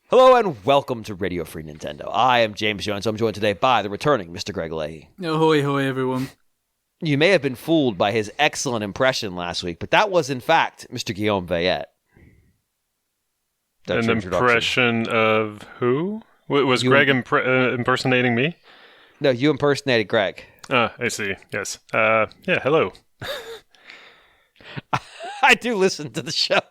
Hello and welcome to Radio Free Nintendo. I am James Jones. I'm joined today by the returning Mr. Greg Leahy. Ahoy, hoy, everyone. You may have been fooled by his excellent impression last week, but that was in fact Mr. Guillaume Veillette. That's an impression of who? Was Greg impersonating me? No, you impersonated Greg. I see. Yes. Yeah, hello. I do listen to the show.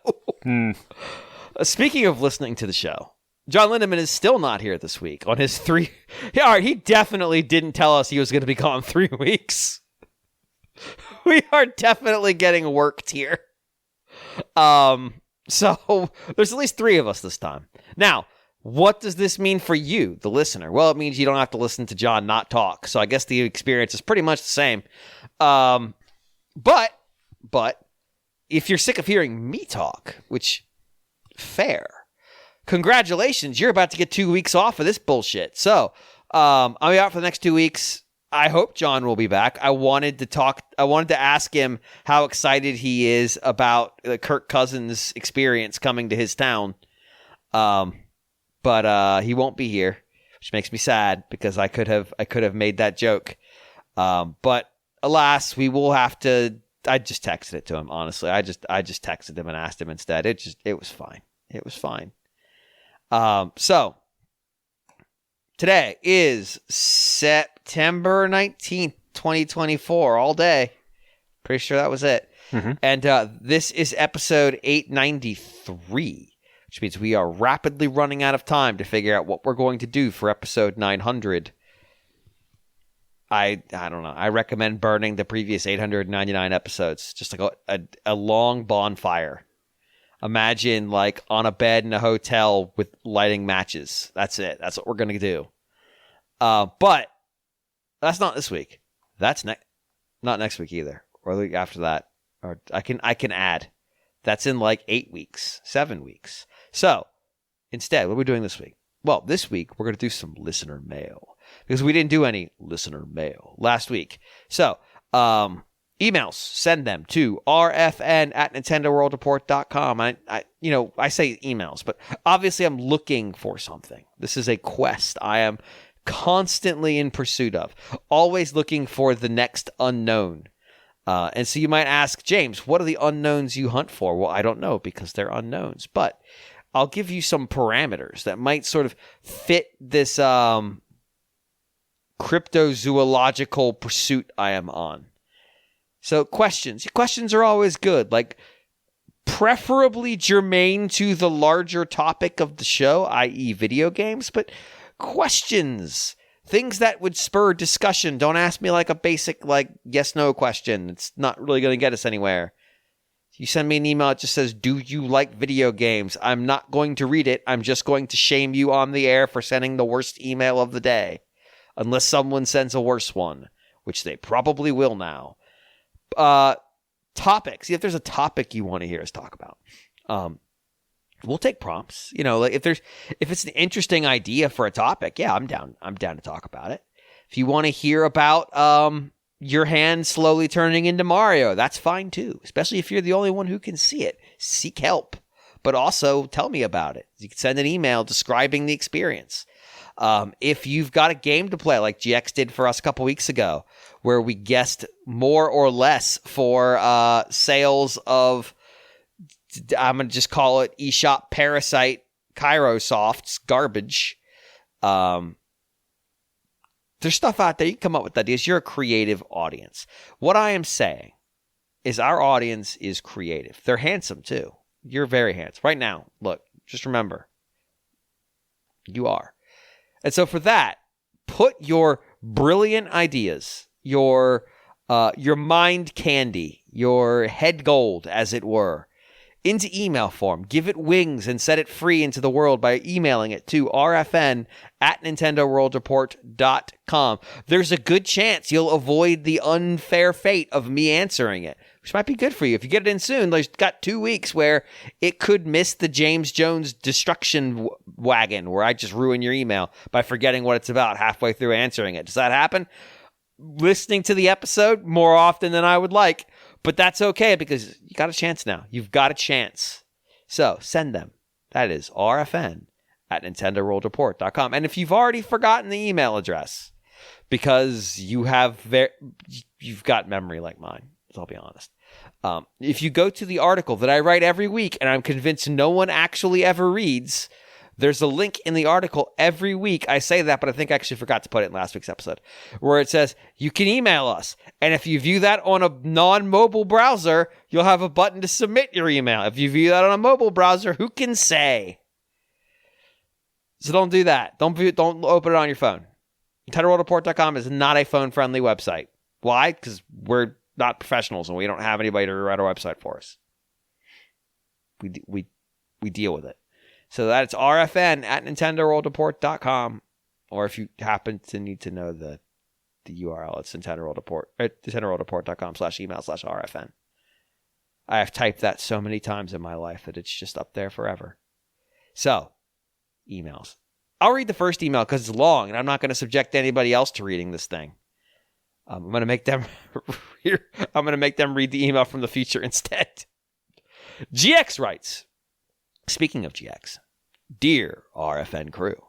Speaking of listening to the show, John Lindemann is still not here this week on his 3... Yeah, all right, he definitely didn't tell us he was going to be gone 3 weeks. We are definitely getting worked here. So there's at least 3 of us this time. Now, what does this mean for you, the listener? Well, it means you don't have to listen to John not talk. So I guess the experience is pretty much the same. But if you're sick of hearing me talk, which fair, congratulations, you're about to get 2 weeks off of this bullshit. So I'll be out for the next 2 weeks. I hope John will be back. I wanted to ask him how excited he is about Kirk Cousins' experience coming to his town. But he won't be here, which makes me sad because I could have made that joke. But alas, we will have to. I just texted it to him, honestly. I just texted him and asked him instead. It was fine. It was fine. So today is September 19th, 2024, all day. Pretty sure that was it. Mm-hmm. And this is episode 893, which means we are rapidly running out of time to figure out what we're going to do for episode 900. I don't know. I recommend burning the previous 899 episodes, just like a long bonfire. Imagine like on a bed in a hotel with lighting matches. That's it. That's what we're going to do. But that's not this week. That's not next week either, or the week after that. Or I can add. That's in like 8 weeks, 7 weeks. So instead, what are we doing this week? Well, this week we're going to do some listener mail because we didn't do any listener mail last week. So emails, send them to rfn@nintendoworldreport.com. I say emails, but obviously I'm looking for something. This is a quest I am constantly in pursuit of, always looking for the next unknown. And so you might ask, James, what are the unknowns you hunt for? Well, I don't know because they're unknowns, but I'll give you some parameters that might sort of fit this cryptozoological pursuit I am on. So questions. Questions are always good, like preferably germane to the larger topic of the show, i.e. video games, but questions, things that would spur discussion. Don't ask me like a basic like yes-no question. It's not really going to get us anywhere. You send me an email, it just says, do you like video games? I'm not going to read it. I'm just going to shame you on the air for sending the worst email of the day. Unless someone sends a worse one, which they probably will now. Topics. If there's a topic you want to hear us talk about, we'll take prompts. You know, like if it's an interesting idea for a topic, yeah, I'm down to talk about it. If you want to hear about your hand slowly turning into Mario, that's fine too. Especially if you're the only one who can see it. Seek help, but also tell me about it. You can send an email describing the experience. If you've got a game to play like GX did for us a couple weeks ago, where we guessed more or less for sales of, I'm going to just call it eShop Parasite Kairosoft's garbage. There's stuff out there. You can come up with ideas. You're a creative audience. What I am saying is our audience is creative. They're handsome too. You're very handsome. Right now, look, just remember, you are. And so for that, put your brilliant ideas, your mind candy, your head gold, as it were, into email form. Give it wings and set it free into the world by emailing it to rfn@nintendoworldreport.com. There's a good chance you'll avoid the unfair fate of me answering it, which might be good for you. If you get it in soon, there's got 2 weeks where it could miss the James Jones destruction wagon where I just ruin your email by forgetting what it's about halfway through answering it. Does that happen? Listening to the episode more often than I would like. But that's okay because you got a chance now. You've got a chance. So send them. That is rfn at nintendoworldreport.com. And if you've already forgotten the email address, because you've got memory like mine, I'll be honest. If you go to the article that I write every week, and I'm convinced no one actually ever reads, there's a link in the article every week. I say that, but I think I actually forgot to put it in last week's episode, where it says you can email us. And if you view that on a non-mobile browser, you'll have a button to submit your email. If you view that on a mobile browser, who can say? So don't do that. Don't open it on your phone. NintendoWorldReport.com is not a phone-friendly website. Why? Because we're not professionals and we don't have anybody to write our website for us. We deal with it. So that's RFN at NintendoWorldReport.com. Or if you happen to need to know the URL, it's NintendoWorldReport.com/email/RFN. I have typed that so many times in my life that it's just up there forever. So, emails. I'll read the first email because it's long, and I'm not going to subject anybody else to reading this thing. I'm going to make them read the email from the future instead. GX writes, speaking of GX, dear RFN crew,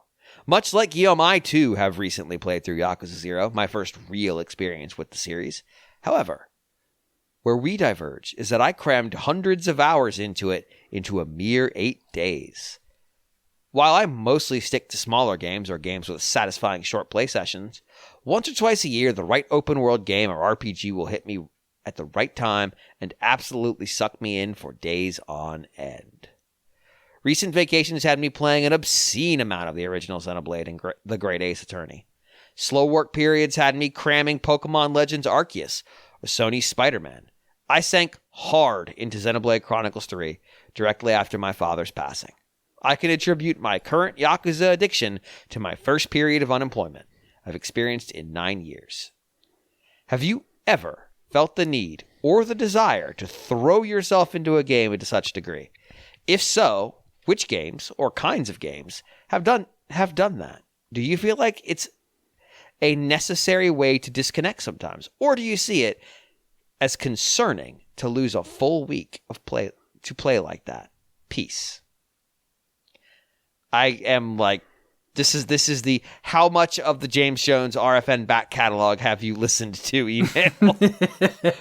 much like Guillaume, I too have recently played through Yakuza 0, my first real experience with the series. However, where we diverge is that I crammed hundreds of hours into it into a mere 8 days. While I mostly stick to smaller games or games with satisfying short play sessions, once or twice a year the right open world game or RPG will hit me at the right time and absolutely suck me in for days on end. Recent vacations had me playing an obscene amount of the original Xenoblade and the Great Ace Attorney. Slow work periods had me cramming Pokemon Legends Arceus or Sony's Spider-Man. I sank hard into Xenoblade Chronicles 3 directly after my father's passing. I can attribute my current Yakuza addiction to my first period of unemployment I've experienced in 9 years. Have you ever felt the need or the desire to throw yourself into a game to such degree? If so, which games or kinds of games have done that? Do you feel like it's a necessary way to disconnect sometimes? Or do you see it as concerning to lose a full week of play like that? Peace. I am like, this is the how much of the James Jones RFN back catalog have you listened to email?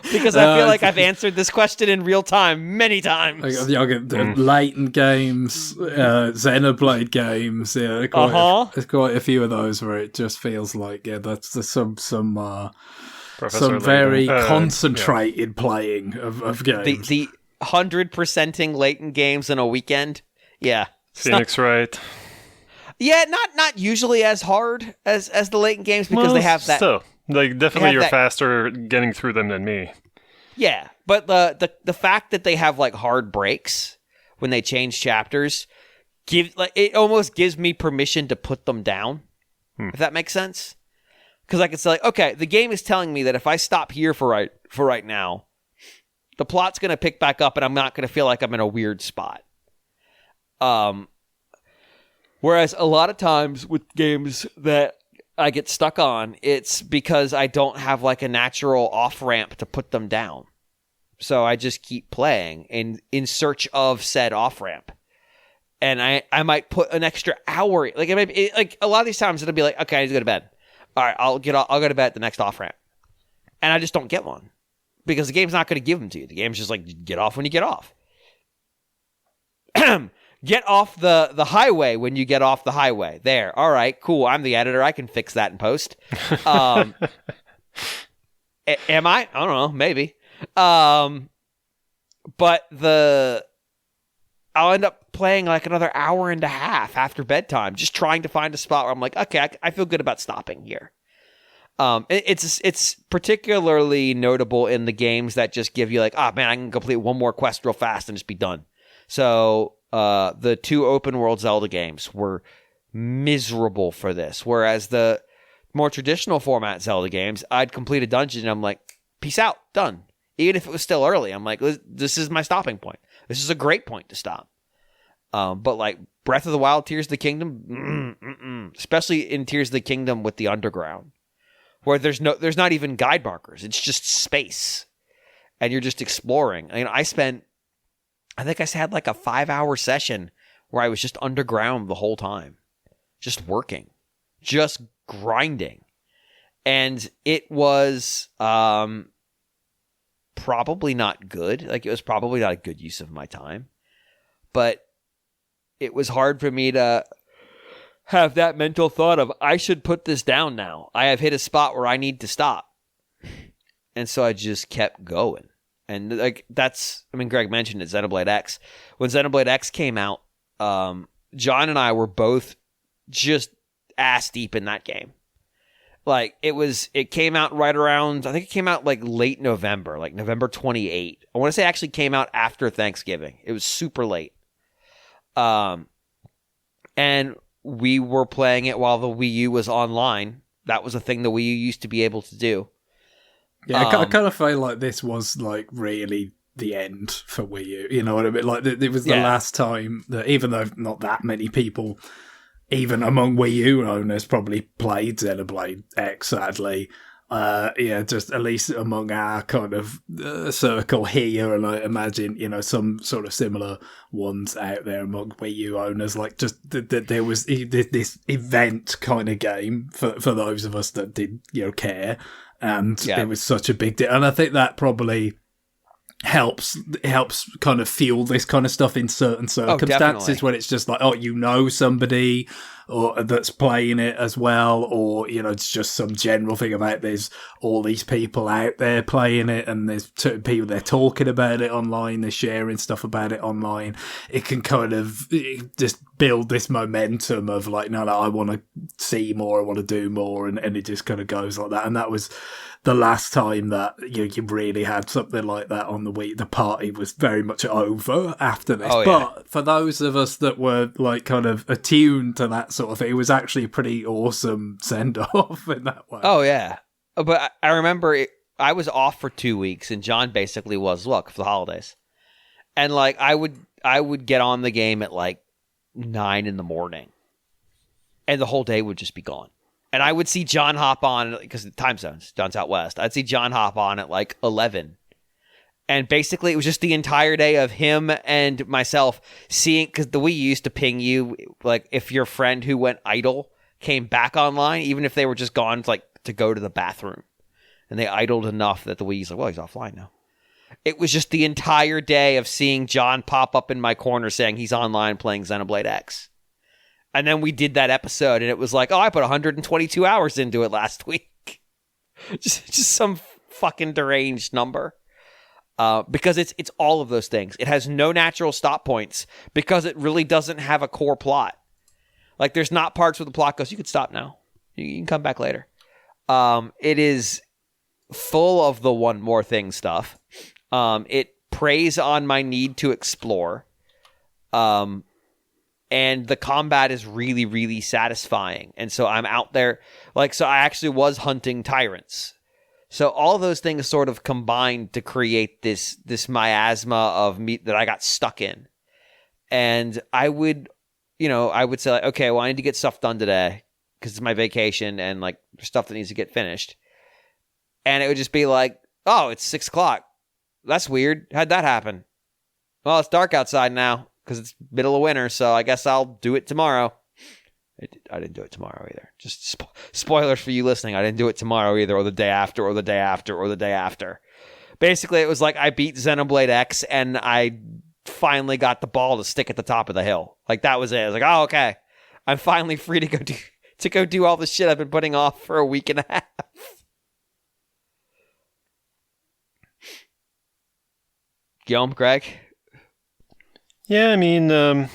Because I feel like I've answered this question in real time many times. I get latent games, Xenoblade games. Yeah, there's quite a few of those where it just feels like that's some very concentrated playing of games. The 100%ing latent games in a weekend. Yeah. Phoenix Wright. Yeah, not usually as hard as the latent games because they have that. Still, definitely you're faster getting through them than me. Yeah, but the fact that they have hard breaks when they change chapters it almost gives me permission to put them down. If that makes sense, because I can say okay, the game is telling me that if I stop here for right now, the plot's going to pick back up, and I'm not going to feel like I'm in a weird spot. Whereas a lot of times with games that I get stuck on, it's because I don't have a natural off-ramp to put them down. So I just keep playing in search of said off-ramp. And I might put an extra hour, a lot of these times it'll be okay, I need to go to bed. All right, I'll go to bed at the next off-ramp. And I just don't get one. Because the game's not going to give them to you. The game's just get off when you get off. Get off the highway when you get off the highway. There. All right, cool. I'm the editor. I can fix that in post. Am I? I don't know. Maybe. But I'll end up playing another hour and a half after bedtime, just trying to find a spot where I'm okay, I feel good about stopping here. It's particularly notable in the games that just give you I can complete one more quest real fast and just be done. So the 2 open world Zelda games were miserable for this. Whereas the more traditional format Zelda games, I'd complete a dungeon and I'm peace out, done. Even if it was still early, I'm this is my stopping point. This is a great point to stop. But Breath of the Wild, Tears of the Kingdom, especially in Tears of the Kingdom with the underground, where there's not even guide markers. It's just space. And you're just exploring. I think I had a 5-hour session where I was just underground the whole time. just working, just grinding. And it was probably not good. Like, it was probably not a good use of my time. But it was hard for me to have that mental thought of, I should put this down now. I have hit a spot where I need to stop. And so I just kept going. And like, that's, I mean, Greg mentioned it, Xenoblade X. When Xenoblade X came out, John and I were both just ass deep in that game. Like, it came out right around, I think it came out like late November, like November 28. I want to say it actually came out after Thanksgiving. It was super late. And we were playing it while the Wii U was online. That was a thing the Wii U used to be able to do. Yeah, I kind of feel like this was like really the end for Wii U. You know what I mean? Like, it was the last time that, even though not that many people, even among Wii U owners, probably played Xenoblade X, sadly. Just at least among our kind of circle here, and I imagine, you know, some sort of similar ones out there among Wii U owners, like just that there was this event kind of game for those of us that did, you know, care, and it was such a big deal. And I think that probably helps kind of fuel this kind of stuff in certain circumstances when it's just like, oh, you know, somebody or that's playing it as well, or, you know, it's just some general thing about there's all these people out there playing it, and there's certain people, they're talking about it online, they're sharing stuff about it online. It can kind of just build this momentum of like, no, I want to see more, I want to do more, and it just kind of goes like that. And that was the last time that you really had something like that on the Wii. The party was very much over after this. But for those of us that were like kind of attuned to that sort of thing, it was actually a pretty awesome send-off in that way. Oh, yeah. But I remember I was off for 2 weeks, and John basically was, look, for the holidays. And like, I would get on the game at like 9 a.m, and the whole day would just be gone. And I would see John hop on, because the time zones, John's out west. I'd see John hop on at like 11. And basically, it was just the entire day of him and myself seeing, because the Wii used to ping you, like, if your friend who went idle came back online, even if they were just gone to go to the bathroom. And they idled enough that the Wii's like, well, he's offline now. It was just the entire day of seeing John pop up in my corner saying he's online playing Xenoblade X. And then we did that episode, and it was like, oh, I put 122 hours into it last week. just some fucking deranged number. Because it's all of those things. It has no natural stop points because it really doesn't have a core plot. Like, there's not parts where the plot goes, you can stop now. You can come back later. It is full of the one more thing stuff. It preys on my need to explore. And the combat is really, really satisfying. And so I'm out there, so I actually was hunting tyrants. So all those things sort of combined to create this miasma of me that I got stuck in. And I would say, like, okay, well, I need to get stuff done today because it's my vacation and like there's stuff that needs to get finished. And it would just be like, oh, it's 6:00. That's weird. How'd that happen? Well, it's dark outside now because it's middle of winter, so I guess I'll do it tomorrow. I didn't do it tomorrow either. Just spoilers for you listening. I didn't do it tomorrow either, or the day after, or the day after, or the day after. Basically, it was like I beat Xenoblade X, and I finally got the ball to stick at the top of the hill. Like, that was it. I was like, oh, okay. I'm finally free to go do all the shit I've been putting off for a week and a half. Guillaume, Greg? Yeah, I mean, I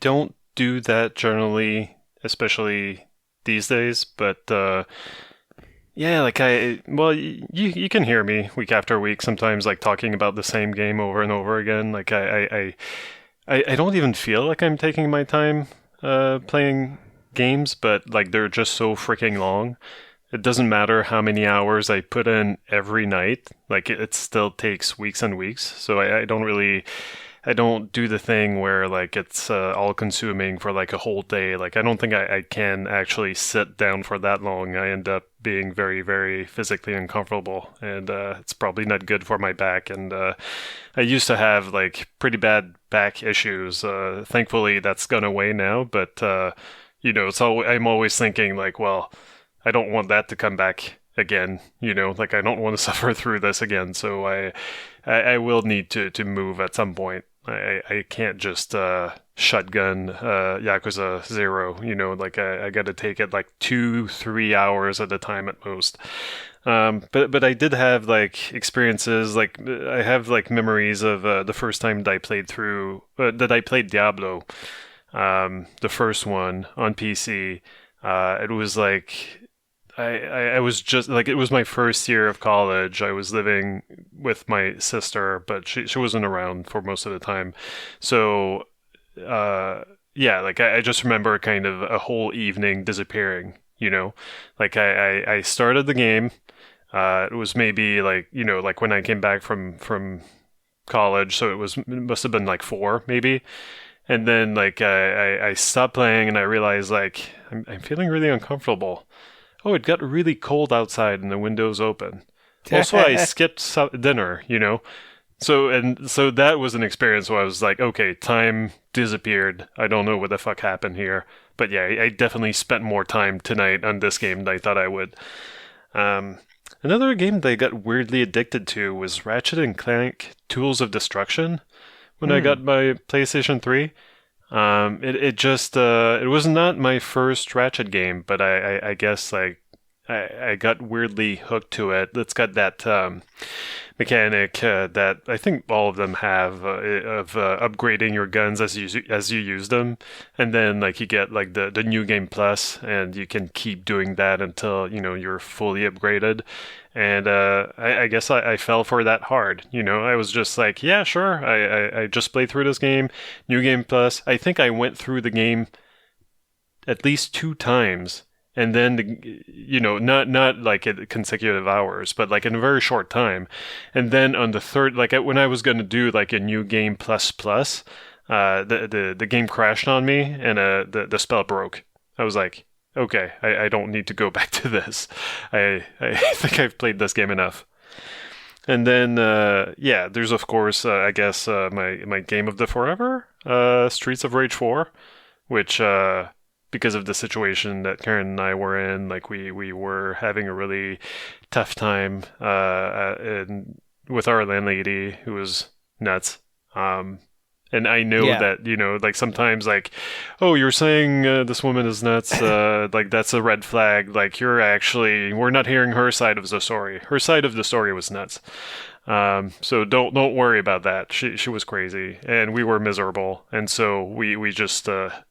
don't do that generally, especially these days, but you can hear me week after week sometimes, like, talking about the same game over and over again. Like, I don't even feel like I'm taking my time playing games, but like, they're just so freaking long. It doesn't matter how many hours I put in every night. Like, it still takes weeks and weeks. So I don't really I don't do the thing where like it's all consuming for like a whole day. Like I don't think I can actually sit down for that long. I end up being very, very physically uncomfortable, and it's probably not good for my back. And I used to have like pretty bad back issues. Thankfully, that's gone away now. But I'm always thinking like, well, I don't want that to come back again. Like I don't want to suffer through this again. So I will need to move at some point. I can't just shotgun Yakuza 0, like I got to take it like 2-3 hours at a time at most. But I did have like experiences, like I have like memories of the first time that I played Diablo, the first one on PC. It was like I was just like, it was my first year of college. I was living with my sister, but she wasn't around for most of the time. So, like I just remember kind of a whole evening disappearing, like I started the game. It was maybe like, like when I came back from college. So it must have been like 4 maybe. And then like, I stopped playing and I realized like, I'm feeling really uncomfortable. Oh, it got really cold outside and the window's open. Also, I skipped dinner, So that was an experience where I was like, okay, time disappeared. I don't know what the fuck happened here. But yeah, I definitely spent more time tonight on this game than I thought I would. Another game that I got weirdly addicted to was Ratchet & Clank Tools of Destruction when I got my PlayStation 3. It was not my first Ratchet game, but I guess like I got weirdly hooked to it. It's got that mechanic that I think all of them have of upgrading your guns as you use them, and then like you get like the New Game Plus, and you can keep doing that until you're fully upgraded. And I guess I fell for that hard. I was just like, yeah, sure. I just played through this game, New Game Plus. I think I went through the game at least 2 times, and then not like at consecutive hours, but like in a very short time. And then on the third, like when I was gonna do like a New Game Plus, the game crashed on me, and the spell broke. I was like, okay, I don't need to go back to this. I think I've played this game enough. And then, there's of course, I guess, my game of the forever, Streets of Rage 4, which, because of the situation that Karen and I were in, like we were having a really tough time with our landlady, who was nuts. And I know that, like sometimes like, oh, you're saying this woman is nuts, like that's a red flag. Like we're not hearing her side of the story. Her side of the story was nuts. So don't worry about that. She was crazy, and we were miserable. And so we just, a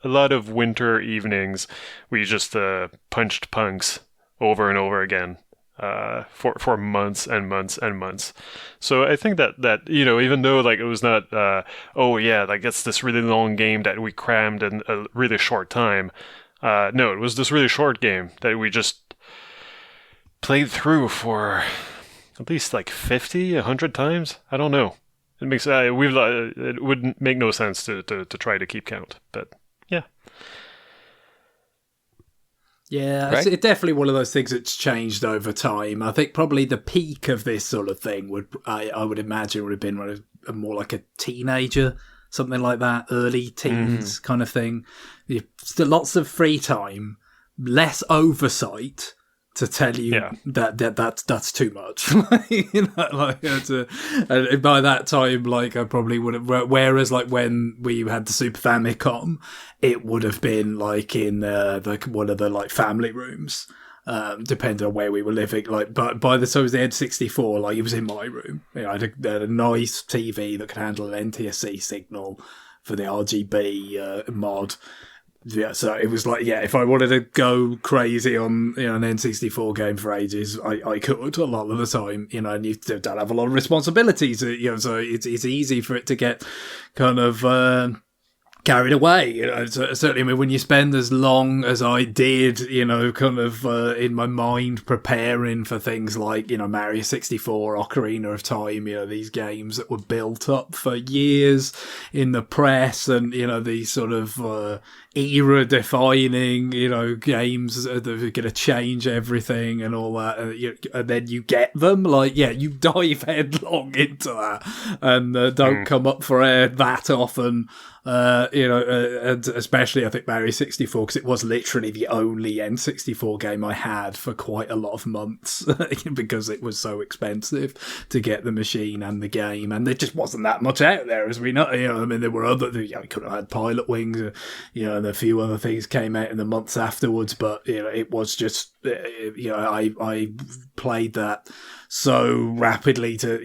lot of winter evenings, we just punched punks over and over again. For months and months and months. So I think that even though like it was not like it's this really long game that we crammed in a really short time, no, it was this really short game that we just played through for at least like 100 times. I don't know. It makes it would make no sense to try to keep count, but yeah. Yeah, right? It's definitely one of those things that's changed over time. I think probably the peak of this sort of thing I would imagine would have been when more like a teenager, something like that, early teens kind of thing. Still lots of free time, less oversight to tell you that's too much. And by that time, like I probably would have. Whereas, like when we had the Super Famicom, it would have been like in like one of the like family rooms, depending on where we were living. Like, but by the time it was the N64, like it was in my room. I had a nice TV that could handle an NTSC signal for the RGB mod. Yeah, so it was like, if I wanted to go crazy on an N64 game for ages, I could a lot of the time, and you don't have a lot of responsibilities, so it's easy for it to get kind of carried away. Certainly, I mean, when you spend as long as I did, kind of in my mind preparing for things like, Mario 64, Ocarina of Time, these games that were built up for years in the press, and, these sort of era-defining, games that are going to change everything and all that, and then you get them, you dive headlong into that, and don't come up for air that often. And especially I think Mario 64, because it was literally the only N64 game I had for quite a lot of months because it was so expensive to get the machine and the game, and there just wasn't that much out there, as we know. I mean, there were other, you could have had Pilot Wings, and a few other things came out in the months afterwards, but it was just, I played that so rapidly to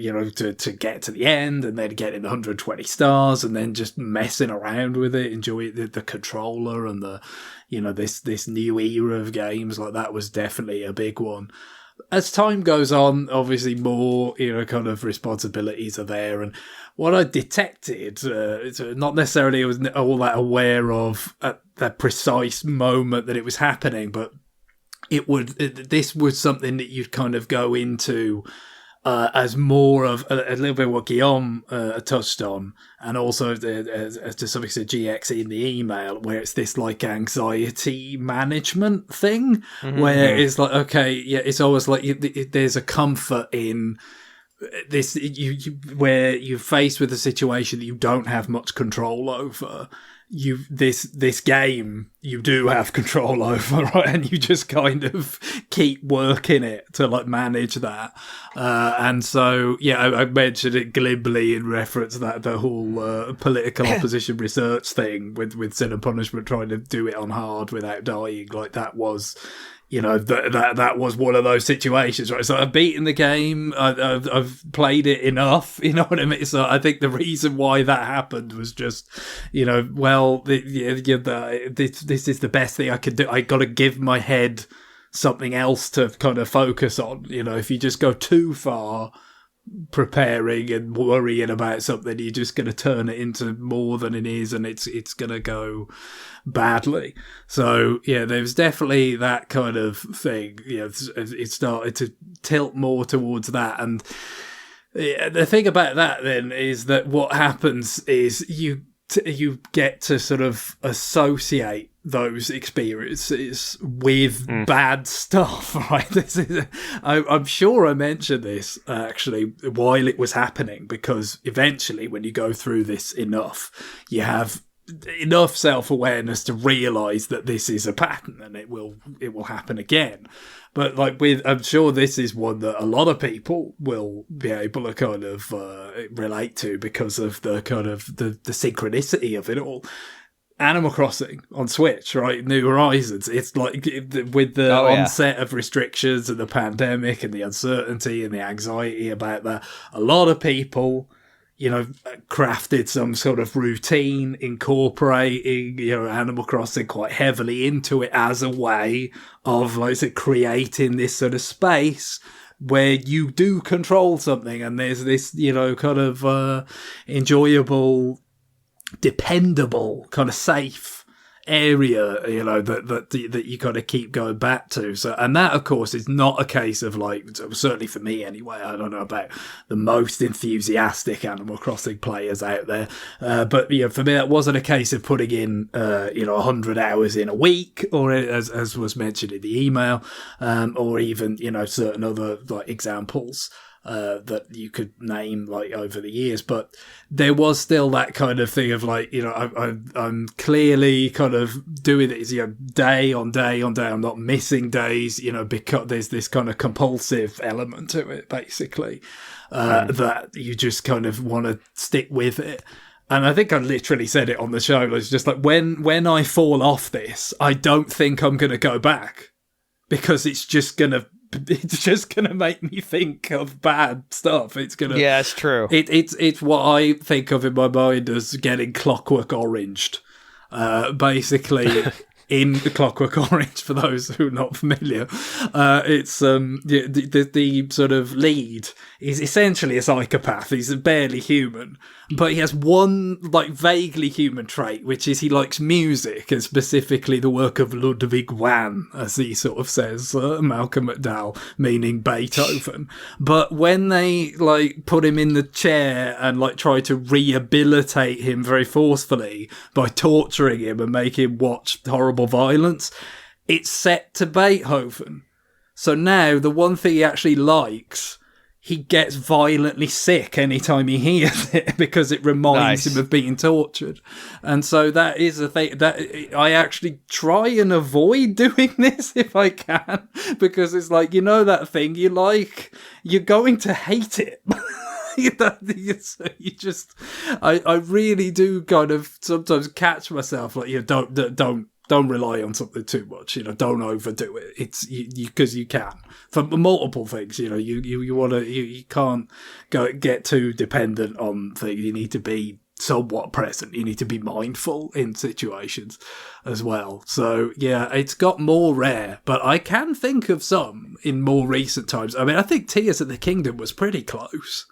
get to the end, and then getting 120 stars, and then just messing around with it, enjoy the controller, and the this new era of games. Like, that was definitely a big one. As time goes on, obviously more kind of responsibilities are there, and what I detected, not necessarily I was all that aware of at that precise moment that it was happening, but this was something that you'd kind of go into as more of a little bit what Guillaume touched on, and also to some extent GX in the email, where it's this like anxiety management thing, where it's like, okay, yeah, it's always like there's a comfort in this, where you're faced with a situation that you don't have much control over. This game you do have control over, right? And you just kind of keep working it to like manage that. And so, I mentioned it glibly in reference to that the whole political opposition research thing with Sin and Punishment, trying to do it on hard without dying. Like, that was, that was one of those situations, right? So I've beaten the game, I've played it enough, you know what I mean? So I think the reason why that happened was just, this is the best thing I could do. I got to give my head something else to kind of focus on. If you just go too far preparing and worrying about something, you're just going to turn it into more than it is, and it's going to go badly. So there's definitely that kind of thing. It started to tilt more towards that, and the thing about that then is that what happens is you get to sort of associate those experiences with bad stuff, right? I'm sure I mentioned this actually while it was happening, because eventually when you go through this enough, you have enough self-awareness to realise that this is a pattern and it will happen again. But I'm sure this is one that a lot of people will be able to kind of relate to because of the kind of the synchronicity of it all. Animal Crossing on Switch, right? New Horizons. It's like with the onset of restrictions and the pandemic and the uncertainty and the anxiety about that, a lot of people, crafted some sort of routine incorporating, Animal Crossing quite heavily into it as a way of, creating this sort of space where you do control something, and there's this, kind of enjoyable, dependable, kind of safe area, that you kind of keep going back to. So, and that of course is not a case of certainly for me anyway, I don't know about the most enthusiastic Animal Crossing players out there, but for me that wasn't a case of putting in 100 hours in a week, or as was mentioned in the email, or even certain other examples that you could name over the years, but there was still that kind of thing of I'm clearly kind of doing this day on day on day. I'm not missing days, because there's this kind of compulsive element to it, basically, that you just kind of want to stick with it. And I think I literally said it on the show. It's just when I fall off this, I don't think I'm going to go back, because it's just going to make me think of bad stuff. It's true. It's what I think of in my mind as getting Clockwork Oranged. Basically, in The Clockwork Orange, for those who are not familiar. It's the sort of lead is essentially a psychopath. He's barely human, but he has one like vaguely human trait, which is he likes music, and specifically the work of Ludwig van, as he sort of says, Malcolm McDowell, meaning Beethoven. But when they like put him in the chair and like try to rehabilitate him very forcefully by torturing him and make him watch horrible violence, it's set to Beethoven. So now the one thing he actually likes, he gets violently sick anytime he hears it because it reminds him of being tortured. And so that is a thing that I actually try and avoid doing this if I can, because it's like, you know, that thing you like, you're going to hate it. I really do kind of sometimes catch myself like, you know, don't rely on something too much, you know, don't overdo it. It's because you can for multiple things, you know, you can't get too dependent on things. You need to be somewhat present. You need to be mindful in situations as well. So yeah, it's got more rare, but I can think of some in more recent times. I mean, I think Tears of the Kingdom was pretty close.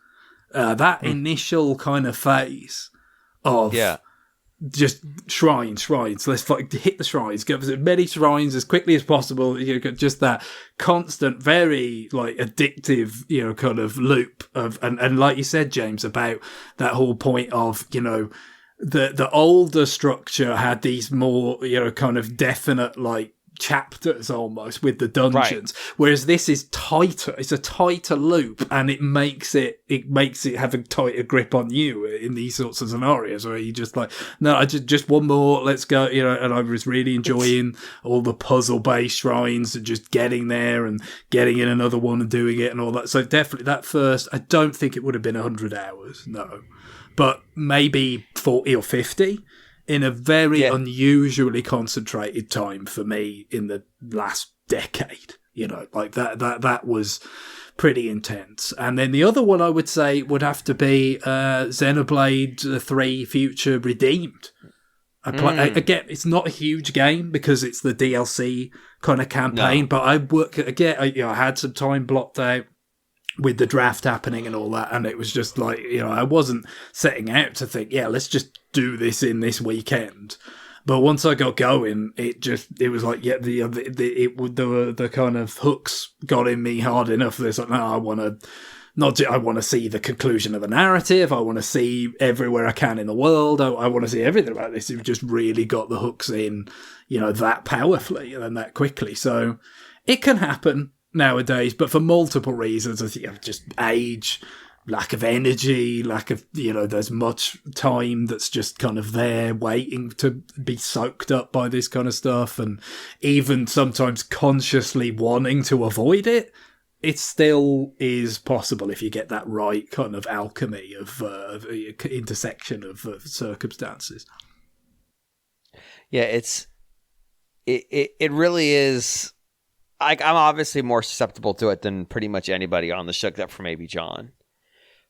That initial kind of phase of just shrines. Let's like hit the shrines, get as many shrines as quickly as possible. You know, just that constant, very like addictive, you know, kind of loop of, and like you said, James, about that whole point of, you know, the older structure had these more, you know, kind of definite like chapters almost with the dungeons, whereas this is tighter. It's a tighter loop, and it makes it have a tighter grip on you in these sorts of scenarios where you just like, no, I just one more, let's go, you know. And I was really enjoying all the puzzle based shrines and just getting there and getting in another one and doing it and all that. So definitely that first, I don't think it would have been 100 hours, no, but maybe 40 or 50 in a very unusually concentrated time for me in the last decade. You know, like that was pretty intense. And then the other one I would say would have to be Xenoblade 3 Future Redeemed. Again, it's not a huge game because it's the DLC kind of campaign, but I had some time blocked out with the draft happening and all that, and it was just like, you know, I wasn't setting out to think, let's just do this in this weekend. But once I got going, it was like, the kind of hooks got in me hard enough. There's like, no, I want to see the conclusion of the narrative. I want to see everywhere I can in the world. I want to see everything about this. It just really got the hooks in, you know, that powerfully and that quickly. So it can happen nowadays, but for multiple reasons. I think just age, lack of energy, lack of, you know, there's much time that's just kind of there waiting to be soaked up by this kind of stuff, and even sometimes consciously wanting to avoid it. It still is possible if you get that right kind of alchemy of intersection of circumstances. Yeah, it really is. I'm obviously more susceptible to it than pretty much anybody on the show, except for maybe John.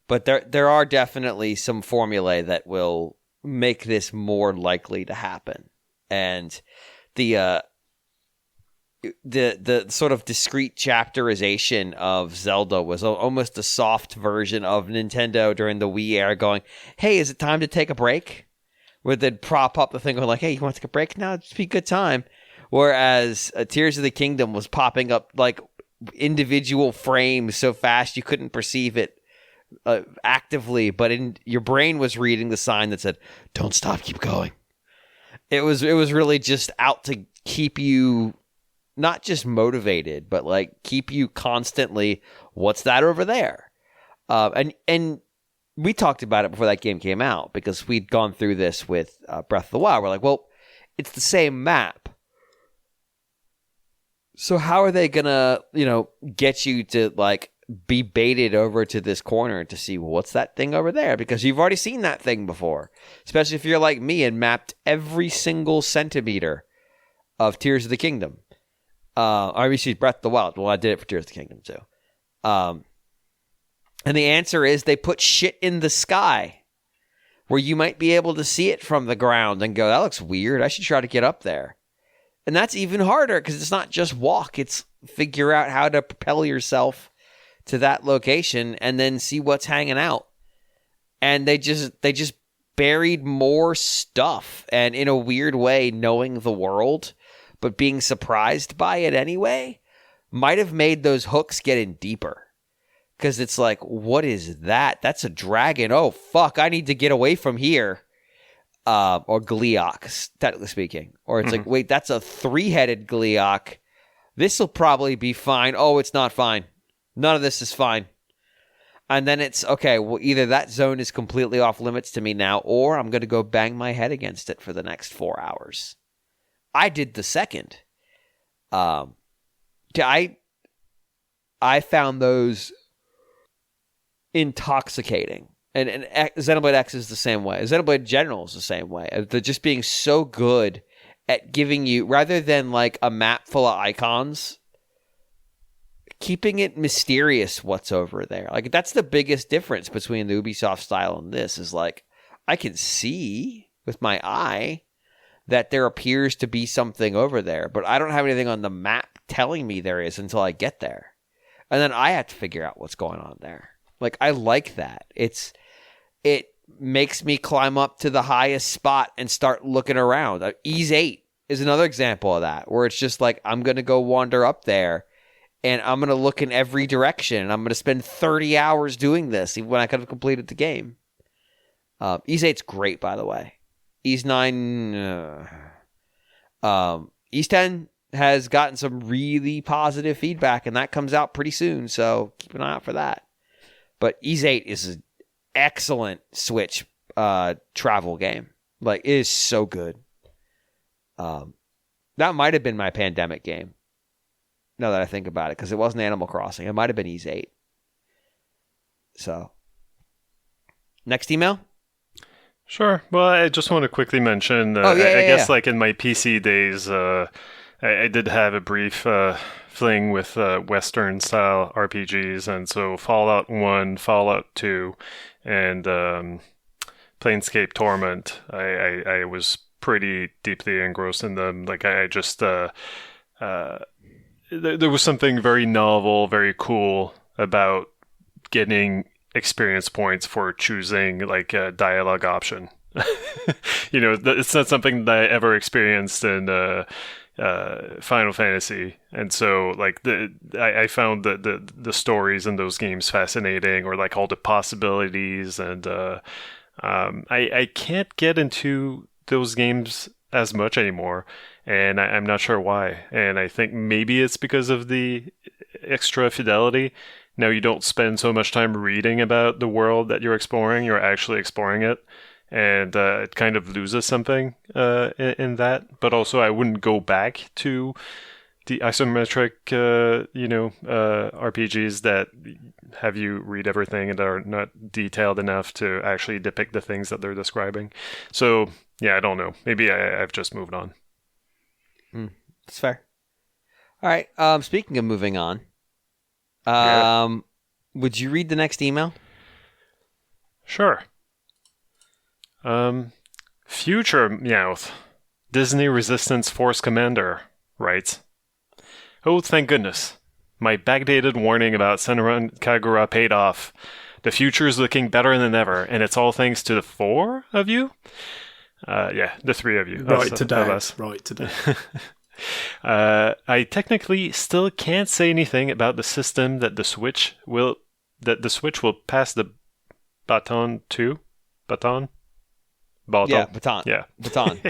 But there are definitely some formulae that will make this more likely to happen. And the sort of discrete chapterization of Zelda was almost a soft version of Nintendo during the Wii era going, hey, is it time to take a break? Where they'd prop up the thing going like, hey, you want to take a break now? It'd be a good time. Whereas Tears of the Kingdom was popping up like individual frames so fast you couldn't perceive it actively, but your brain was reading the sign that said, don't stop, keep going. It was really just out to keep you not just motivated, but like keep you constantly, what's that over there? And we talked about it before that game came out because we'd gone through this with Breath of the Wild. We're like, well, it's the same map. So how are they gonna, you know, get you to like be baited over to this corner to see what's that thing over there? Because you've already seen that thing before, especially if you're like me and mapped every single centimeter of Tears of the Kingdom. Obviously Breath of the Wild. Well, I did it for Tears of the Kingdom too. And the answer is they put shit in the sky where you might be able to see it from the ground and go, that looks weird. I should try to get up there. And that's even harder because it's not just walk. It's figure out how to propel yourself to that location and then see what's hanging out. And they just buried more stuff. And in a weird way, knowing the world, but being surprised by it anyway, might have made those hooks get in deeper. Because it's like, what is that? That's a dragon. Oh, fuck, I need to get away from here. Or Gleeok, technically speaking. Or it's like, wait, that's a 3-headed Gleeok. This will probably be fine. Oh, it's not fine. None of this is fine. And then it's, okay, well, either that zone is completely off limits to me now, or I'm going to go bang my head against it for the next 4 hours. I did the second. I found those intoxicating. And Xenoblade X is the same way. Xenoblade General is the same way. They're just being so good at giving you, rather than like a map full of icons, keeping it mysterious what's over there. Like, that's the biggest difference between the Ubisoft style and this, is like, I can see with my eye that there appears to be something over there, but I don't have anything on the map telling me there is until I get there. And then I have to figure out what's going on there. Like, I like that. It makes me climb up to the highest spot and start looking around. Ease 8 is another example of that, where it's just like, I'm going to go wander up there and I'm going to look in every direction and I'm going to spend 30 hours doing this, even when I could have completed the game. Ease 8's great, by the way. Ease 9... Ease 10 has gotten some really positive feedback, and that comes out pretty soon, so keep an eye out for that. But Ease 8 is an excellent Switch travel game. Like, it is so good. That might have been my pandemic game, now that I think about it, because it wasn't Animal Crossing. It might have been Ease 8. So, next email? Sure. Well, I just want to quickly mention, I guess like in my PC days, I did have a brief fling with Western-style RPGs, and so Fallout 1, Fallout 2, and Planescape Torment, I was pretty deeply engrossed in them. Like, I just... there was something very novel, very cool about getting experience points for choosing, like, a dialogue option. You know, it's not something that I ever experienced in... Final Fantasy, and so like I found the stories in those games fascinating, or like all the possibilities, and I can't get into those games as much anymore, and I'm not sure why. And I think maybe it's because of the extra fidelity. Now you don't spend so much time reading about the world that you're exploring; you're actually exploring it. And it kind of loses something in that. But also, I wouldn't go back to the isometric, RPGs that have you read everything and are not detailed enough to actually depict the things that they're describing. So, yeah, I don't know. Maybe I've just moved on. That's fair. All right. Speaking of moving on, would you read the next email? Sure. Future Meowth, Disney Resistance Force Commander, writes, "Oh, thank goodness. My backdated warning about Senran Kagura paid off. The future's looking better than ever, and it's all thanks to the 4 of you?" The 3 of you. Right today. I technically still can't say anything about the system that the Switch will pass the baton to. Baton? Yeah, baton. Yeah. Baton.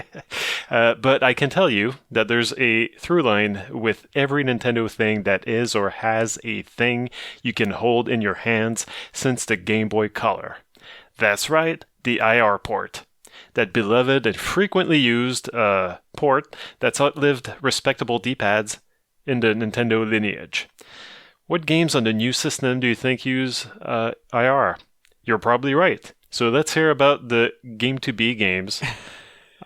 But I can tell you that there's a through line with every Nintendo thing that is or has a thing you can hold in your hands since the Game Boy Color. That's right, the IR port. That beloved and frequently used port that's outlived respectable D-pads in the Nintendo lineage. What games on the new system do you think use IR? You're probably right. So let's hear about the Game2B games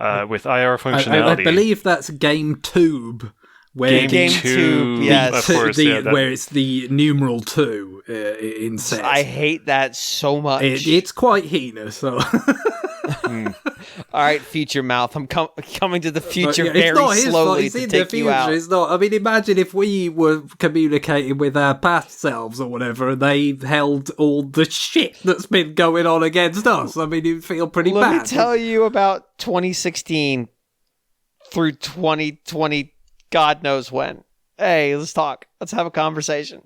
with IR functionality. I believe that's GameTube. GameTube, yes. Of course, where it's the numeral 2 in set. I hate that so much. It's quite heinous. So. All right, future mouth. I'm coming to the future it's very not his slowly fault. He's to in take the future. you out. It's not. I mean, imagine if we were communicating with our past selves or whatever, and they held all the shit that's been going on against us. I mean, you'd feel pretty bad. Let me tell you about 2016 through 2020. God knows when. Hey, let's talk. Let's have a conversation.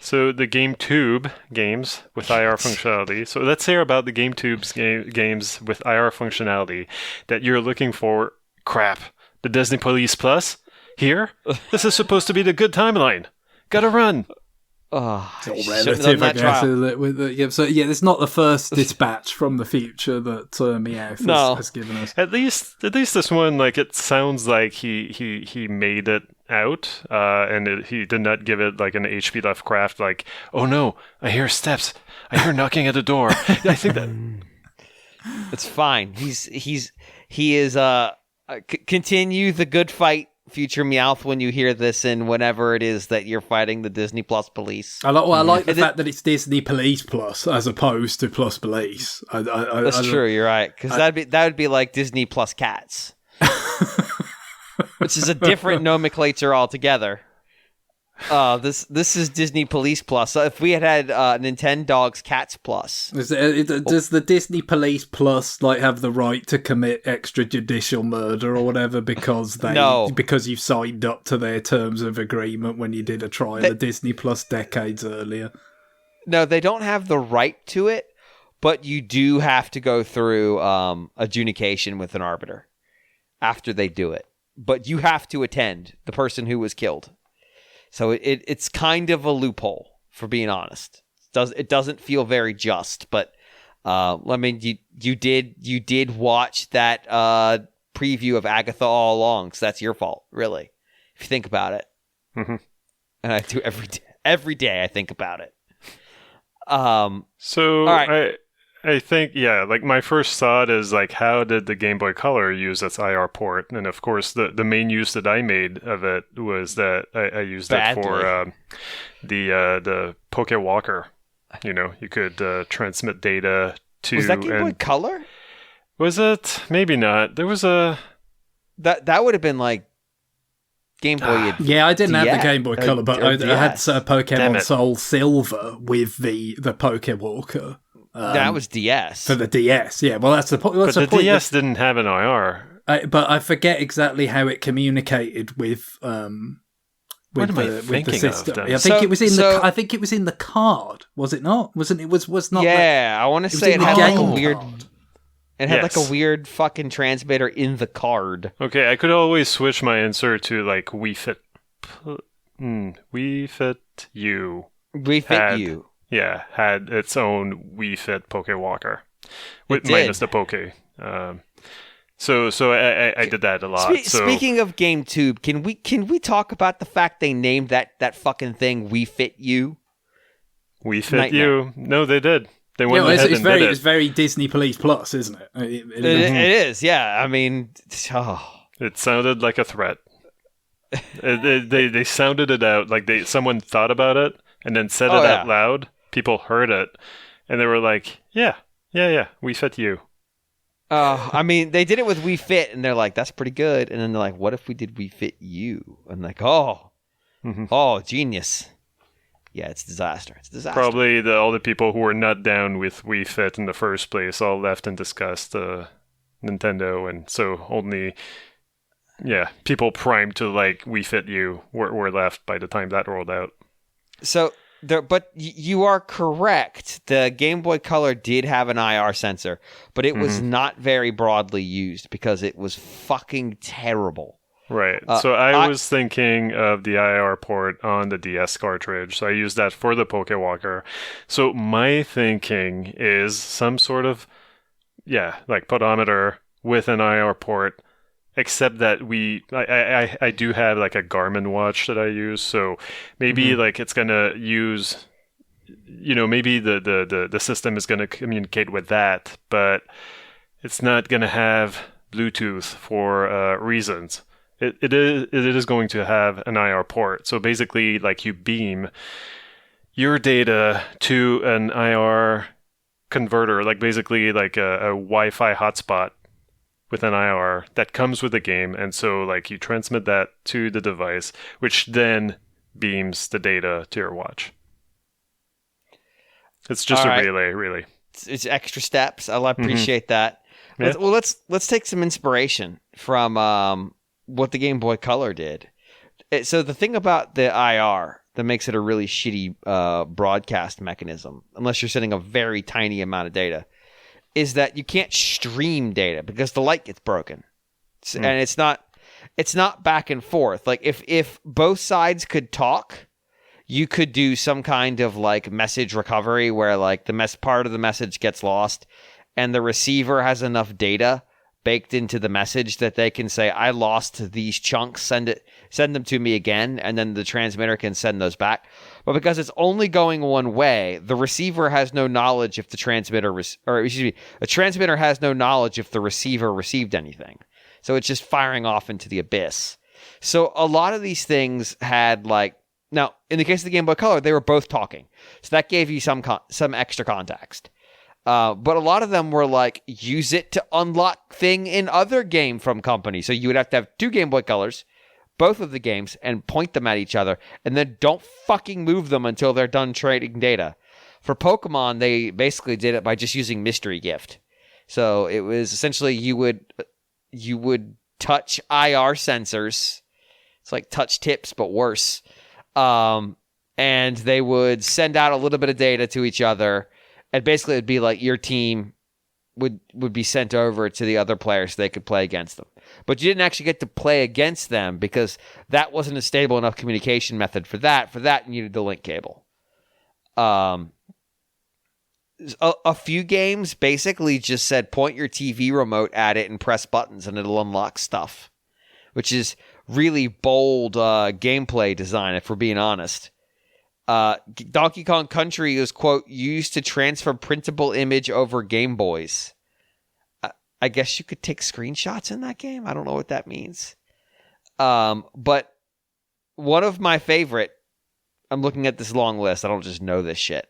So the GameTube games with IR functionality. So let's hear about the GameTube games with IR functionality that you're looking for. Crap. The Disney Police Plus? Here? This is supposed to be the good timeline. Gotta run. It's all relative, I guess. So it's not the first dispatch from the future that Meowth has given us. At least this one, like, it sounds like he made it out, and he did not give it like an HP Lovecraft, like, oh no, I hear steps, I hear knocking at the door. I think that it's fine. He is continue the good fight, future Meowth, when you hear this and whenever it is that you're fighting the Disney Plus police. I like the fact that it's Disney Police Plus as opposed to Plus Police. That's true. You're right, because that would be like Disney Plus Cats, which is a different nomenclature altogether. This is Disney Police Plus. So if we had Nintendogs Cats Plus, does the Disney Police Plus like have the right to commit extrajudicial murder or whatever because you signed up to their terms of agreement when you did a trial of Disney Plus decades earlier? No, they don't have the right to it, but you do have to go through adjudication with an arbiter after they do it. But you have to attend the person who was killed. So it's kind of a loophole, for being honest. It doesn't feel very just, but I mean, you did watch that preview of Agatha all along, so that's your fault, really, if you think about it. Mm-hmm. And I do every day. I think about it. So all right. I think, like my first thought is like, how did the Game Boy Color use its IR port? And of course, the main use that I made of it was that I used it for the Poke Walker. You know, you could transmit data to. Was that Game Boy Color? Was it? Maybe not. There was a. That would have been like Game Boy. Yeah, I didn't have the Game Boy Color, but I had Pokemon Soul Silver with the Poke Walker. That was DS. For the DS, yeah. Well, that's the point. But the DS didn't have an IR. But I forget exactly how it communicated with the system. I think it was in the. I think it was in the card. Was it not? Wasn't it? Was not. Yeah, I want to say it had like a weird. It had like a weird fucking transmitter in the card. Okay, I could always switch my insert to like Wii Fit You. Wii Fit You. Yeah, had its own Wii Fit Poke Walker, minus the Poke. So I did that a lot. Speaking of GameTube, can we talk about the fact they named that fucking thing Wii Fit You? Wii Fit You? No, they did. They went ahead and did it. It's very Disney Police Plus, isn't it? It is. Yeah, I mean, it sounded like a threat. They sounded it out like someone thought about it and then said it out loud. People heard it, and they were like, yeah, Wii Fit You. I mean, they did it with Wii Fit, and they're like, that's pretty good. And then they're like, what if we did Wii Fit You? And like, genius. Yeah, it's disaster. It's disaster. Probably all the people who were not down with Wii Fit in the first place all left in disgust Nintendo, and so only, people primed to like Wii Fit You were left by the time that rolled out. So... But you are correct. The Game Boy Color did have an IR sensor, but it was not very broadly used because it was fucking terrible. Right. So I was thinking of the IR port on the DS cartridge. So I used that for the Poke Walker. So my thinking is some sort of, like podometer with an IR port. Except that I do have like a Garmin watch that I use, so maybe like it's gonna use, maybe the system is gonna communicate with that, but it's not gonna have Bluetooth for reasons. It is going to have an IR port, so basically like you beam your data to an IR converter, like basically like a Wi-Fi hotspot with an IR that comes with the game, and so like you transmit that to the device, which then beams the data to your watch. It's just a relay, really. It's extra steps. I appreciate that. Yeah. Let's take some inspiration from what the Game Boy Color did. So the thing about the IR that makes it a really shitty broadcast mechanism, unless you're sending a very tiny amount of data, is that you can't stream data because the light gets broken, and it's not back and forth. Like if both sides could talk, you could do some kind of like message recovery where like the part of the message gets lost, and the receiver has enough data baked into the message that they can say, I lost these chunks, send them to me again, and then the transmitter can send those back. But because it's only going one way, the receiver has no knowledge if the transmitter the transmitter has no knowledge if the receiver received anything. So it's just firing off into the abyss. So a lot of these things had like, now in the case of the Game Boy Color, they were both talking. So that gave you some extra context. But a lot of them were like, use it to unlock thing in other game from company. So you would have to have 2 Game Boy Colors, both of the games, and point them at each other, and then don't fucking move them until they're done trading data. For Pokemon, they basically did it by just using Mystery Gift. So it was essentially you would touch IR sensors. It's like touch tips, but worse. And they would send out a little bit of data to each other. And basically, it'd be like your team would be sent over to the other players so they could play against them. But you didn't actually get to play against them because that wasn't a stable enough communication method for that. For that, you needed the link cable. A few games basically just said point your TV remote at it and press buttons and it'll unlock stuff, which is really bold gameplay design, if we're being honest. Donkey Kong Country is, quote, used to transfer printable image over Game Boys. I guess you could take screenshots in that game. I don't know what that means. But one of my favorite, I'm looking at this long list. I don't just know this shit.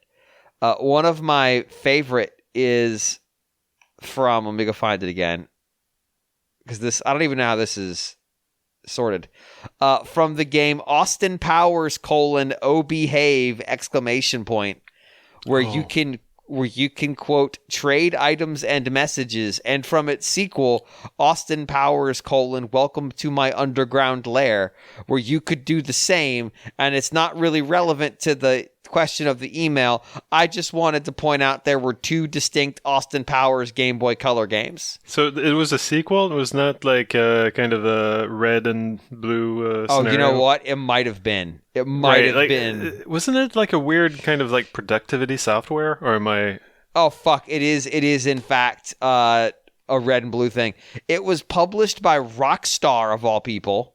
One of my favorite is from, let me go find it again. Because I don't even know how this is sorted. From the game Austin Powers : Oh Behave! ! Where you can quote trade items and messages, and from its sequel Austin Powers : Welcome to My Underground Lair, where you could do the same, and it's not really relevant to the question of the email. I just wanted to point out there were 2 distinct Austin Powers Game Boy Color games. So it was a sequel? It was not like kind of a red and blue scenario? You know what? It might have been. It might have been. Wasn't it like a weird kind of like productivity software? Or am I... Oh, fuck. It is in fact a red and blue thing. It was published by Rockstar, of all people.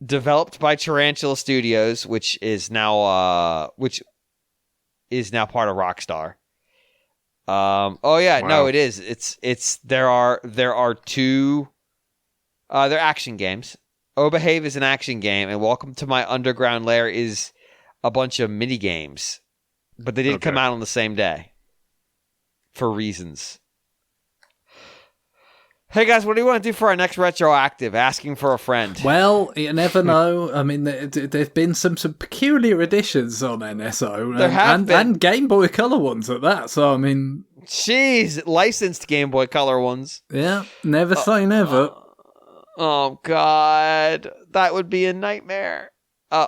Developed by Tarantula Studios, which is now part of Rockstar. No, it is. It's there are 2 they're action games. Oh Behave is an action game, and Welcome to My Underground Lair is a bunch of mini games. But they didn't come out on the same day for reasons. Hey guys, what do you want to do for our next retroactive? Asking for a friend. Well, you never know. I mean, there've been some peculiar editions on NSO, and Game Boy Color ones at that. So I mean, jeez, licensed Game Boy Color ones. Yeah, never say never. Oh god, that would be a nightmare.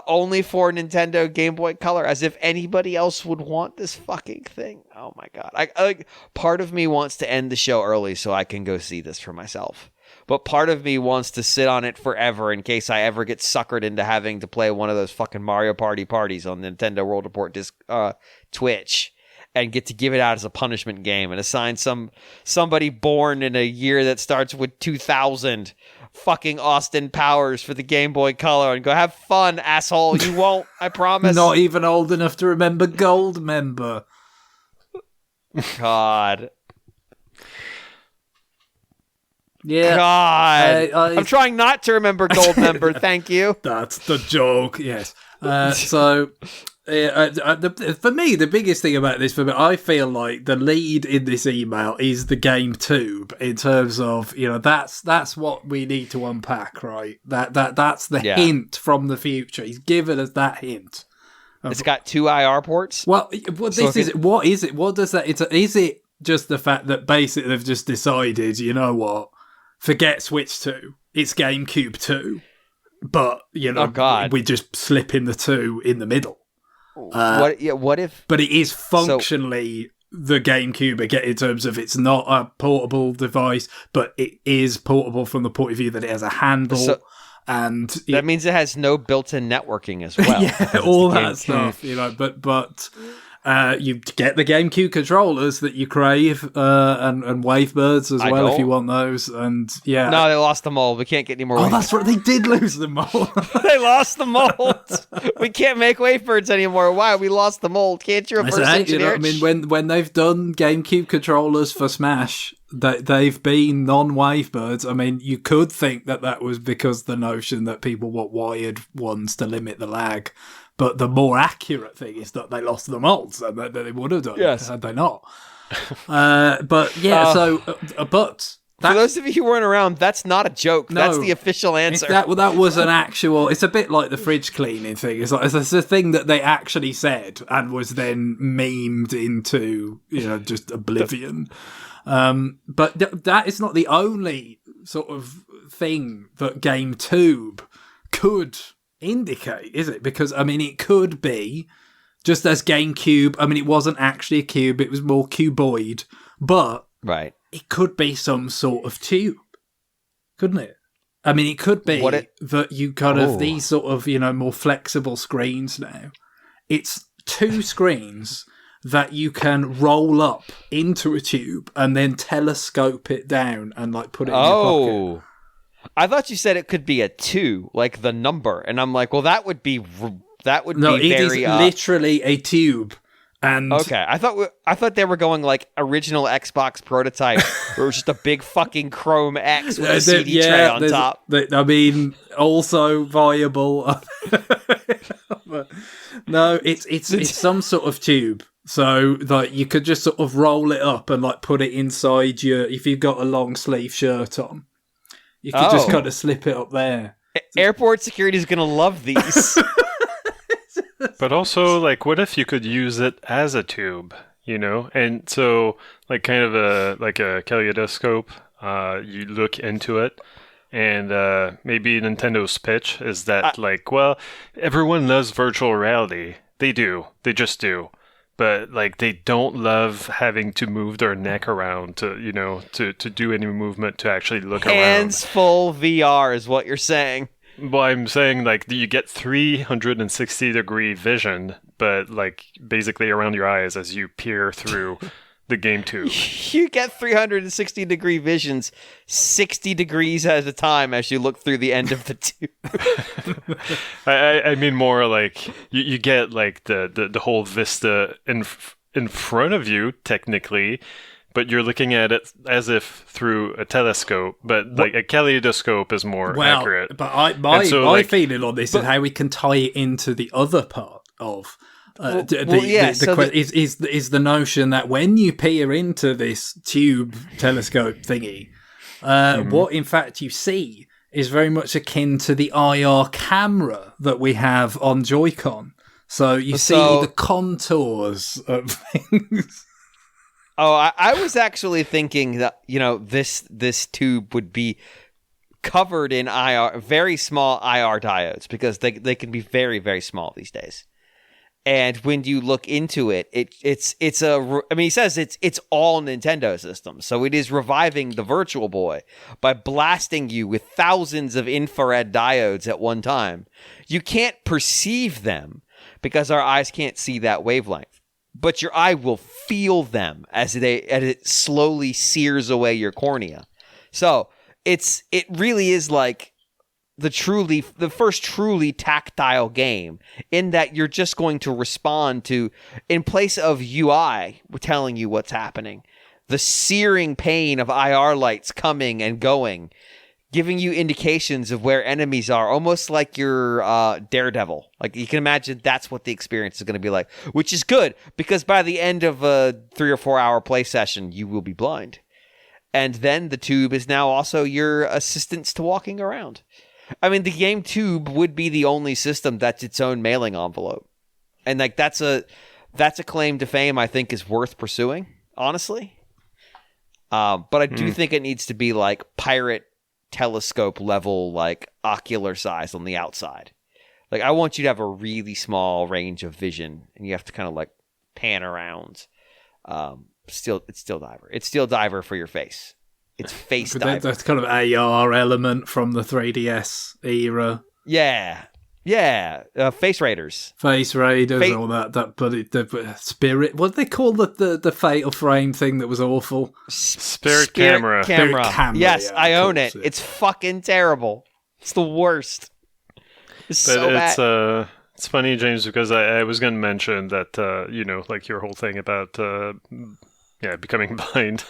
Only for Nintendo Game Boy Color, as if anybody else would want this fucking thing. Oh my god. I part of me wants to end the show early so I can go see this for myself. But part of me wants to sit on it forever in case I ever get suckered into having to play one of those fucking Mario Party parties on the Nintendo World Report Twitch and get to give it out as a punishment game and assign somebody born in a year that starts with 2000 fucking Austin Powers for the Game Boy Color and go, have fun, asshole. You won't, I promise. Not even old enough to remember Gold Member. God. Yeah. God. I'm trying not to remember Gold Member, thank you. That's the joke, yes. So For me, the biggest thing about this, I feel like the lead in this email is the game tube in terms of, that's what we need to unpack, right? That's the hint from the future. He's given us that hint. It's got 2 IR ports. What is it? What does that? Is it just the fact that basically they've just decided, you know what? Forget Switch 2. It's GameCube 2. But, we just slip in the 2 in the middle. What if? But it is functionally the GameCube again in terms of it's not a portable device, but it is portable from the point of view that it has a handle. And that means it has no built-in networking as well. Yeah, all that stuff, But you get the GameCube controllers that you crave, and Wavebirds as well if you want those. And no, they lost the mold. We can't get any more. Oh, that's right, they did lose the mold. They lost the mold. We can't make Wavebirds anymore. Why? We lost the mold. Can't you reverse engineer? I mean, when they've done GameCube controllers for Smash, they've been non-Wavebirds. I mean, you could think that was because the notion that people want wired ones to limit the lag. But the more accurate thing is that they lost the molds, and that they would have done had they not. But for those of you who weren't around, that's not a joke. No, that's the official answer. That was an actual. It's a bit like the fridge cleaning thing. It's a thing that they actually said and was then memed into just oblivion. But that is not the only sort of thing that GameTube could indicate, is it? Because it could be just as GameCube. It wasn't actually a cube; it was more cuboid. But it could be some sort of tube, couldn't it? It could be that you have these sort of more flexible screens now. It's 2 screens that you can roll up into a tube and then telescope it down and put it in your pocket. I thought you said it could be a 2, like the number, and I'm like, well, that would be very. No, it is literally a tube. And okay, I thought they were going like original Xbox prototype, where it was just a big fucking Chrome X with a CD tray on top. Also viable. But no, it's some sort of tube. So you could just sort of roll it up and put it inside if you've got a long sleeve shirt on. You could just kind of slip it up there. Airport security is going to love these. But also, what if you could use it as a tube, And so, kind of a kaleidoscope, you look into it, and maybe Nintendo's pitch is that, everyone loves virtual reality. They do. They just do. But they don't love having to move their neck around to do any movement to actually look around. Hands full VR is what you're saying. Well, I'm saying you get 360-degree vision, but basically around your eyes as you peer through the game tube. You get 360-degree visions 60 degrees at a time as you look through the end of the tube. I mean more you get the whole vista in front of you technically, but you're looking at it as if through a telescope. But a kaleidoscope is more accurate. But my feeling on this is how we can tie it into the other part of. Is the notion that when you peer into this tube telescope thingy, what in fact you see is very much akin to the IR camera that we have on Joy-Con. So you see the contours of things. I was actually thinking that this tube would be covered in IR, very small IR diodes, because they can be very, very small these days. And when you look into it, he says it's all Nintendo systems. So it is reviving the Virtual Boy by blasting you with thousands of infrared diodes at one time. You can't perceive them because our eyes can't see that wavelength, but your eye will feel them as it slowly sears away your cornea. So it really is the first truly tactile game, in that you're just going to respond to, in place of UI telling you what's happening, the searing pain of IR lights coming and going giving you indications of where enemies are, almost like your Daredevil. Like you can imagine that's what the experience is going to be like, which is good because by the end of a 3 or 4 hour play session, you will be blind. And then the tube is now also your assistance to walking around. I mean, the game tube would be the only system that's its own mailing envelope. And like that's a claim to fame I think is worth pursuing, honestly. But I do think it needs to be like pirate telescope level, like ocular size on the outside. Like I want you to have a really small range of vision, and you have to kind of like pan around. It's still diver. It's still diver for your face. It's face diver. That's kind of AR element from the 3DS era. Yeah. Face Raiders. Face Raiders and all that. But the spirit. What do they call the Fatal Frame thing that was awful? Spirit camera. Spirit camera. Yes, yeah, I own it. It's fucking terrible. It's the worst. It's so bad. It's funny, James, because I was going to mention that, like your whole thing about becoming blind.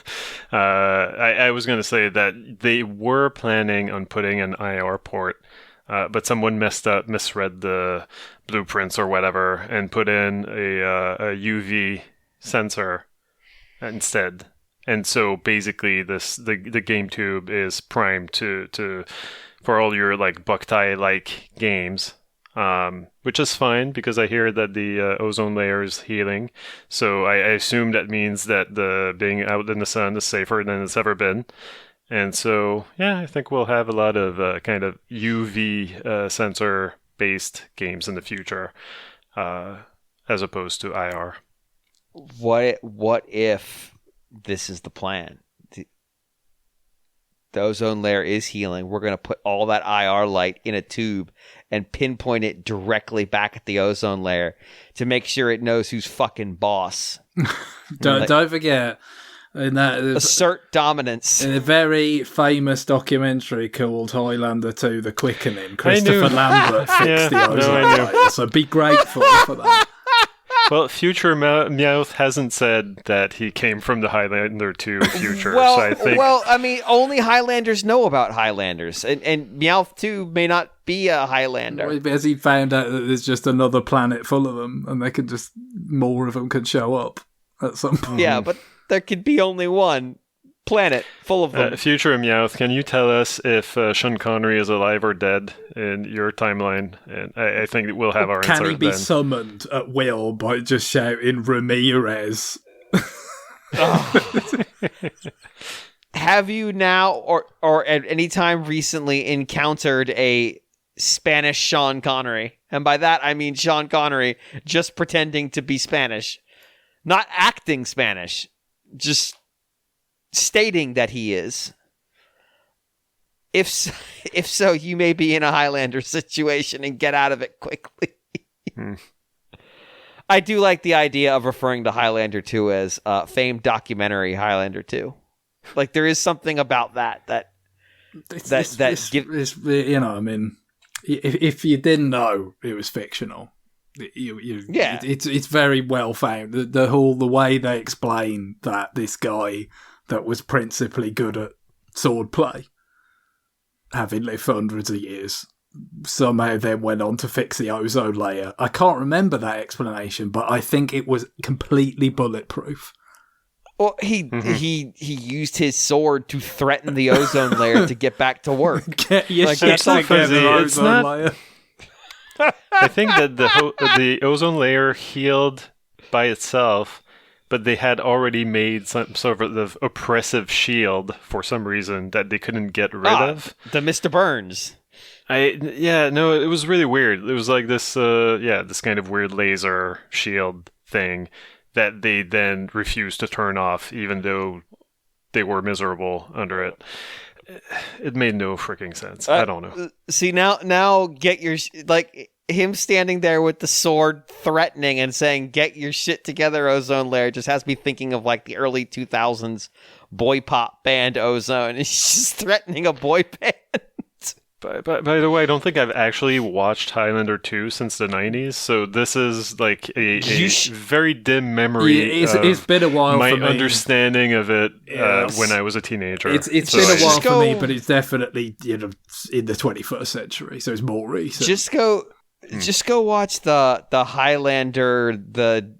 I was going to say that they were planning on putting an IR port, but someone misread the blueprints or whatever, and put in a UV sensor instead. And so basically, the game tube is primed for all your like Buktai like games. Which is fine because I hear that the ozone layer is healing. So I assume that means that the being out in the sun is safer than it's ever been. And so, yeah, I think we'll have a lot of kind of UV sensor-based games in the future as opposed to IR. What if this is the plan? The ozone layer is healing. We're going to put all that IR light in a tube and pinpoint it directly back at the ozone layer to make sure it knows who's fucking boss. Don't forget. Assert dominance. In a very famous documentary called Highlander 2, The Quickening, Christopher Lambert fixed the ozone layer, so be grateful for that. Well, Future Meowth hasn't said that he came from the Highlander 2 future, well, so I think... Well, I mean, only Highlanders know about Highlanders, and Meowth 2 may not be a Highlander. As he found out that there's just another planet full of them, and more of them could show up at some point. Yeah, but there could be only one planet full of them. Future Meowth, can you tell us if Sean Connery is alive or dead in your timeline? And I think we'll have our answer then. Can he be summoned at will by just shouting Ramirez? Have you now or at any time recently encountered a Spanish Sean Connery? And by that I mean Sean Connery just pretending to be Spanish. Not acting Spanish. Just stating that he is. If so, you may be in a Highlander situation and get out of it quickly. I do like the idea of referring to Highlander 2 as famed documentary Highlander 2. Like there is something about that if you didn't know it was fictional, it's very well found. The way they explain that this guy that was principally good at swordplay, having lived for hundreds of years, somehow then went on to fix the ozone layer. I can't remember that explanation, but I think it was completely bulletproof. Well, he used his sword to threaten the ozone layer to get back to work. Get your shit together, ozone layer. I think that the ozone layer healed by itself, but they had already made some sort of oppressive shield for some reason that they couldn't get rid of. The Mr. Burns. It was really weird. It was like this, this kind of weird laser shield thing that they then refused to turn off, even though they were miserable under it. It made no freaking sense. I don't know. See, now get your him standing there with the sword threatening and saying, "Get your shit together, ozone layer," just has me thinking of like the early 2000s boy pop band Ozone. He's just threatening a boy band. By the way, I don't think I've actually watched Highlander 2 since the 90s, so this is like a very dim memory. It's been a while my for me. Understanding of it when I was a while. It's been a while for me, but it's definitely in the 21st century, so it's more recent. Just go watch the Highlander the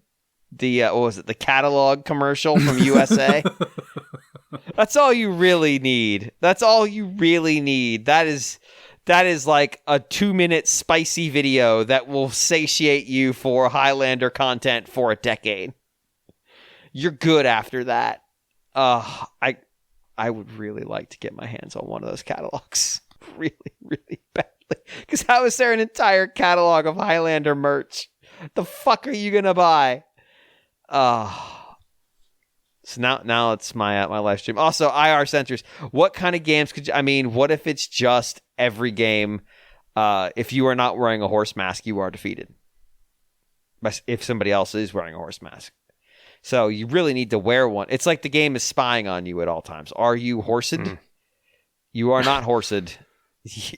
what was it, the catalog commercial from USA. That's all you really need. That is like a 2-minute spicy video that will satiate you for Highlander content for a decade. You're good after that. I would really like to get my hands on one of those catalogs. Really, really badly. Because how is there an entire catalog of Highlander merch? The fuck are you gonna buy? So now it's my live stream. Also, IR Centers. What kind of games what if it's just every game, if you are not wearing a horse mask, you are defeated. But if somebody else is wearing a horse mask. So you really need to wear one. It's like the game is spying on you at all times. Are you horsed? You are not horsed.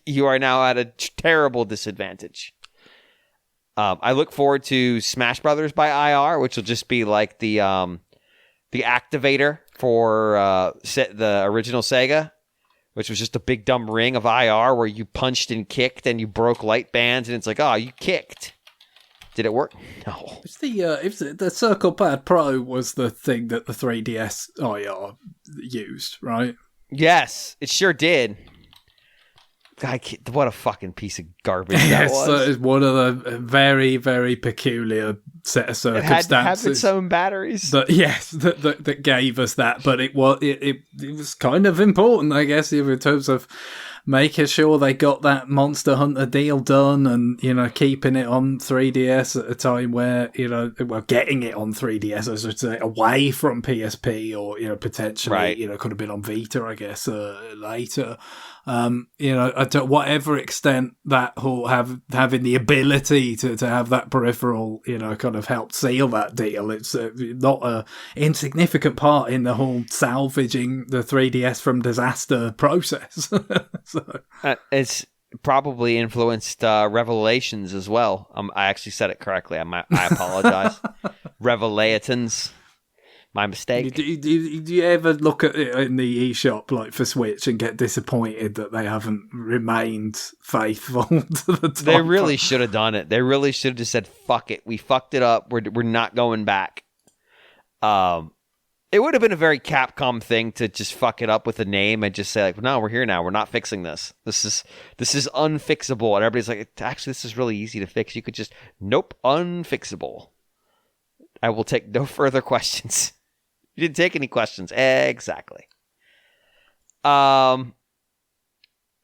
You are now at a terrible disadvantage. I look forward to Smash Brothers by IR, which will just be like the activator for the original Sega, which was just a big dumb ring of IR where you punched and kicked and you broke light bands, and it's like, oh, you kicked. Did it work? No. It's the Circle Pad Pro was the thing that the 3DS IR used, right? Yes, it sure did. What a fucking piece of garbage that was. So it's one of the very, very peculiar set of circumstances. It had to have its own batteries. That gave us that, but it was kind of important, I guess, in terms of making sure they got that Monster Hunter deal done, and keeping it on 3DS at a time where getting it on 3DS, I should say, away from PSP, or potentially right. Could have been on Vita, I guess, later. To whatever extent that whole having the ability to have that peripheral, kind of helped seal that deal. It's not a insignificant part in the whole salvaging the 3DS from disaster process. So. It's probably influenced Revelations as well. I actually said it correctly. I apologize. Revelatons. My mistake. Do you ever look at it in the eShop, like for Switch, and get disappointed that they haven't remained faithful to the top? They really should have done it. They really should have just said, fuck it. We fucked it up. We're not going back. It would have been a very Capcom thing to just fuck it up with a name and just say, like, no, we're here now. We're not fixing this. This is unfixable. And everybody's like, actually, this is really easy to fix. You could just, nope, unfixable. I will take no further questions. You didn't take any questions. Exactly. And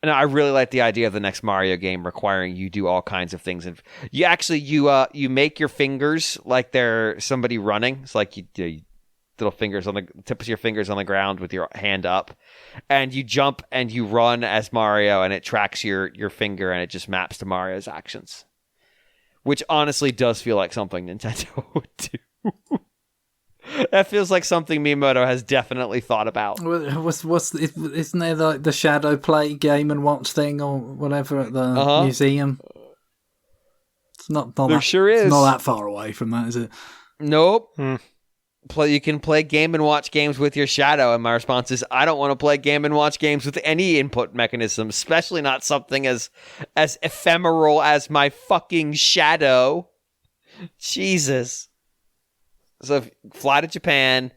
I really like the idea of the next Mario game requiring you do all kinds of things. And you make your fingers like they're somebody running. It's like you do little fingers on the tips of your fingers on the ground with your hand up, and you jump and you run as Mario, and it tracks your finger, and it just maps to Mario's actions, which honestly does feel like something Nintendo would do. That feels like something Miyamoto has definitely thought about. Isn't there like the Shadow Play Game and Watch thing or whatever at the museum? It's not there that, sure is. It's not that far away from that, is it? Nope. You can play Game and Watch games with your Shadow, and my response is, I don't want to play Game and Watch games with any input mechanism, especially not something as ephemeral as my fucking Shadow. Jesus. So fly to Japan,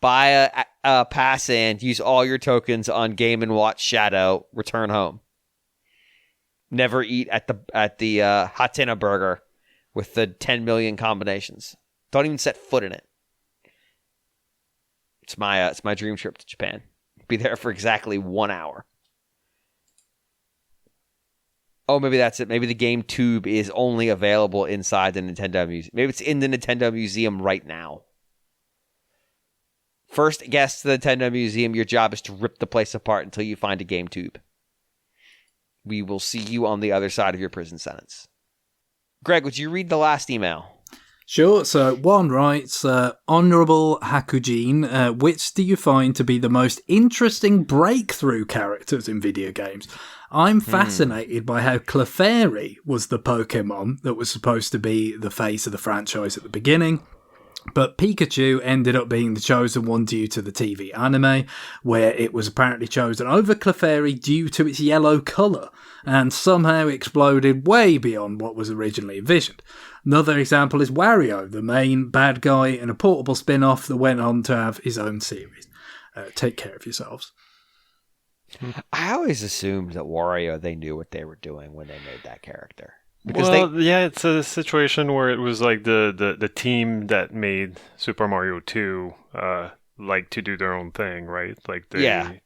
buy a pass in, use all your tokens on Game & Watch Shadow, return home. Never eat at the Hatina Burger with the 10 million combinations. Don't even set foot in it. It's my dream trip to Japan. Be there for exactly 1 hour. Oh, maybe that's it. Maybe the game tube is only available inside the Nintendo Museum. Maybe it's in the Nintendo Museum right now. First guest to the Nintendo Museum, your job is to rip the place apart until you find a game tube. We will see you on the other side of your prison sentence. Greg, would you read the last email? Sure. So one writes, Honourable Hakujin, which do you find to be the most interesting breakthrough characters in video games? I'm fascinated by how Clefairy was the Pokemon that was supposed to be the face of the franchise at the beginning. But Pikachu ended up being the chosen one due to the TV anime, where it was apparently chosen over Clefairy due to its yellow colour, and somehow exploded way beyond what was originally envisioned. Another example is Wario, the main bad guy in a portable spin-off that went on to have his own series. Take care of yourselves. I always assumed that Wario, they knew what they were doing when they made that character. Because it's a situation where it was like the team that made Super Mario 2 like to do their own thing, right? Like they,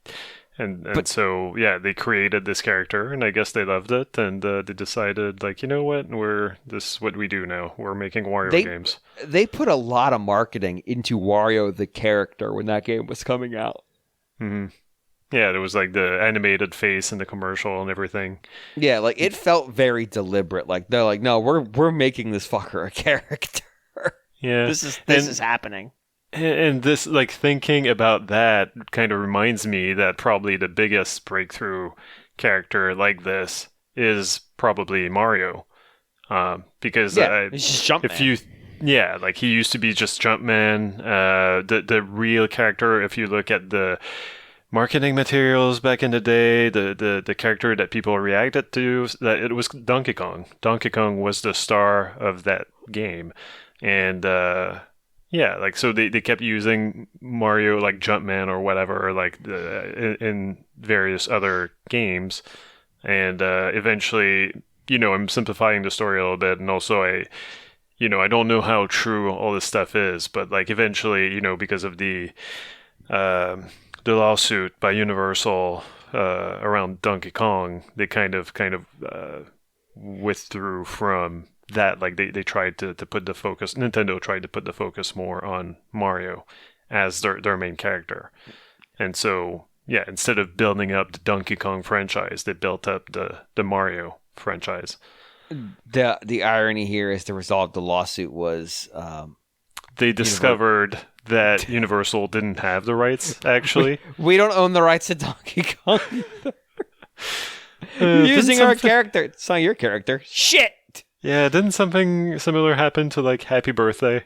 so they created this character, and I guess they loved it, and they decided, like, you know what, this is what we do now. We're making Wario games. They put a lot of marketing into Wario the character when that game was coming out. Mm-hmm. Yeah, there was like the animated face in the commercial and everything. Yeah, like it felt very deliberate. Like they're like, no, we're making this fucker a character. Yeah, this is happening. And this, like, thinking about that kind of reminds me that probably the biggest breakthrough character like this is probably Mario, because he's just Jumpman. Like he used to be just Jumpman. The real character, if you look at the marketing materials back in the day, the character that people reacted to, that it was Donkey Kong. Donkey Kong was the star of that game, and so they kept using Mario like Jumpman or whatever, or like in various other games, and eventually, I'm simplifying the story a little bit, and also I don't know how true all this stuff is, but like eventually, because of the lawsuit by Universal around Donkey Kong, they kind of withdrew from that. Like they tried to put the focus, Nintendo tried to put the focus more on Mario as their main character. And so, instead of building up the Donkey Kong franchise, they built up the Mario franchise. The irony here is the result of the lawsuit was they discovered that Universal didn't have the rights, actually. We don't own the rights to Donkey Kong either. Using our character. It's not your character. Shit! Yeah, didn't something similar happen to, like, Happy Birthday?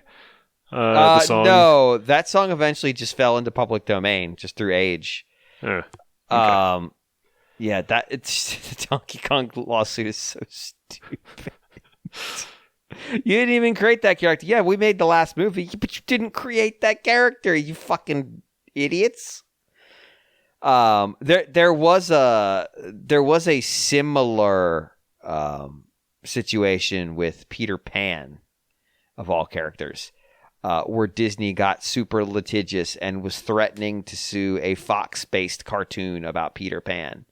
The song? No, that song eventually just fell into public domain, just through age. Okay. The Donkey Kong lawsuit is so stupid. You didn't even create that character. Yeah, we made the last movie, but you didn't create that character, you fucking idiots. There was a similar situation with Peter Pan, of all characters, where Disney got super litigious and was threatening to sue a Fox-based cartoon about Peter Pan.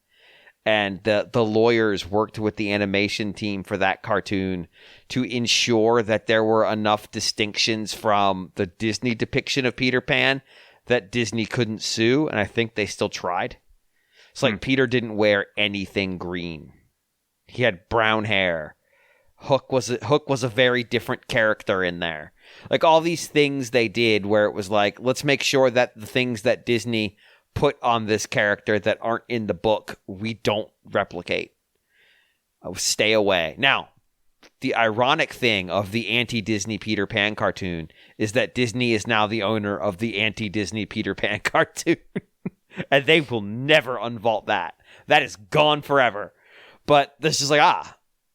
And the lawyers worked with the animation team for that cartoon to ensure that there were enough distinctions from the Disney depiction of Peter Pan that Disney couldn't sue, and I think they still tried. It's like Peter didn't wear anything green. He had brown hair. Hook was a very different character in there. Like all these things they did where it was like, let's make sure that the things that Disney put on this character that aren't in the book, we don't replicate. Stay away. Now, the ironic thing of the anti-Disney Peter Pan cartoon is that Disney is now the owner of the anti-Disney Peter Pan cartoon. And they will never unvault that. That is gone forever. But this is like,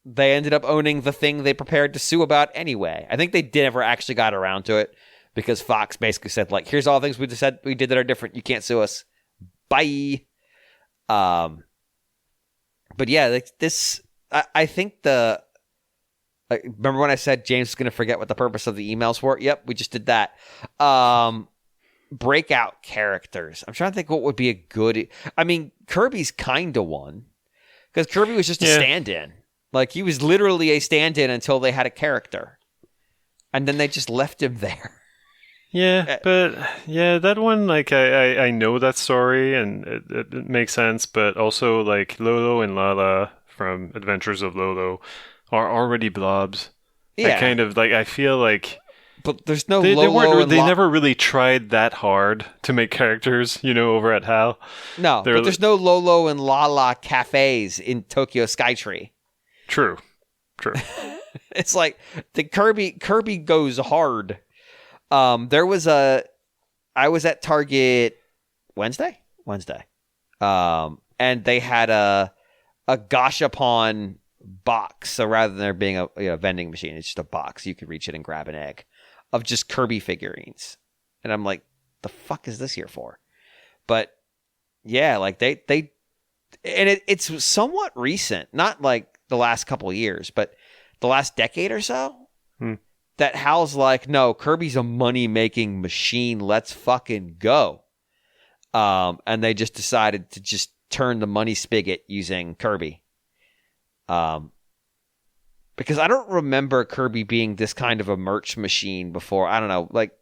they ended up owning the thing they prepared to sue about anyway. I think they never actually got around to it because Fox basically said, like, here's all the things we did that are different. You can't sue us. Bye. But yeah, like this, I think remember when I said James was going to forget what the purpose of the emails were? Yep, we just did that. Breakout characters. I'm trying to think what would be a good... I mean, Kirby's kind of one. Because Kirby was just a stand-in. Like, he was literally a stand-in until they had a character. And then they just left him there. Yeah, but that one, like, I know that story, and it makes sense, but also, like, Lolo and Lala from Adventures of Lolo are already blobs. Yeah. I kind of like. I feel like. But there's no They Lolo never really tried that hard to make characters, over at HAL. No, but there's no Lolo and Lala cafes in Tokyo Skytree. True. It's like the Kirby goes hard. I was at Target Wednesday. And they had a Gashapon box. So rather than there being a vending machine, it's just a box. You could reach it and grab an egg of just Kirby figurines. And I'm like, the fuck is this here for? But yeah, like they and it's somewhat recent, not like the last couple of years, but the last decade or so, that HAL's like, no, Kirby's a money-making machine. Let's fucking go. And they just decided to just turn the money spigot using Kirby. Because I don't remember Kirby being this kind of a merch machine before, I don't know, like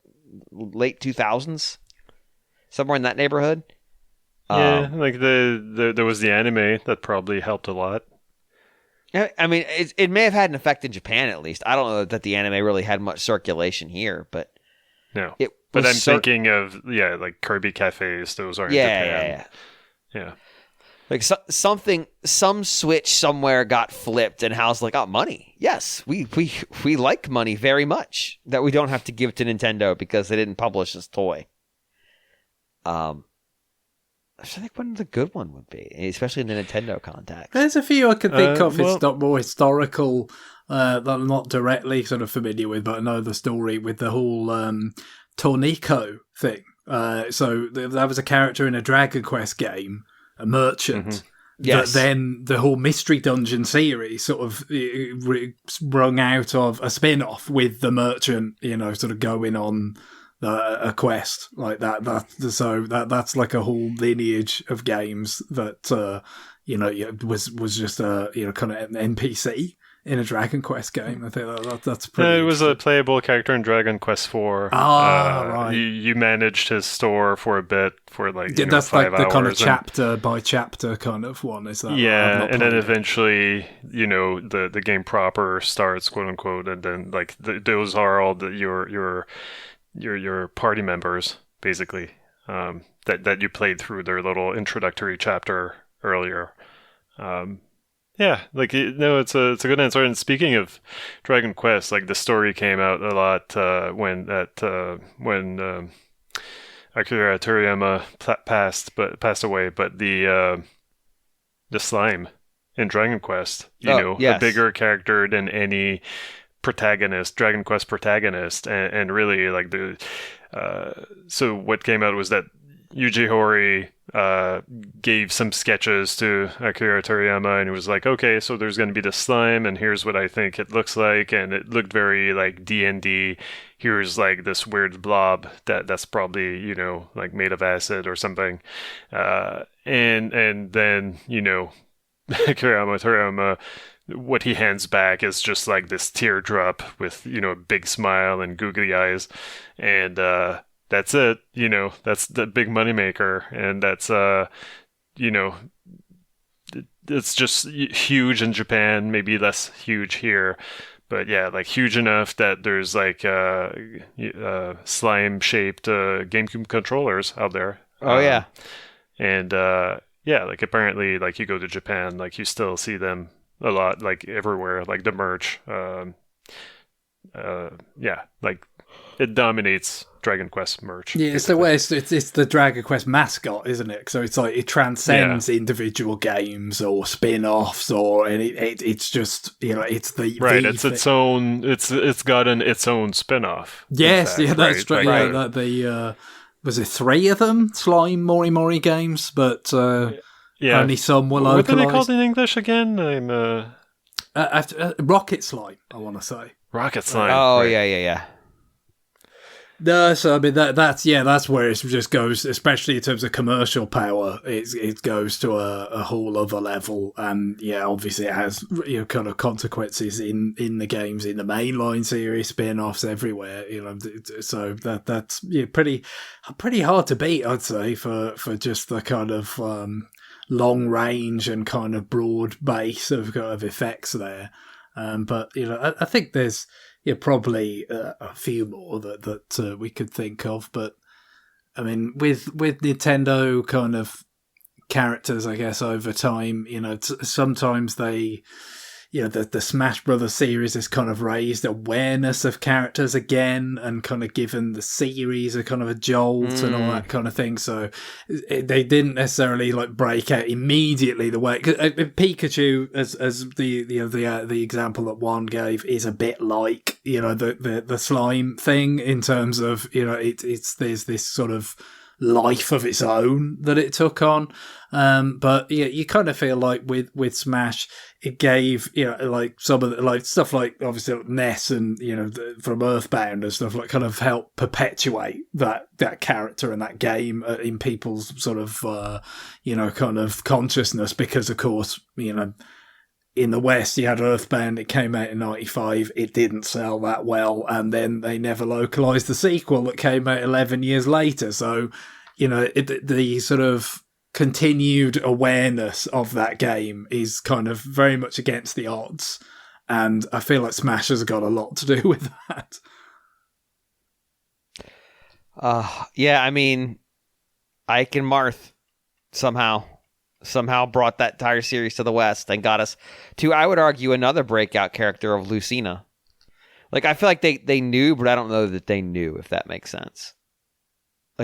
late 2000s? Somewhere in that neighborhood? Yeah, like there was the anime that probably helped a lot. I mean, it may have had an effect in Japan at least. I don't know that the anime really had much circulation here, but no. But I'm thinking of like Kirby cafes. Those are in Japan. Yeah. Like some switch somewhere got flipped, and HAL's like, oh, money. Yes, we like money very much. That we don't have to give to Nintendo because they didn't publish this toy. I think one of the good one would be, especially in the Nintendo context. There's a few I can think of. It's not more historical, that I'm not directly sort of familiar with, but I know the story with the whole Tornico thing. So that was a character in a Dragon Quest game, a merchant. Mm-hmm. Yes. That then the whole Mystery Dungeon series sort of sprung out of a spin-off with the merchant, sort of going on a quest like that. So that's like a whole lineage of games that was just a kind of an NPC in a Dragon Quest game. I think that's pretty. It was a playable character in Dragon Quest 4. Right. You managed his store for a bit for that's 5 like the kind of hours chapter by chapter kind of one. Is that? Yeah, and then eventually, the game proper starts, quote unquote, and then those are all your party members, basically, that you played through their little introductory chapter earlier. Yeah, it's a good answer. And speaking of Dragon Quest, the story came out a lot when Akira Toriyama passed away. But the slime in Dragon Quest, yes. a bigger character than any Dragon Quest protagonist, and really so what came out was that Yuji Horii gave some sketches to Akira Toriyama, and he was like, okay, so there's going to be the slime, and here's what I think it looks like, and it looked very like D&D. Here's this weird blob that's probably made of acid or something, and then Akira Toriyama, what he hands back is just this teardrop with a big smile and googly eyes, and that's it. That's the big moneymaker, and that's it's just huge in Japan, maybe less huge here, but yeah, huge enough that there's slime shaped GameCube controllers out there. Oh yeah, and apparently you go to Japan, you still see them a lot, everywhere, the merch. It dominates Dragon Quest merch. Yeah, it's the way it's the Dragon Quest mascot, isn't it? So it's it transcends individual games or spin-offs it's just it's the right. The it's its own. It's gotten its own spin-off. Yes, fact, that's true. Right? Yeah, was it 3 of them? Slime Mori Mori games, but only some were localized. What are they called in English again? I'm Rocket Slime, I want to say. Rocket Slime. Oh right. yeah. No, so I mean that's where it just goes, especially in terms of commercial power. It goes to a whole other level, and obviously it has kind of consequences in the games, in the mainline series, spin-offs everywhere. So that's pretty hard to beat, I'd say, for just the kind of long range and kind of broad base of effects there. But I think there's probably a few more that we could think of. But I mean, with Nintendo kind of characters, I guess over time, sometimes they. The Smash Brothers series has kind of raised awareness of characters again and kind of given the series a kind of a jolt and all that kind of thing. So they didn't necessarily break out immediately the way Pikachu, as the example that Juan gave, is a bit like the slime thing in terms of there's this sort of life of its own that it took on. But you kind of feel like with Smash, it gave some of the stuff like obviously Ness and from Earthbound and stuff kind of helped perpetuate that character and that game in people's sort of kind of consciousness, because of course in the West, you had Earthbound. It came out in '95. It didn't sell that well, and then they never localized the sequel that came out 11 years later. So, the sort of continued awareness of that game is kind of very much against the odds, and I feel like Smash has got a lot to do with that. Yeah, I mean, Ike and Marth somehow brought that entire series to the West and got us to, I would argue, another breakout character of Lucina. I feel like they knew, but I don't know that they knew, if that makes sense.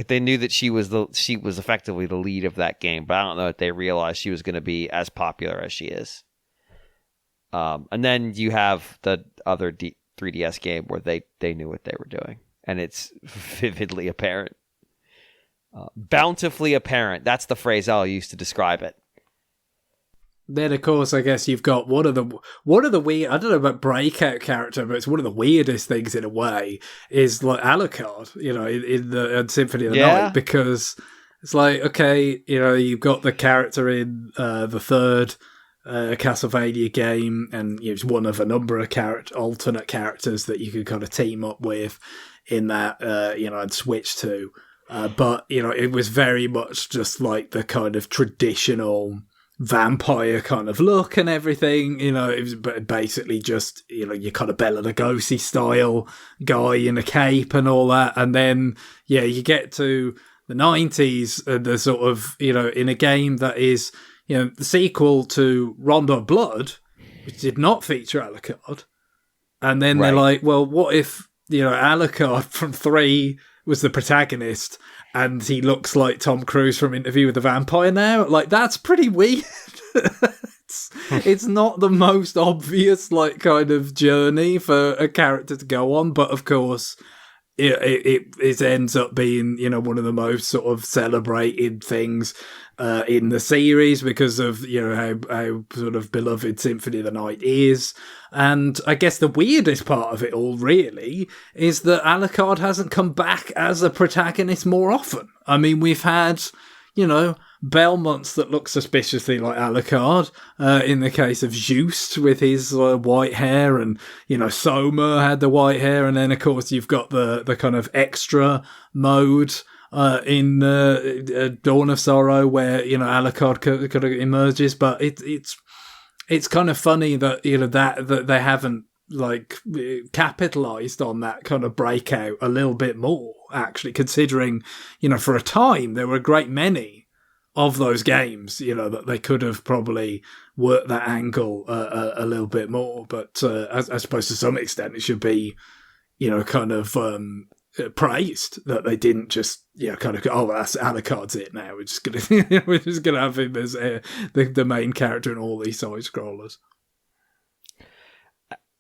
They knew that she was effectively the lead of that game, but I don't know that they realized she was going to be as popular as she is. And then you have the other 3DS game where they knew what they were doing, and it's vividly apparent. Bountifully apparent. That's the phrase I'll use to describe it. Then, of course, I guess you've got one of the weird, I don't know about breakout character, but it's one of the weirdest things in a way, is Alucard, in the Symphony of the Night, because it's okay, you've got the character in the third Castlevania game, and it's one of a number of alternate characters that you can kind of team up with in that, and switch to. But, it was very much just the kind of traditional vampire kind of look and everything. It was basically just, your kind of Bela Lugosi style guy in a cape and all that. And then, you get to the 90s and the sort of, in a game that is, the sequel to Rondo of Blood, which did not feature Alucard. And then they're like, well, what if, Alucard from 3 was the protagonist and he looks like Tom Cruise from Interview with the Vampire now? That's pretty weird. It's not the most obvious kind of journey for a character to go on, but of course it ends up being one of the most sort of celebrated things in the series because of how sort of beloved Symphony of the Night is. And I guess the weirdest part of it all really is that Alucard hasn't come back as a protagonist more often. I mean, we've had Belmonts that look suspiciously like Alucard, in the case of Juste with his white hair, and Soma had the white hair, and then of course you've got the kind of extra mode in Dawn of Sorrow where Alucard kind of emerges. But it's kind of funny that that they haven't capitalized on that kind of breakout a little bit more, actually, considering for a time there were a great many of those games, that they could have probably worked that angle a little bit more. But I suppose to some extent it should be, kind of praised that they didn't just, kind of go, oh, that's Alucard's it now. We're just gonna have him as the main character in all these side scrollers.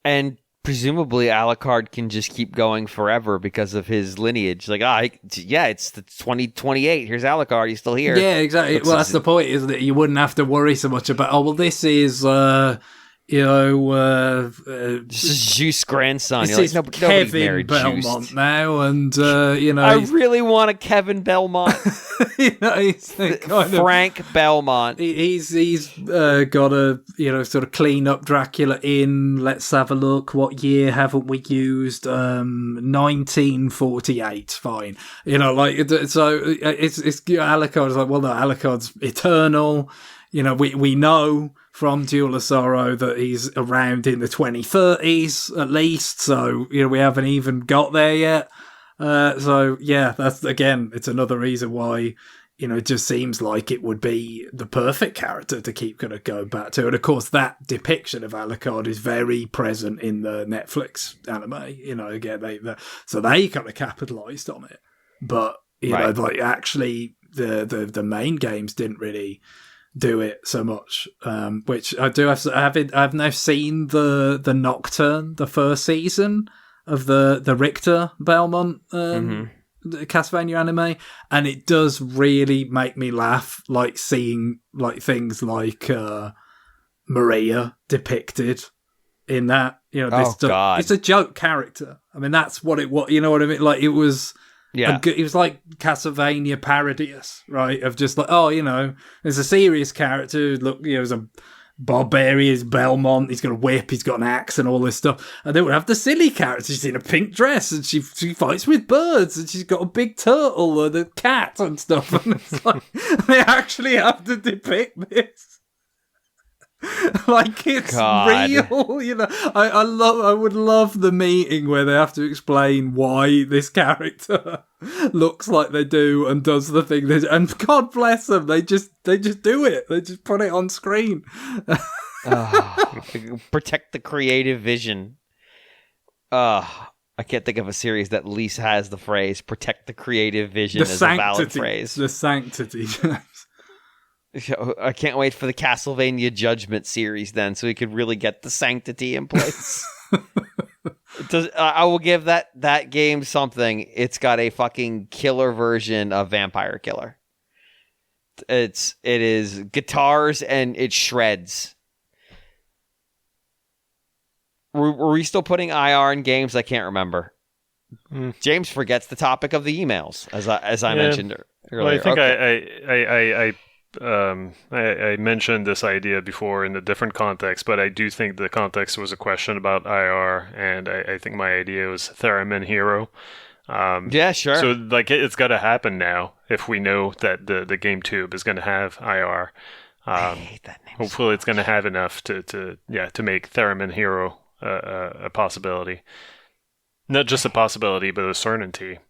And presumably Alucard can just keep going forever because of his lineage. It's the 2028. Here's Alucard. He's still here. Yeah, exactly. Well, that's the point, isn't it? You wouldn't have to worry so much about, this is, this is Juice's grandson. This is Kevin Belmont Juiced now, and I really want a Kevin Belmont. He's Frank Belmont. He's got a sort of clean up Dracula in. Let's have a look. What year haven't we used? 1948. Fine. So it's Alucard's well, no, Alucard's eternal. We know from Duel of Sorrow that he's around in the 2030s at least. So, we haven't even got there yet. So, yeah, that's, again, it's another reason why, it just seems like it would be the perfect character to keep going to go back to. And, of course, that depiction of Alucard is very present in the Netflix anime. Again, so they kind of capitalised on it. But, actually, the main games didn't really do it so much, which I do I've now seen the Nocturne, the first season of the Richter Belmont Castlevania anime, and it does really make me laugh, like seeing like things like Maria depicted in that. God. It's a joke character. I mean, that's what you know what I mean? Like, it was. Yeah, it was like Castlevania parodious, right? Of just like, there's a serious character. Look, there's a barbarian, Belmont. He's got a whip. He's got an axe and all this stuff. And then we'll have the silly character. She's in a pink dress and she fights with birds and she's got a big turtle and a cat and stuff. And it's like they actually have to depict this. Like, it's real, I would love the meeting where they have to explain why this character looks like they do and does the thing and God bless them, they just do it. They just put it on screen. Protect the creative vision. I can't think of a series that at least has the phrase "protect the creative vision" as a valid phrase. The sanctity. I can't wait for the Castlevania Judgment series then, so we could really get the sanctity in place. I will give that game something. It's got a fucking killer version of Vampire Killer. It is guitars and it shreds. Were we still putting IR in games? I can't remember. James forgets the topic of the emails, as I mentioned earlier. Well, I think I mentioned this idea before in a different context, but I do think the context was a question about IR, and I think my idea was Theremin Hero. Yeah, sure. So, like, it's got to happen now if we know that the GameTube is going to have IR. I hate that name. Hopefully, it's going to have enough to make Theremin Hero a possibility. Not just a possibility, but a certainty.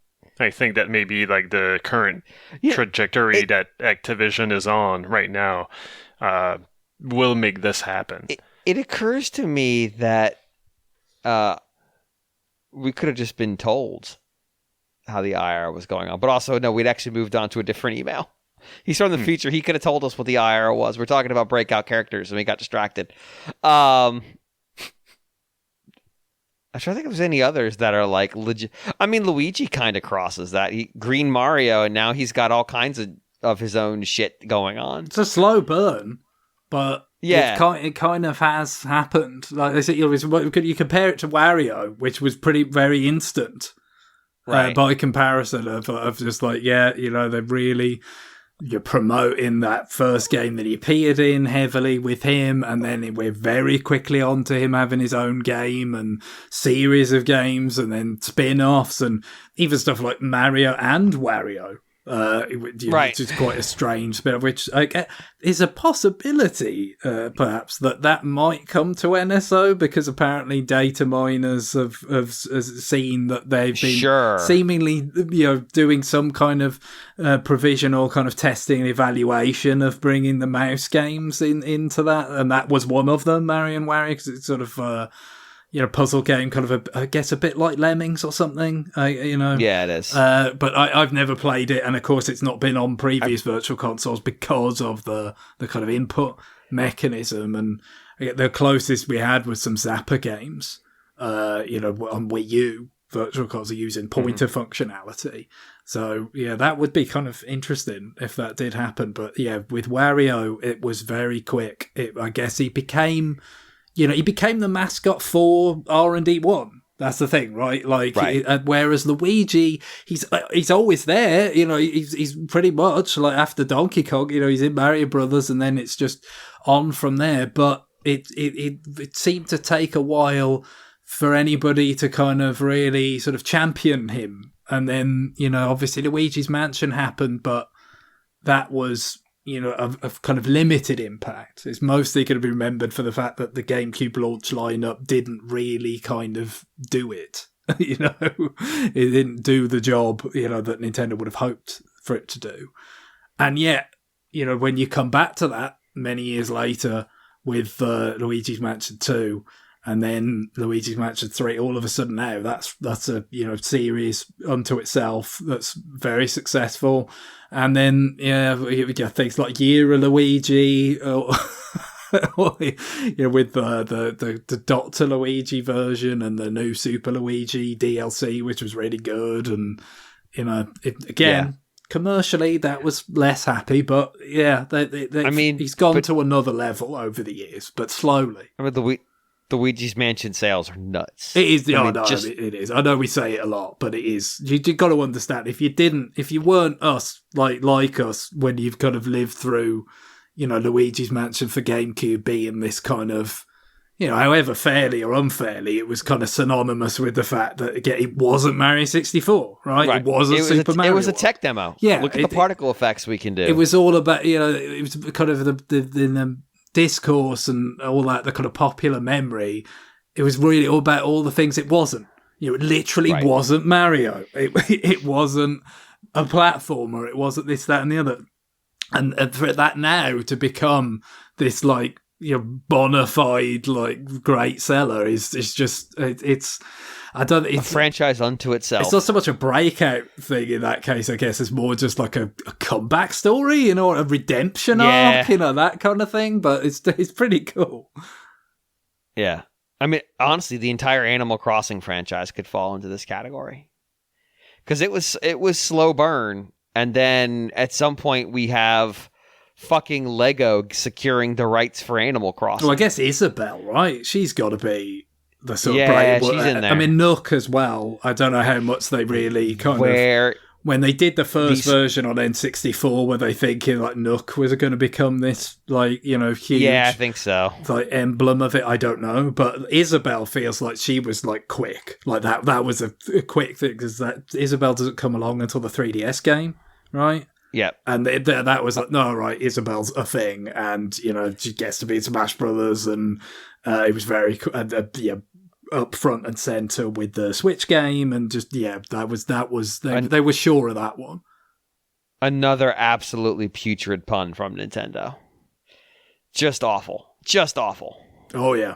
I think that maybe like the current trajectory that Activision is on right now will make this happen. It occurs to me that we could have just been told how the IR was going on, but also no, we'd actually moved on to a different email. He's from the future. He could have told us what the IR was. We're talking about breakout characters, and we got distracted. I'm trying to think if there's any others that are like legit. I mean, Luigi kind of crosses that. Green Mario, and now he's got all kinds of his own shit going on. It's a slow burn, but it kind of has happened. Like I said, you compare it to Wario, which was very instant, right? By comparison of just like they're really. You're promoting that first game that he appeared in heavily with him, and then we're very quickly on to him having his own game and series of games, and then spin-offs, and even stuff like Mario and Wario. Right. Which is quite a strange spin-off, which is a possibility, perhaps, that might come to NSO, because apparently data miners have seen that they've been seemingly doing some kind of provisional kind of testing and evaluation of bringing the mouse games into that, and that was one of them, Mario and Wario, because it's sort of puzzle game, kind of I guess a bit like Lemmings or something. Yeah, it is. But I've never played it, and of course it's not been on previous virtual consoles because of the kind of input mechanism. And the closest we had was some Zapper games, on Wii U virtual console using pointer functionality. So yeah, that would be kind of interesting if that did happen. But yeah, with Wario, it was very quick. I guess he became the mascot for R&D 1. That's the thing, right? Like, right. Whereas Luigi, he's always there. He's pretty much like after Donkey Kong. He's in Mario Brothers, and then it's just on from there. But it seemed to take a while for anybody to kind of really sort of champion him. And then obviously Luigi's Mansion happened, but that was of kind of limited impact. It's mostly going to be remembered for the fact that the GameCube launch lineup didn't really kind of do it. It didn't do the job, that Nintendo would have hoped for it to do. And yet, when you come back to that many years later with Luigi's Mansion 2 and then Luigi's Mansion 3, all of a sudden now that's a series unto itself that's very successful. And then we get things like Year of Luigi, with the Dr. Luigi version and the new Super Luigi DLC, which was really good. And commercially that was less happy, but he's gone to another level over the years, but slowly. I mean, the Luigi's Mansion sales are nuts. It is. It is. I know we say it a lot, but it is. You got to understand, if you weren't us, like us, when you've kind of lived through, Luigi's Mansion for GameCube being this kind of, however fairly or unfairly, it was kind of synonymous with the fact that, again, it wasn't Mario 64, right? It wasn't Super Mario. It was a tech demo. Yeah. Look at the particle effects we can do. It was all about, it was kind of the discourse and all that, the kind of popular memory. It was really all about all the things it wasn't. It literally wasn't Mario. It wasn't a platformer. It wasn't this, that, and the other. And for that now to become this bona fide great seller is just it's a franchise unto itself. It's not so much a breakout thing in that case. I guess it's more just like a comeback story, a redemption arc, that kind of thing. But it's pretty cool. Yeah, I mean, honestly, the entire Animal Crossing franchise could fall into this category because it was slow burn. And then at some point we have fucking Lego securing the rights for Animal Crossing. Well, I guess Isabelle, right? She's got to be the sort of she's in there. I mean, Nook as well. I don't know how much they really when they did the first version on N64, were they thinking Nook was going to become this huge? Yeah, I think so. Emblem of it. I don't know, but Isabelle feels like she was quick. That was a quick thing because that Isabelle doesn't come along until the 3DS game, right? Yeah, and that was no, right. Isabelle's a thing, and she gets to be in Smash Brothers, and it was very up front and center with the Switch game, and just they were sure of that one. Another absolutely putrid pun from Nintendo. Just awful. Oh yeah,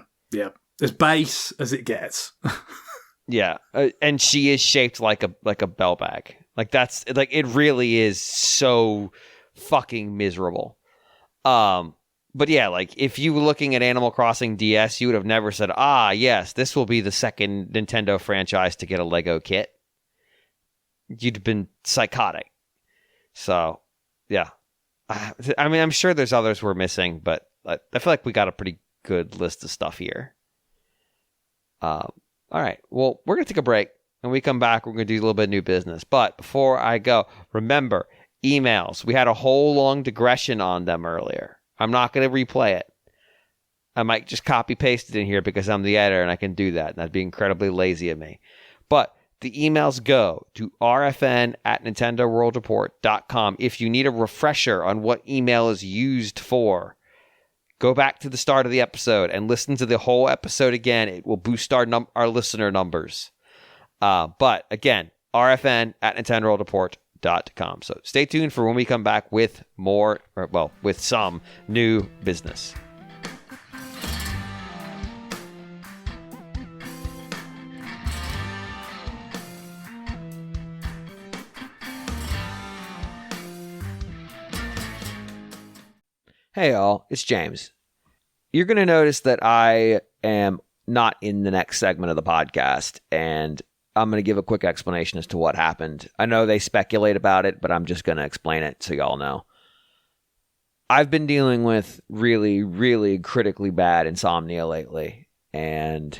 as base as it gets. Yeah, and she is shaped like a bell bag. That's it really is so fucking miserable. But yeah, if you were looking at Animal Crossing DS, you would have never said, yes, this will be the second Nintendo franchise to get a Lego kit. You'd have been psychotic. So, yeah. I mean, I'm sure there's others we're missing, but I feel like we got a pretty good list of stuff here. All right. Well, we're going to take a break. When we come back, we're going to do a little bit of new business. But before I go, remember, emails. We had a whole long digression on them earlier. I'm not going to replay it. I might just copy-paste it in here because I'm the editor and I can do that. And that'd be incredibly lazy of me. But the emails go to rfn@nintendoworldreport.com. If you need a refresher on what email is used for, go back to the start of the episode and listen to the whole episode again. It will boost our listener numbers. But again, rfn@nintendoworldreport.com. So stay tuned for when we come back with with some new business. Hey all, it's James. You're going to notice that I am not in the next segment of the podcast, and I'm going to give a quick explanation as to what happened. I know they speculate about it, but I'm just going to explain it so y'all know. I've been dealing with really, really critically bad insomnia lately. And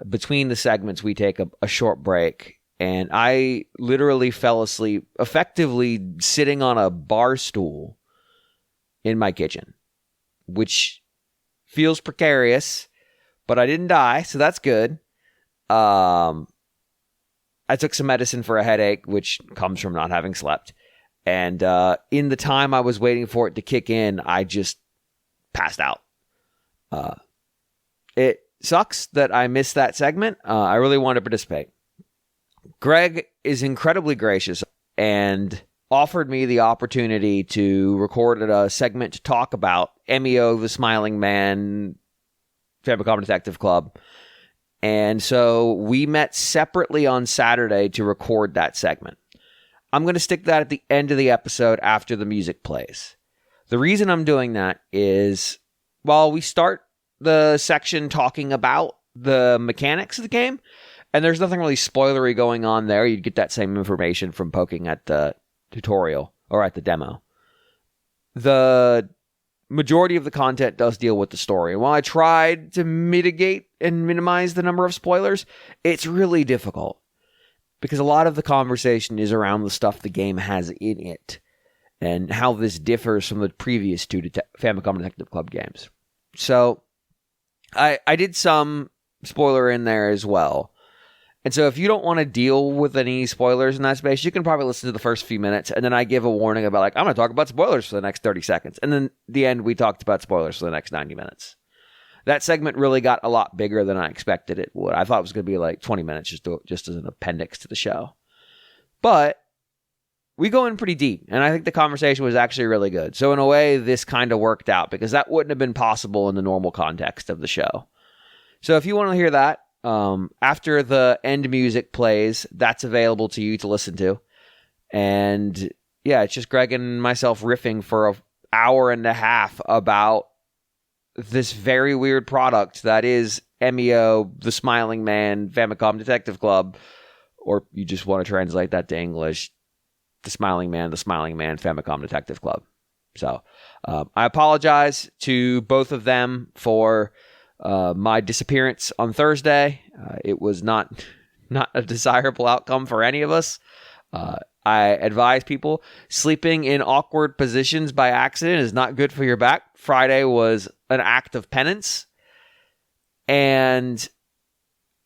between the segments, we take a short break. And I literally fell asleep, effectively sitting on a bar stool in my kitchen, which feels precarious, but I didn't die, so that's good. I took some medicine for a headache, which comes from not having slept. And in the time I was waiting for it to kick in, I just passed out. It sucks that I missed that segment. I really wanted to participate. Greg is incredibly gracious and offered me the opportunity to record a segment to talk about Emio, the Smiling Man, Famicom Detective Club. And so we met separately on Saturday to record that segment. I'm going to stick that at the end of the episode after the music plays. The reason I'm doing that is while we start the section talking about the mechanics of the game, and there's nothing really spoilery going on there, you'd get that same information from poking at the tutorial or at the demo. The majority of the content does deal with the story. And while I tried to mitigate and minimize the number of spoilers, it's really difficult because a lot of the conversation is around the stuff the game has in it and how this differs from the previous two Famicom Detective Club games. So I did some spoiler in there as well. And so if you don't want to deal with any spoilers in that space, you can probably listen to the first few minutes, and then I give a warning about, like, I'm going to talk about spoilers for the next 30 seconds. And then at the end, we talked about spoilers for the next 90 minutes. That segment really got a lot bigger than I expected it would. I thought it was going to be like 20 minutes just as an appendix to the show. But we go in pretty deep, and I think the conversation was actually really good. So in a way, this kind of worked out, because that wouldn't have been possible in the normal context of the show. So if you want to hear that, after the end music plays, that's available to you to listen to. And yeah, it's just Greg and myself riffing for an hour and a half about this very weird product that is Emio, the Smiling Man, Famicom Detective Club, or you just want to translate that to English, the Smiling Man, Famicom Detective Club. So I apologize to both of them for my disappearance on Thursday. It was not a desirable outcome for any of us. I advise people, sleeping in awkward positions by accident is not good for your back. Friday was an act of penance. And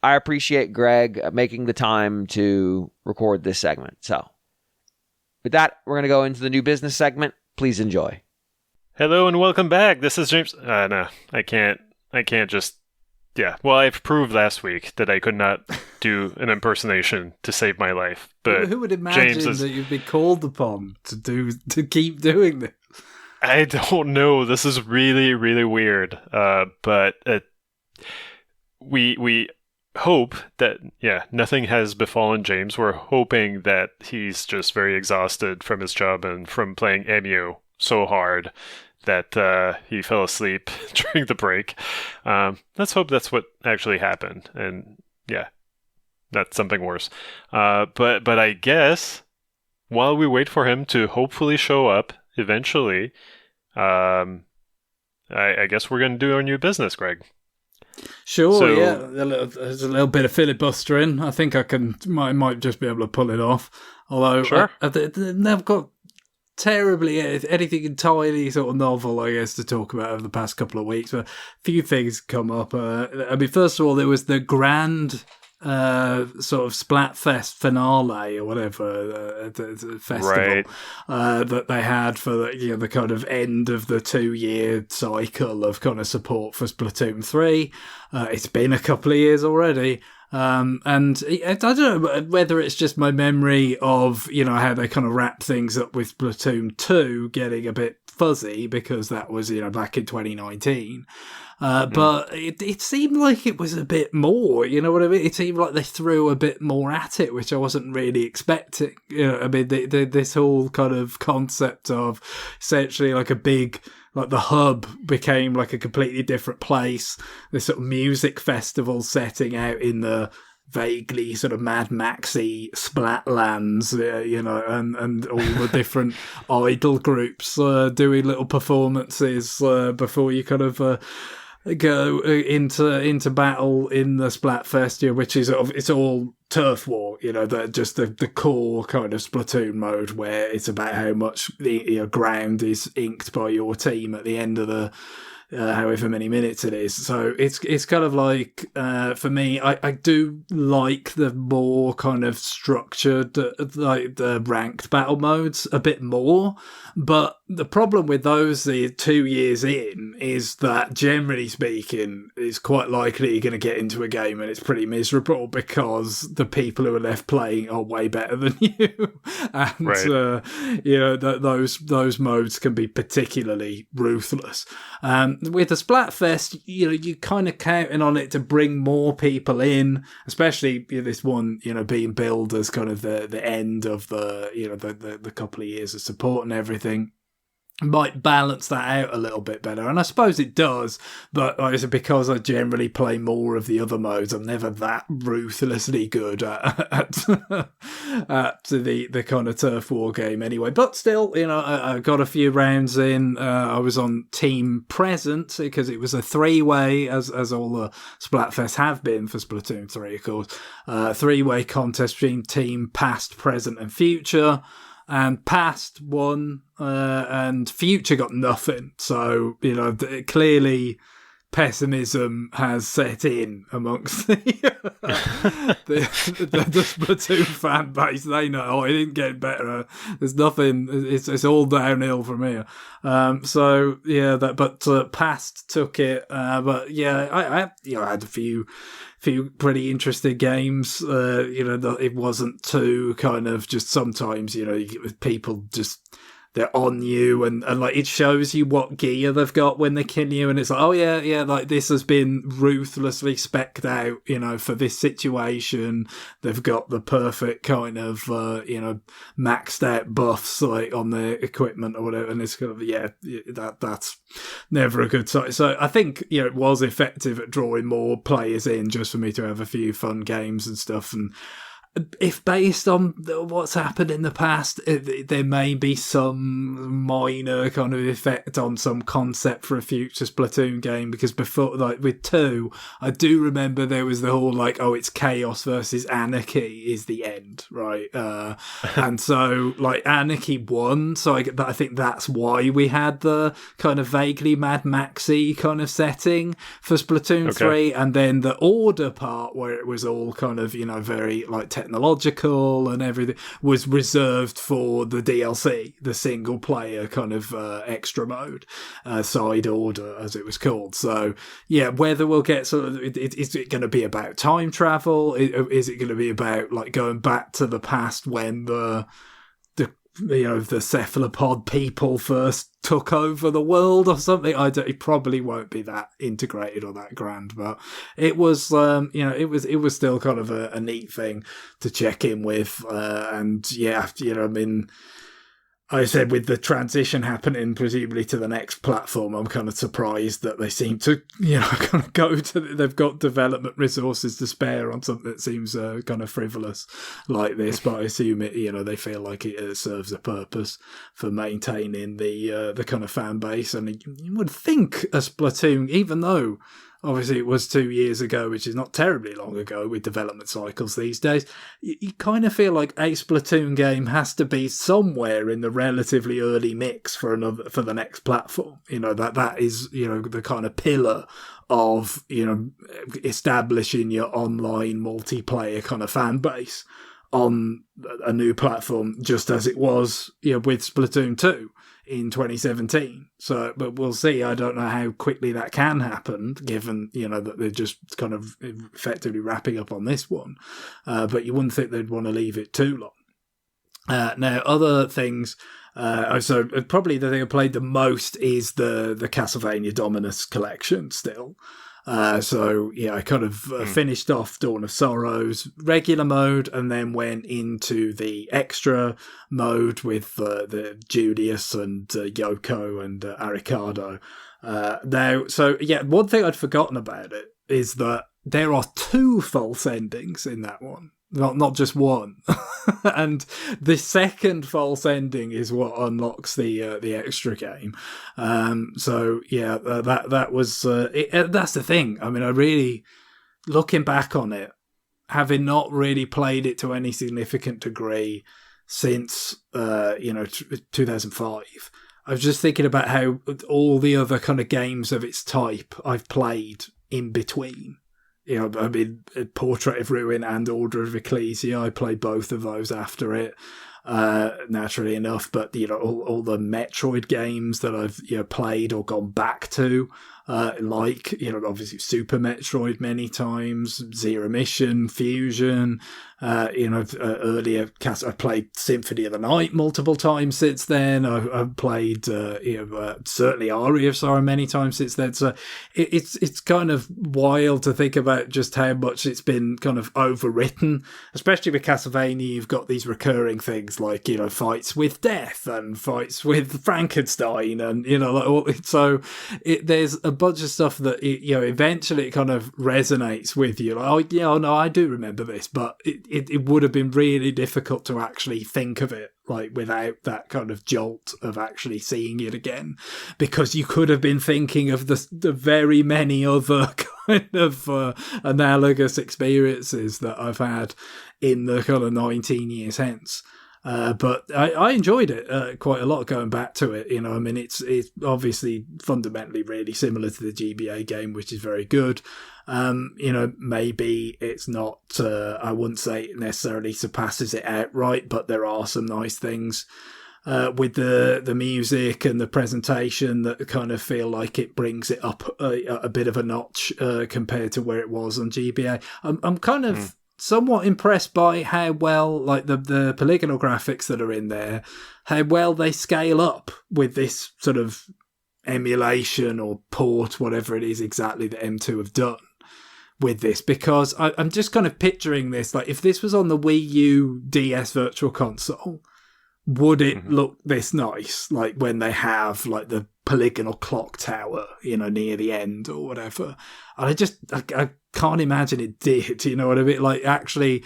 I appreciate Greg making the time to record this segment. So with that, we're going to go into the new business segment. Please enjoy. Hello and welcome back. This is James. No, I can't just... Yeah, well, I've proved last week that I could not do an impersonation to save my life. But who would imagine that you'd be called upon to keep doing this? I don't know. This is really, really weird. But we hope that, nothing has befallen James. We're hoping that he's just very exhausted from his job and from playing Emio so hard that he fell asleep during the break. Let's hope that's what actually happened. And that's something worse. But I guess while we wait for him to hopefully show up eventually, I guess we're going to do our new business, Greg. Sure, so, there's a little bit of filibustering. I think I might just be able to pull it off. Although sure. I've never got terribly anything entirely sort of novel, I guess, to talk about over the past couple of weeks. But a few things come up. First of all, there was the grand sort of Splatfest finale or whatever the festival that they had for the kind of end of the 2-year cycle of kind of support for Splatoon 3. It's been a couple of years already. And I don't know whether it's just my memory of, how they kind of wrap things up with Splatoon 2 getting a bit fuzzy because that was, back in 2019. But it seemed like it was a bit more, you know what I mean? It seemed like they threw a bit more at it, which I wasn't really expecting. This whole kind of concept of essentially like a big... Like the hub became like a completely different place. This sort of music festival setting out in the vaguely sort of Mad Maxy Splatlands, and all the different idol groups doing little performances before you kind of go into battle in the Splatfest, which is it's all turf war, just the core kind of Splatoon mode where it's about how much the ground is inked by your team at the end of however many minutes it is. So it's kind of like, for me, I do like the more kind of structured, like the ranked battle modes a bit more. But the problem with those 2 years in is that, generally speaking, it's quite likely you're going to get into a game and it's pretty miserable because the people who are left playing are way better than you. And, right. Those modes can be particularly ruthless. With the Splatfest, you're kind of counting on it to bring more people in, especially this one, being billed as kind of the end of the couple of years of support and everything. Might balance that out a little bit better, and I suppose it does, but it's because I generally play more of the other modes. I'm never that ruthlessly good at the kind of turf war game anyway, but still, I got a few rounds in. I was on Team Present because it was a 3-way, as all the Splatfests have been for Splatoon 3, of course. 3-way contest between Team Past, Present and Future. And Past won, and Future got nothing. So, clearly pessimism has set in amongst the Splatoon fan base. They know, it didn't get better. There's nothing. It's all downhill from here. But Past took it. But yeah, I had a few pretty interesting games. It wasn't too kind of just sometimes, people just, they're on you and like it shows you what gear they've got when they kill you, and it's like, oh yeah, like this has been ruthlessly specced out, for this situation. They've got the perfect kind of maxed out buffs like on their equipment or whatever, and it's kind of that's never a good sign. So I think it was effective at drawing more players in just for me to have a few fun games and stuff. And if based on what's happened in the past, there may be some minor kind of effect on some concept for a future Splatoon game, because before, like with 2, I do remember there was the whole like, oh, it's chaos versus anarchy is the end, right? And so like anarchy won, so I think that's why we had the kind of vaguely Mad Maxy kind of setting for Splatoon 3, and then the order part where it was all kind of very like technological and everything was reserved for the DLC, the single player kind of extra mode, side order as it was called. So yeah, whether we'll get sort of, is it going to be about time travel? Is it going to be about like going back to the past when the cephalopod people first took over the world or something? It probably won't be that integrated or that grand, but it was, it was still kind of a neat thing to check in with. And yeah, I said with the transition happening presumably to the next platform, I'm kind of surprised that they seem to, kind of go to, they've got development resources to spare on something that seems kind of frivolous like this, but I assume it, they feel like it serves a purpose for maintaining the kind of fan base. And you would think a Splatoon, even though obviously it was 2 years ago, which is not terribly long ago with development cycles these days, you kind of feel like a Splatoon game has to be somewhere in the relatively early mix for the next platform. That is, the kind of pillar of, establishing your online multiplayer kind of fan base on a new platform, just as it was, with Splatoon 2 in 2017. So, but we'll see. I don't know how quickly that can happen, given, that they're just kind of effectively wrapping up on this one. But you wouldn't think they'd want to leave it too long. Now, other things, so probably the thing I played the most is the Castlevania Dominus collection still. So yeah, I kind of finished off Dawn of Sorrows regular mode and then went into the extra mode with the Julius and Yoko and Aricado. Now, so yeah, one thing I'd forgotten about it is that there are 2 false endings in that one. Not just one. And the second false ending is what unlocks the extra game. So yeah, that was that's the thing. I mean, I really, looking back on it, having not really played it to any significant degree since 2005. I was just thinking about how all the other kind of games of its type I've played in between. You know, I mean, Portrait of Ruin and Order of Ecclesia, I played both of those after it, naturally enough. But, you know, all the Metroid games that I've, you know, played or gone back to, like, you know, obviously Super Metroid many times, Zero Mission, Fusion, you know, earlier, I played Symphony of the Night multiple times since then. I've played, you know, certainly Aria of Sorrow many times since then. So it's kind of wild to think about just how much it's been kind of overwritten, especially with Castlevania. You've got these recurring things like, you know, fights with death and fights with Frankenstein, and, you know, like, so there's a bunch of stuff that, you know, eventually it kind of resonates with you. Like, oh yeah, no, I do remember this, but it would have been really difficult to actually think of it like without that kind of jolt of actually seeing it again, because you could have been thinking of the very many other kind of analogous experiences that I've had in the kind of 19 years hence. But I enjoyed it quite a lot going back to it. You know, I mean, it's obviously fundamentally really similar to the GBA game, which is very good. You know, maybe it's not, I wouldn't say it necessarily surpasses it outright, but there are some nice things with the music and the presentation that kind of feel like it brings it up a bit of a notch compared to where it was on GBA. I'm kind of somewhat impressed by how well, like the polygonal graphics that are in there, how well they scale up with this sort of emulation or port, whatever it is exactly that M2 have done with this, because I'm just kind of picturing this, like if this was on the Wii U DS Virtual Console, would it look this nice, like when they have like the polygonal clock tower, you know, near the end or whatever? And I can't imagine it did, you know what I mean? Like, actually,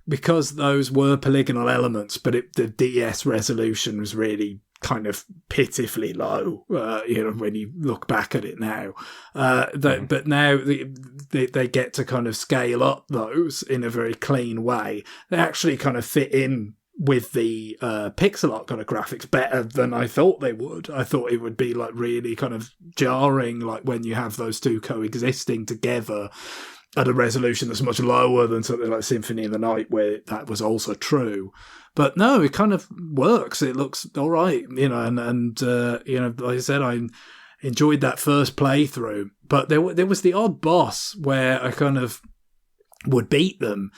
because those were polygonal elements, but the DS resolution was really kind of pitifully low, you know, when you look back at it now. But now they get to kind of scale up those in a very clean way. They actually kind of fit in with the pixel art kind of graphics better than I thought they would. I thought it would be like really kind of jarring, like when you have those two coexisting together at a resolution that's much lower than something like Symphony of the Night, where that was also true. But no, it kind of works. It looks all right, you know, and you know, like I said, I enjoyed that first playthrough, but there was the odd boss where I kind of would beat them.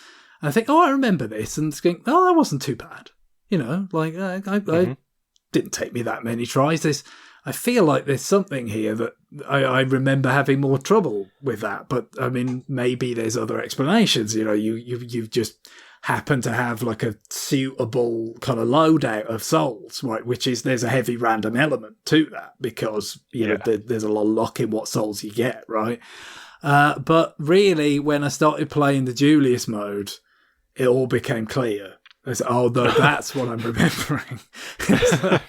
I think, oh, I remember this, and think, oh, that wasn't too bad. You know, like I didn't take me that many tries. I feel like there's something here that I remember having more trouble with that. But I mean, maybe there's other explanations. You know, you've just happen to have like a suitable kind of loadout of souls, right? Which is, there's a heavy random element to that, because you know there's a lot of luck in what souls you get, right? But really, when I started playing the Julius mode, it all became clear. I said, oh, no, that's what I'm remembering.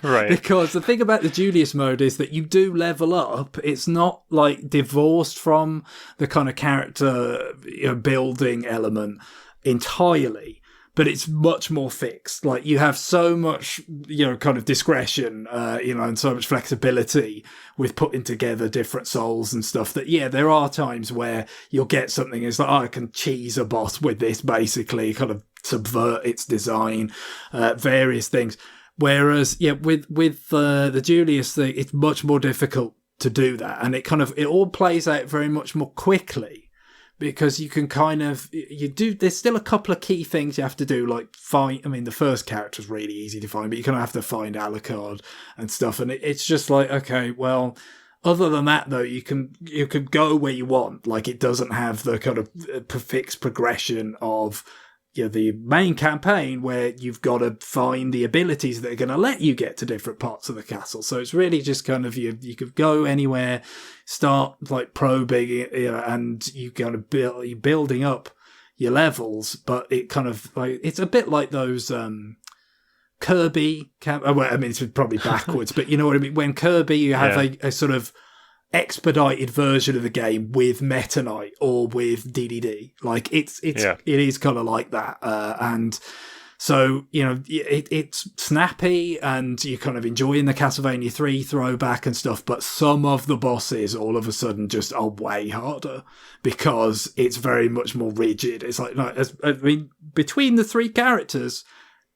Right. Because the thing about the Julius mode is that you do level up. It's not like divorced from the kind of character, you know, building element entirely, but it's much more fixed. Like, you have so much, you know, kind of discretion, you know, and so much flexibility with putting together different souls and stuff that, yeah, there are times where you'll get something, it's like, oh, I can cheese a boss with this, basically, kind of subvert its design, various things. Whereas, yeah, with the Julius thing, it's much more difficult to do that. And it all plays out very much more quickly. Because you can kind of, there's still a couple of key things you have to do, like the first character's really easy to find, but you kind of have to find Alucard and stuff. And it's just like, okay, well, other than that though, you can go where you want. Like, it doesn't have the kind of fixed progression of, you know, the main campaign where you've got to find the abilities that are going to let you get to different parts of the castle. So it's really just kind of, you could go anywhere, start like probing, you know, and you kind of you're building up your levels, but it kind of like, it's a bit like those Kirby well, I mean, it's probably backwards, but you know what I mean? When Kirby, you have a sort of expedited version of the game with Meta Knight or with DDD. Like, it is kind of like that. And So, it's snappy and you're kind of enjoying the Castlevania 3 throwback and stuff, but some of the bosses all of a sudden just are way harder because it's very much more rigid. It's between the three characters,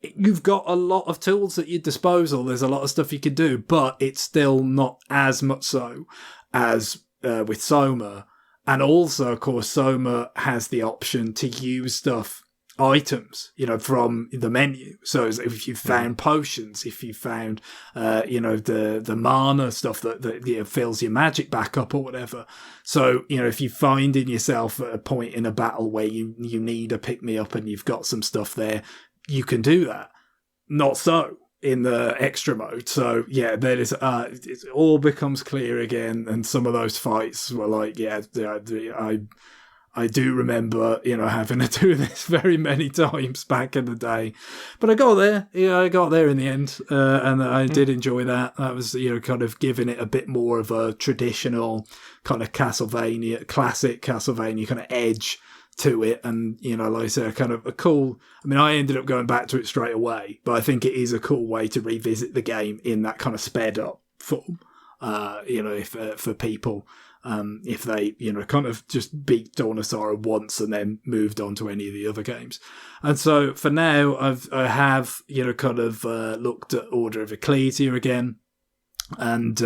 you've got a lot of tools at your disposal. There's a lot of stuff you can do, but it's still not as much so as with Soma. And also, of course, Soma has the option to use items, from the menu. So if you found potions, if you found, the mana stuff that fills your magic back up or whatever. So, if you find in yourself at a point in a battle where you need a pick-me-up and you've got some stuff there, you can do that. Not so in the extra mode. So yeah, there is it all becomes clear again, and some of those fights were like, I do remember, having to do this very many times back in the day. But I got there. I got there in the end, and I did enjoy that. That was, kind of giving it a bit more of a traditional kind of classic Castlevania kind of edge to it. And, like I said, kind of a cool... I mean, I ended up going back to it straight away, but I think it is a cool way to revisit the game in that kind of sped up form, if for people... if they, kind of just beat Dawn of Sorrow once and then moved on to any of the other games. And so for now, I have, kind of looked at Order of Ecclesia again. And,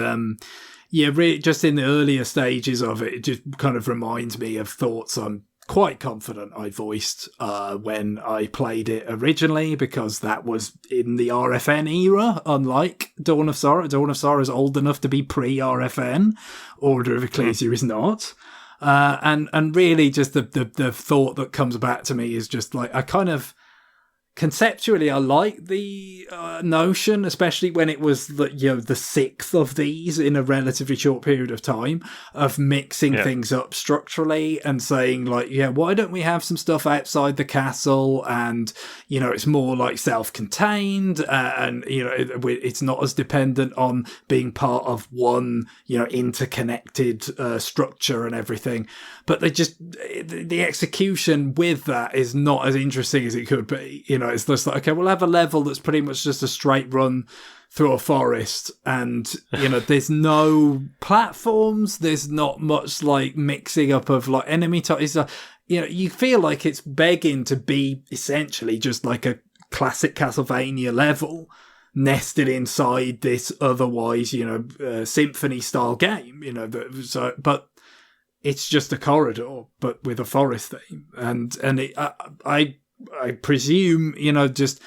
really just in the earlier stages of it, it just kind of reminds me of thoughts I'm quite confident I voiced when I played it originally, because that was in the RFN era, unlike Dawn of Sorrow. Dawn of Sorrow is old enough to be pre-RFN. Order of Ecclesia is not. And really just the thought that comes back to me is just like, I kind of... Conceptually, I like the notion, especially when it was the sixth of these in a relatively short period of time, of mixing things up structurally and saying like, why don't we have some stuff outside the castle, and it's more like self-contained, and it's not as dependent on being part of one interconnected structure and everything. But the execution with that is not as interesting as it could be. It's just like, okay, we'll have a level that's pretty much just a straight run through a forest, and there's no platforms, there's not much like mixing up of like enemy types. You feel like it's begging to be essentially just like a classic Castlevania level nested inside this otherwise symphony style game. But it's just a corridor, but with a forest theme, and I presume, just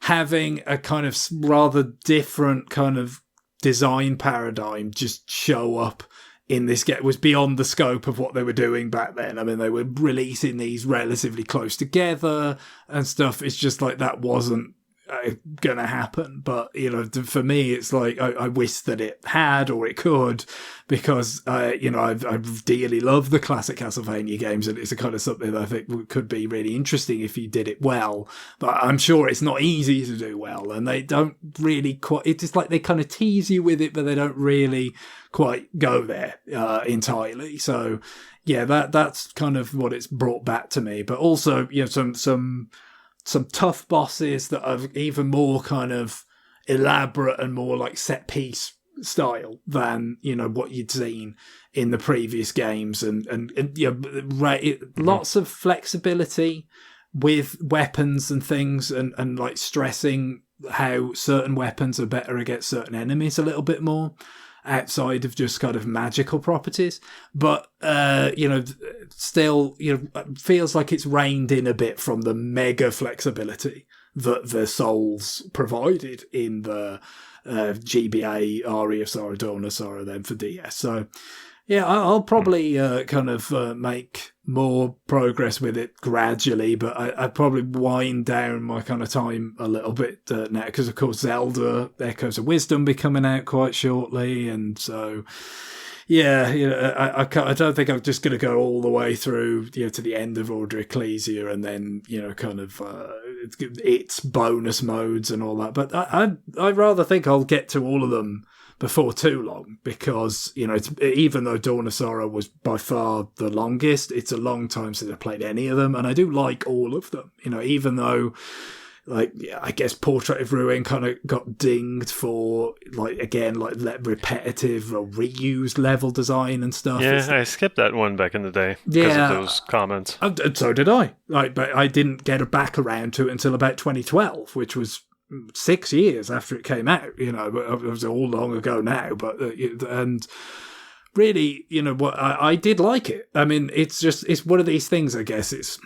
having a kind of rather different kind of design paradigm just show up in this game was beyond the scope of what they were doing back then. I mean, they were releasing these relatively close together and stuff. It's just like that wasn't gonna happen. But for me, it's like I wish that it had, or it could, because I dearly love the classic Castlevania games, and it's a kind of something that I think could be really interesting if you did it well. But I'm sure it's not easy to do well, and they don't really quite. It's just like they kind of tease you with it, but they don't really quite go there entirely. So yeah, that's kind of what it's brought back to me. But also, some tough bosses that are even more kind of elaborate and more like set piece style than what you'd seen in the previous games, and lots of flexibility with weapons and things, and like stressing how certain weapons are better against certain enemies a little bit more outside of just kind of magical properties. But still feels like it's reined in a bit from the mega flexibility that the Souls provided in the GBA Aria of Sorrow, Dawn of Sorrow then for DS. So yeah, I'll probably kind of make more progress with it gradually, but I'd probably wind down my kind of time a little bit now, because of course Zelda Echoes of Wisdom be coming out quite shortly, and so yeah, I don't think I'm just going to go all the way through to the end of Order Ecclesia and then kind of its bonus modes and all that. But I rather think I'll get to all of them before too long, because it's, even though Dawn of Sorrow was by far the longest, it's a long time since I played any of them, and I do like all of them. Even though like, I guess Portrait of Ruin kind of got dinged for, like, again, like repetitive or reused level design and stuff. Yeah, I skipped that one back in the day because of those comments. And so did I. Like, but I didn't get back around to it until about 2012, which was 6 years after it came out. You know, it was all long ago now, but and really, you know, what I did like it. I mean, it's one of these things. I guess it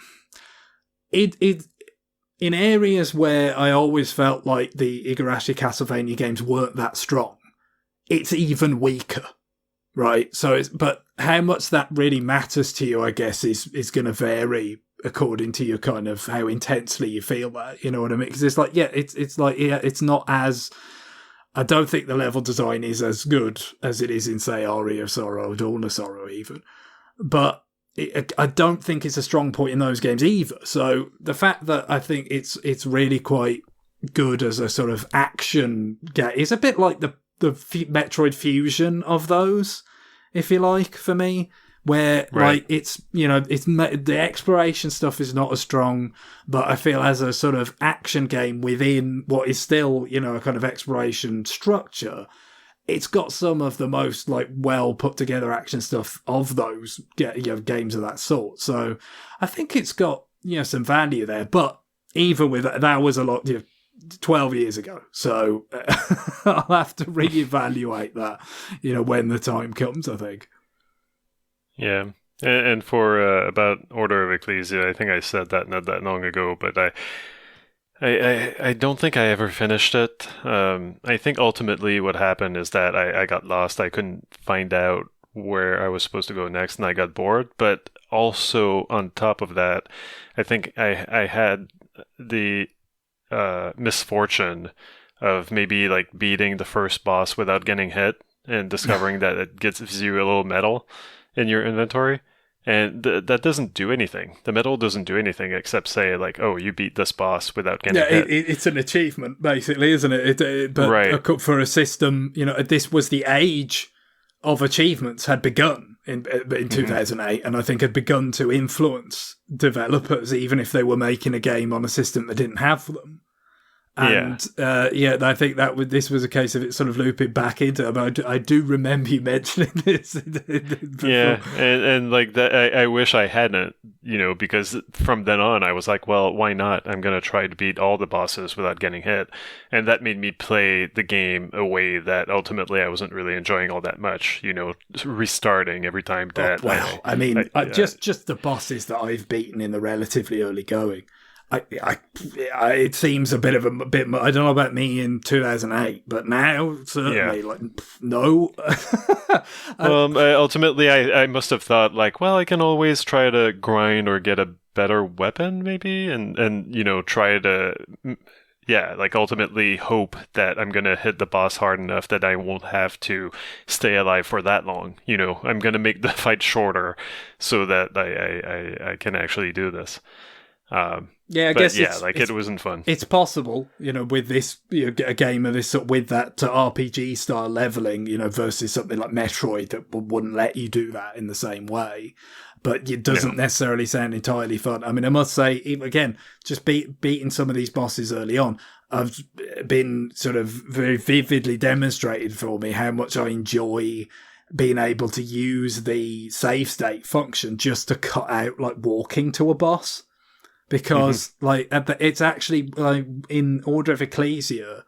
in areas where I always felt like the Igarashi Castlevania games weren't that strong, it's even weaker, right? So, but how much that really matters to you, I guess, is going to vary according to your kind of how intensely you feel that. You know what I mean? Because it's like, it's not as. I don't think the level design is as good as it is in, say, Aria of Sorrow or Dawn of Sorrow, even, but I don't think it's a strong point in those games either. So the fact that I think it's really quite good as a sort of action game is a bit like the Metroid Fusion of those, if you like, for me, where like it's, you know, it's the exploration stuff is not as strong, but I feel as a sort of action game within what is still, you know, a kind of exploration structure, it's got some of the most like well put together action stuff of those, you know, games of that sort. So I think it's got, you know, some value there. But even with that was a lot, you know, 12 years ago. So I'll have to reevaluate that, you know, when the time comes, I think. Yeah. And for about Order of Ecclesia, I think I said that not that long ago, but I don't think I ever finished it. I think ultimately what happened is that I got lost. I couldn't find out where I was supposed to go next, and I got bored. But also on top of that, I think I had the misfortune of maybe like beating the first boss without getting hit and discovering that it gives you a little medal in your inventory. And that doesn't do anything. The medal doesn't do anything except say, like, oh, you beat this boss without getting hit. It's an achievement, basically, isn't it? But for a system, you know, this was the age of achievements had begun in 2008, and I think had begun to influence developers, even if they were making a game on a system that didn't have them. And I think this was a case of it sort of looping back into it. I do remember you mentioning this. Yeah, and like that, I wish I hadn't, you know, because from then on I was like, well, why not? I'm gonna try to beat all the bosses without getting hit, and that made me play the game a way that ultimately I wasn't really enjoying all that much. You know, restarting every time that. Oh, wow, I mean, just the bosses that I've beaten in the relatively early going. It seems a bit. I don't know about me in 2008, but now certainly, like, no. Ultimately, I must have thought like, well, I can always try to grind or get a better weapon, maybe, and you know, try to, like ultimately hope that I'm gonna hit the boss hard enough that I won't have to stay alive for that long. You know, I'm gonna make the fight shorter so that I can actually do this. I guess it wasn't fun. It's possible, you know, with this, you know, a game of this sort with that RPG style leveling, you know, versus something like Metroid that wouldn't let you do that in the same way. But it doesn't necessarily sound entirely fun. I mean, I must say, again, just beating some of these bosses early on, I've been sort of very vividly demonstrated for me how much I enjoy being able to use the save state function just to cut out like walking to a boss. Because like it's actually like in Order of Ecclesia,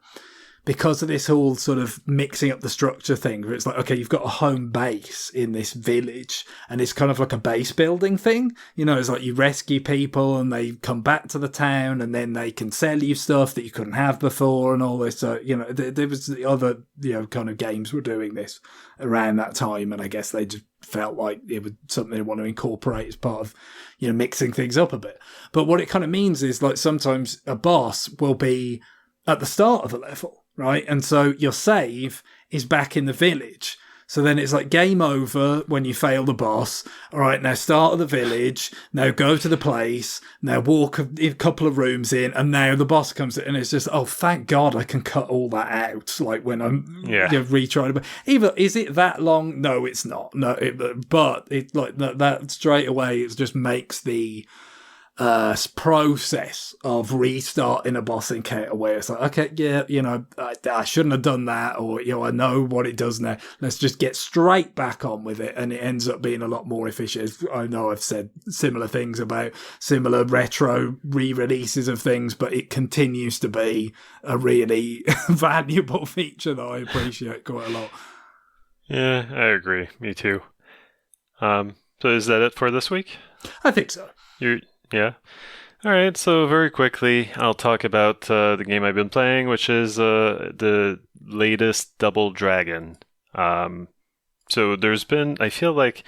because of this whole sort of mixing up the structure thing, where it's like, okay, you've got a home base in this village, and it's kind of like a base building thing. You know, it's like you rescue people and they come back to the town, and then they can sell you stuff that you couldn't have before, and all this. So, you know, there was the other, you know, kind of games were doing this around that time, and I guess they just felt like it was something they want to incorporate as part of, you know, mixing things up a bit. But what it kind of means is, like, sometimes a boss will be at the start of a level, right? And so your save is back in the village. So then it's like game over when you fail the boss. All right, now start at the village. Now go to the place. Now walk a couple of rooms in, and now the boss comes in, and it's just, oh, thank God I can cut all that out. Like when I'm retrying. But either is it that long? No, it's not. No, but it like that straight away. It just makes the process of restarting a boss encounter where it's like, okay, yeah, I shouldn't have done that, or I know what it does now. Let's just get straight back on with it, and it ends up being a lot more efficient. I know I've said similar things about similar retro re-releases of things, but it continues to be a really valuable feature that I appreciate quite a lot. Yeah, I agree. Me too. So is that it for this week? I think so. Yeah. All right. So very quickly, I'll talk about the game I've been playing, which is the latest Double Dragon. So there's been, I feel like,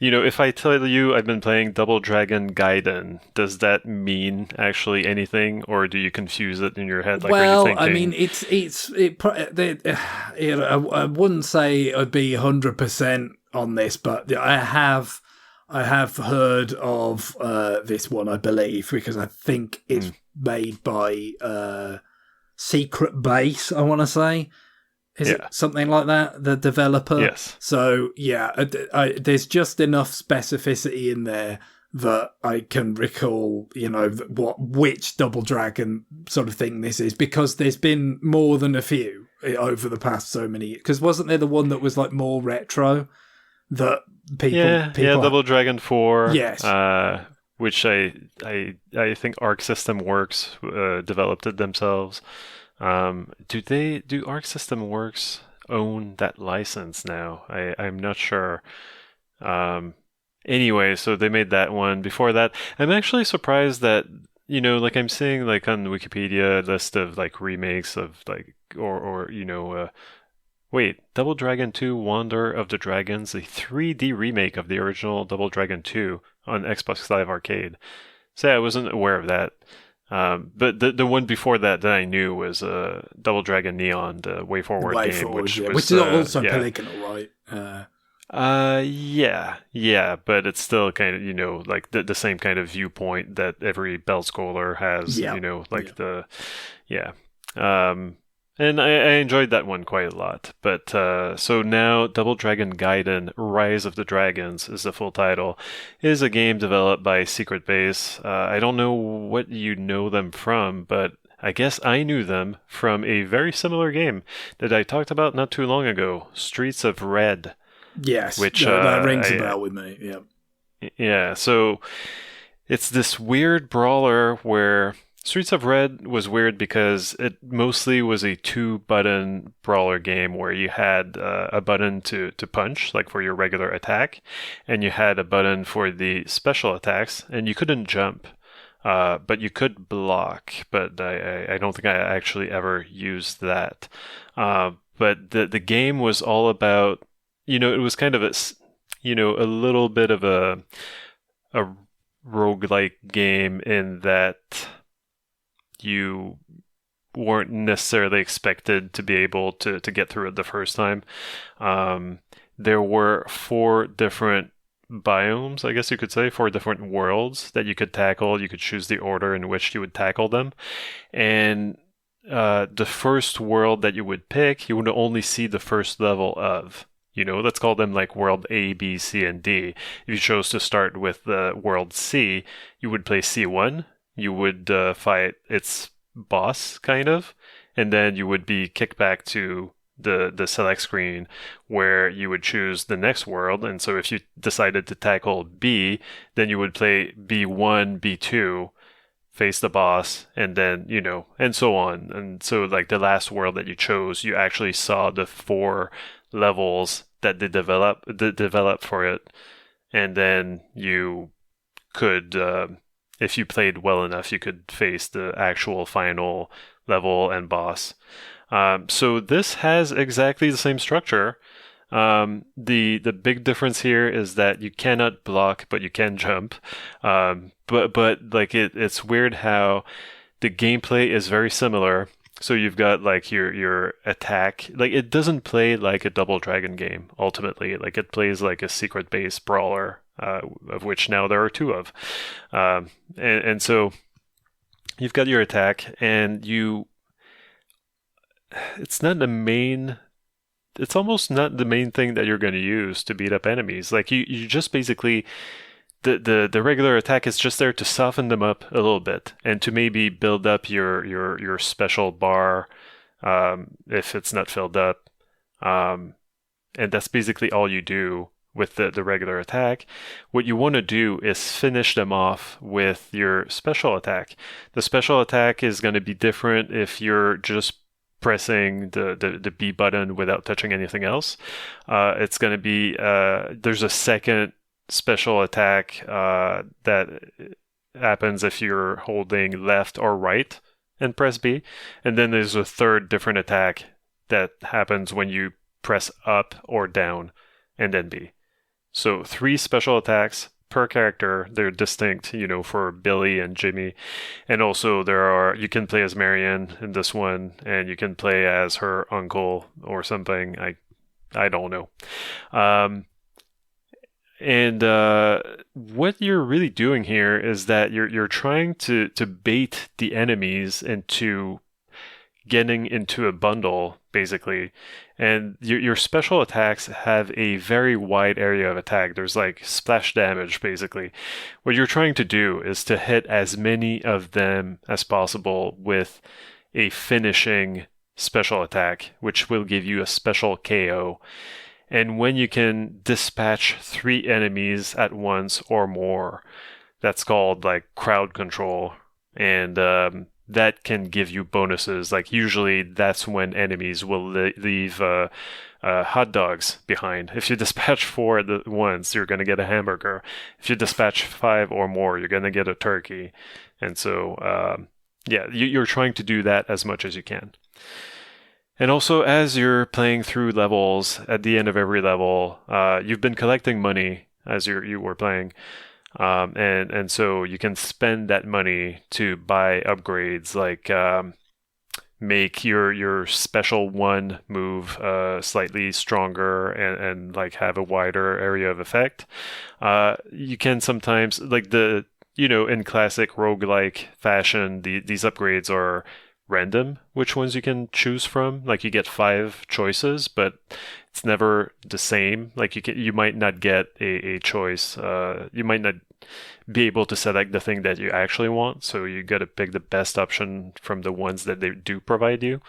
if I tell you I've been playing Double Dragon Gaiden, does that mean actually anything, or do you confuse it in your head? Like, well, are you thinking? I mean, I wouldn't say I'd be 100% on this, but I have heard of this one, I believe, because I think it's made by Secret Base, I want to say. Is it something like that, the developer? Yes. So, yeah, there's just enough specificity in there that I can recall, which Double Dragon sort of thing this is, because there's been more than a few over the past so many years. Because wasn't there the one that was like more retro that people Double Dragon 4. Yes. Which I think Arc System Works developed it themselves. Do Arc System Works own that license now? I'm not sure. Anyway, so they made that one. Before that, I'm actually surprised that, like I'm seeing like on Wikipedia a list of like remakes of like, wait, Double Dragon 2 Wander of the Dragons, a 3D remake of the original Double Dragon 2 on Xbox Live Arcade. So I wasn't aware of that. But the one before that I knew was Double Dragon Neon, the Way Forward game, which is also polygonal, right? Yeah, but it's still kind of, like the same kind of viewpoint that every Bell Scholar has, and I enjoyed that one quite a lot. But so now Double Dragon Gaiden Rise of the Dragons is the full title, is a game developed by Secret Base. I don't know what you know them from, but I guess I knew them from a very similar game that I talked about not too long ago, Streets of Red. Yes, which that rings a bell with me, yeah. Yeah, so it's this weird brawler where Streets of Red was weird because it mostly was a 2-button brawler game where you had a button to punch, like for your regular attack, and you had a button for the special attacks, and you couldn't jump, but you could block, but I don't think I actually ever used that. But the game was all about, it was kind of a little bit of a roguelike game in that you weren't necessarily expected to be able to get through it the first time. There were 4 different biomes, I guess you could say, 4 different worlds that you could tackle. You could choose the order in which you would tackle them. And the first world that you would pick, you would only see the first level of. Let's call them like world A, B, C, and D. If you chose to start with the world C, you would play C1. You would fight its boss, kind of, and then you would be kicked back to the select screen where you would choose the next world. And so if you decided to tackle B, then you would play B1, B2, face the boss, and then, and so on. And so like the last world that you chose, you actually saw the 4 levels that they develop for it. And then you could, if you played well enough, you could face the actual final level and boss. So this has exactly the same structure. The big difference here is that you cannot block, but you can jump. But like it's weird how the gameplay is very similar. So you've got like your attack. Like it doesn't play like a Double Dragon game. Ultimately, like it plays like a Secret Base brawler. Of which now there are 2 of. And so you've got your attack, and it's almost not the main thing that you're going to use to beat up enemies. Like you just basically the regular attack is just there to soften them up a little bit and to maybe build up your special bar if it's not filled up. And that's basically all you do with the regular attack. What you want to do is finish them off with your special attack. The special attack is going to be different if you're just pressing the B button without touching anything else. It's going to be, there's a second special attack that happens if you're holding left or right and press B. And then there's a third different attack that happens when you press up or down and then B. So 3 special attacks per character. They're distinct, for Billy and Jimmy. And also you can play as Marion in this one, and you can play as her uncle or something. I don't know. And what you're really doing here is that you're trying to bait the enemies into getting into a bundle, basically. And your special attacks have a very wide area of attack. There's like splash damage, basically. What you're trying to do is to hit as many of them as possible with a finishing special attack, which will give you a special KO. And when you can dispatch 3 enemies at once or more, that's called like crowd control. And that can give you bonuses. Like usually that's when enemies will leave hot dogs behind. If you dispatch 4 at once, you're going to get a hamburger. If you dispatch 5 or more, you're going to get a turkey. And so, you're trying to do that as much as you can. And also, as you're playing through levels, at the end of every level, you've been collecting money as you were playing. And so you can spend that money to buy upgrades, like make your special one move slightly stronger and like have a wider area of effect. You can sometimes, like in classic roguelike fashion, these upgrades are random which ones you can choose from. Like you get 5 choices, but it's never the same. Like you might not get a choice. You might not be able to select the thing that you actually want. So you got to pick the best option from the ones that they do provide you.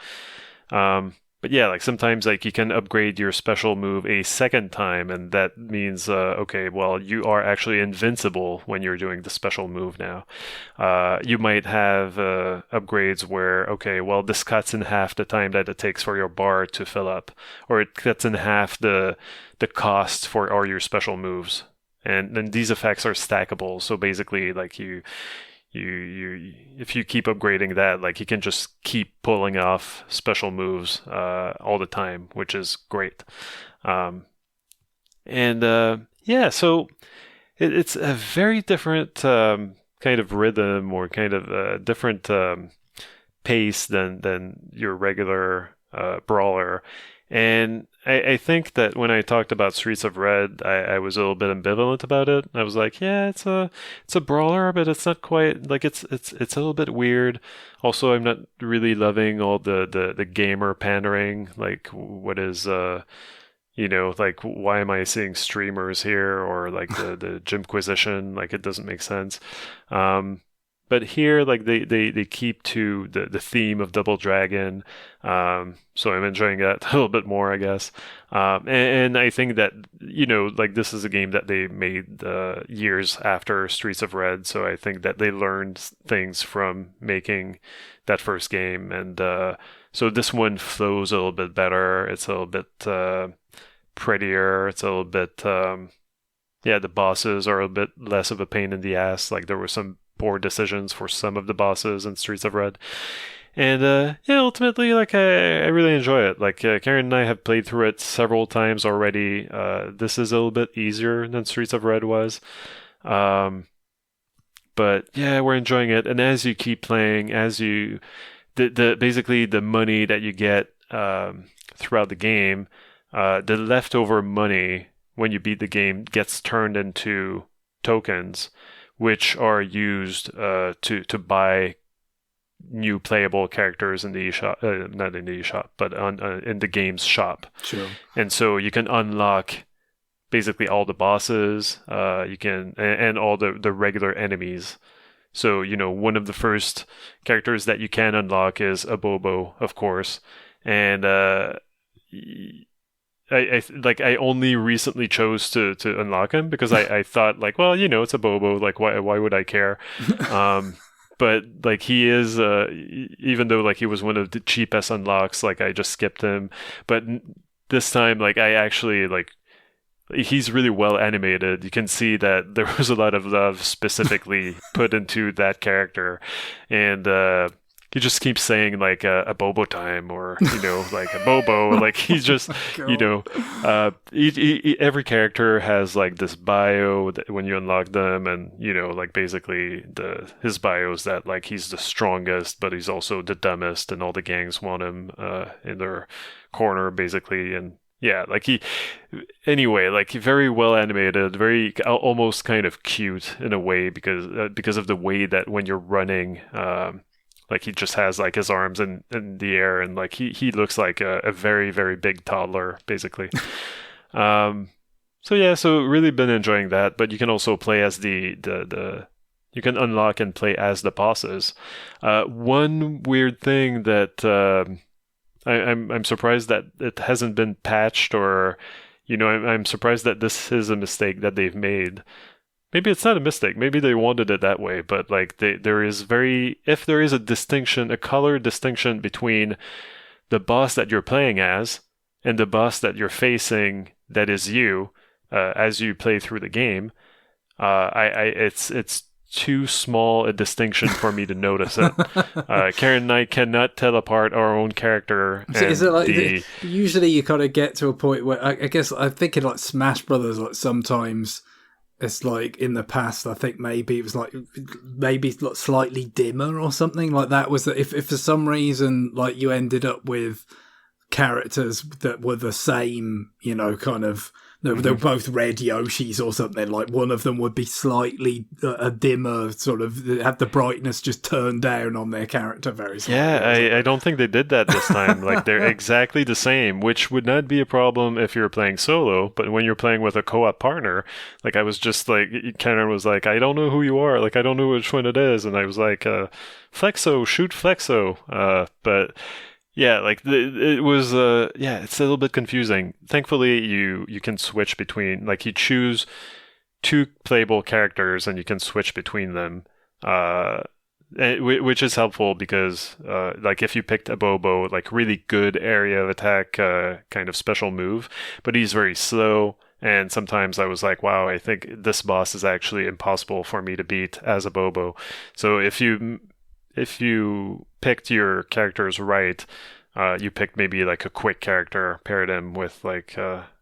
But yeah, like sometimes like you can upgrade your special move a second time, and that means you are actually invincible when you're doing the special move now. You might have upgrades where this cuts in half the time that it takes for your bar to fill up, or it cuts in half the cost for all your special moves. And then these effects are stackable. So basically, like you if you keep upgrading that, like you can just keep pulling off special moves all the time, which is great. So it's a very different kind of rhythm, or kind of a different pace than your regular brawler. And I think that when I talked about Streets of Red, I was a little bit ambivalent about it. I was like, yeah, it's a brawler, but it's not quite, like it's a little bit weird. Also, I'm not really loving all the gamer pandering. Like, what is like, why am I seeing streamers here, or like the Gymquisition? Like, it doesn't make sense. But here, like they keep to the theme of Double Dragon, so I'm enjoying that a little bit more, I guess. And I think that like this is a game that they made years after Streets of Red, so I think that they learned things from making that first game, and so this one flows a little bit better. It's a little bit prettier. It's a little bit the bosses are a bit less of a pain in the ass. Like there were some poor decisions for some of the bosses in Streets of Red. And ultimately, like I really enjoy it. Like Karen and I have played through it several times already. This is a little bit easier than Streets of Red was. But yeah, we're enjoying it. And as you keep playing, basically the money that you get throughout the game, the leftover money when you beat the game gets turned into tokens, which are used to buy new playable characters in the eShop, not in the eShop, but in the game's shop. Sure. And so you can unlock basically all the bosses. You can and all the regular enemies. So, one of the first characters that you can unlock is a Bobo, of course. And I only recently chose to unlock him because I thought like, well, it's a Bobo, like why would I care? But like he is even though like he was one of the cheapest unlocks, like I just skipped him. But this time like I actually like he's really well animated. You can see that there was a lot of love specifically put into that character, and he just keeps saying like a Bobo time, or like a Bobo. Like he's just every character has like this bio that when you unlock them, and like basically his bio is that like he's the strongest, but he's also the dumbest, and all the gangs want him in their corner basically, and. Yeah, like like very well animated, very almost kind of cute in a way because of the way that when you're running, like he just has like his arms in the air, and like he looks like a very, very big toddler basically. So really been enjoying that, but you can also play as you can unlock and play as the bosses. One weird thing that I'm surprised that it hasn't been patched, or I'm surprised that this is a mistake that they've made. Maybe it's not a mistake. Maybe they wanted it that way, but like there is if there is a color distinction between the boss that you're playing as and the boss that you're facing, that is you, as you play through the game. It's too small a distinction for me to notice it. Karen and I cannot tell apart our own character. Is it like usually you kind of get to a point where I guess I'm thinking like Smash Brothers, like sometimes it's like in the past I think maybe it was like slightly dimmer or something like that. Was that if for some reason like you ended up with characters that were the same, kind of. They were both red Yoshis or something. Like one of them would be slightly a dimmer, sort of have the brightness just turned down on their character very slightly. Yeah, I don't think they did that this time. Like they're exactly the same, which would not be a problem if you're playing solo. But when you're playing with a co-op partner, like I was just like, Karen was like, I don't know who you are. Like I don't know which one it is, and I was like, Flexo, shoot Flexo. But. Yeah, like it was. It's a little bit confusing. Thankfully, you can switch between. Like you choose two playable characters, and you can switch between them, which is helpful because, like, if you picked a Bobo, like really good area of attack, kind of special move, but he's very slow. And sometimes I was like, wow, I think this boss is actually impossible for me to beat as a Bobo. So if you picked your characters right, you picked maybe like a quick character, paired him with like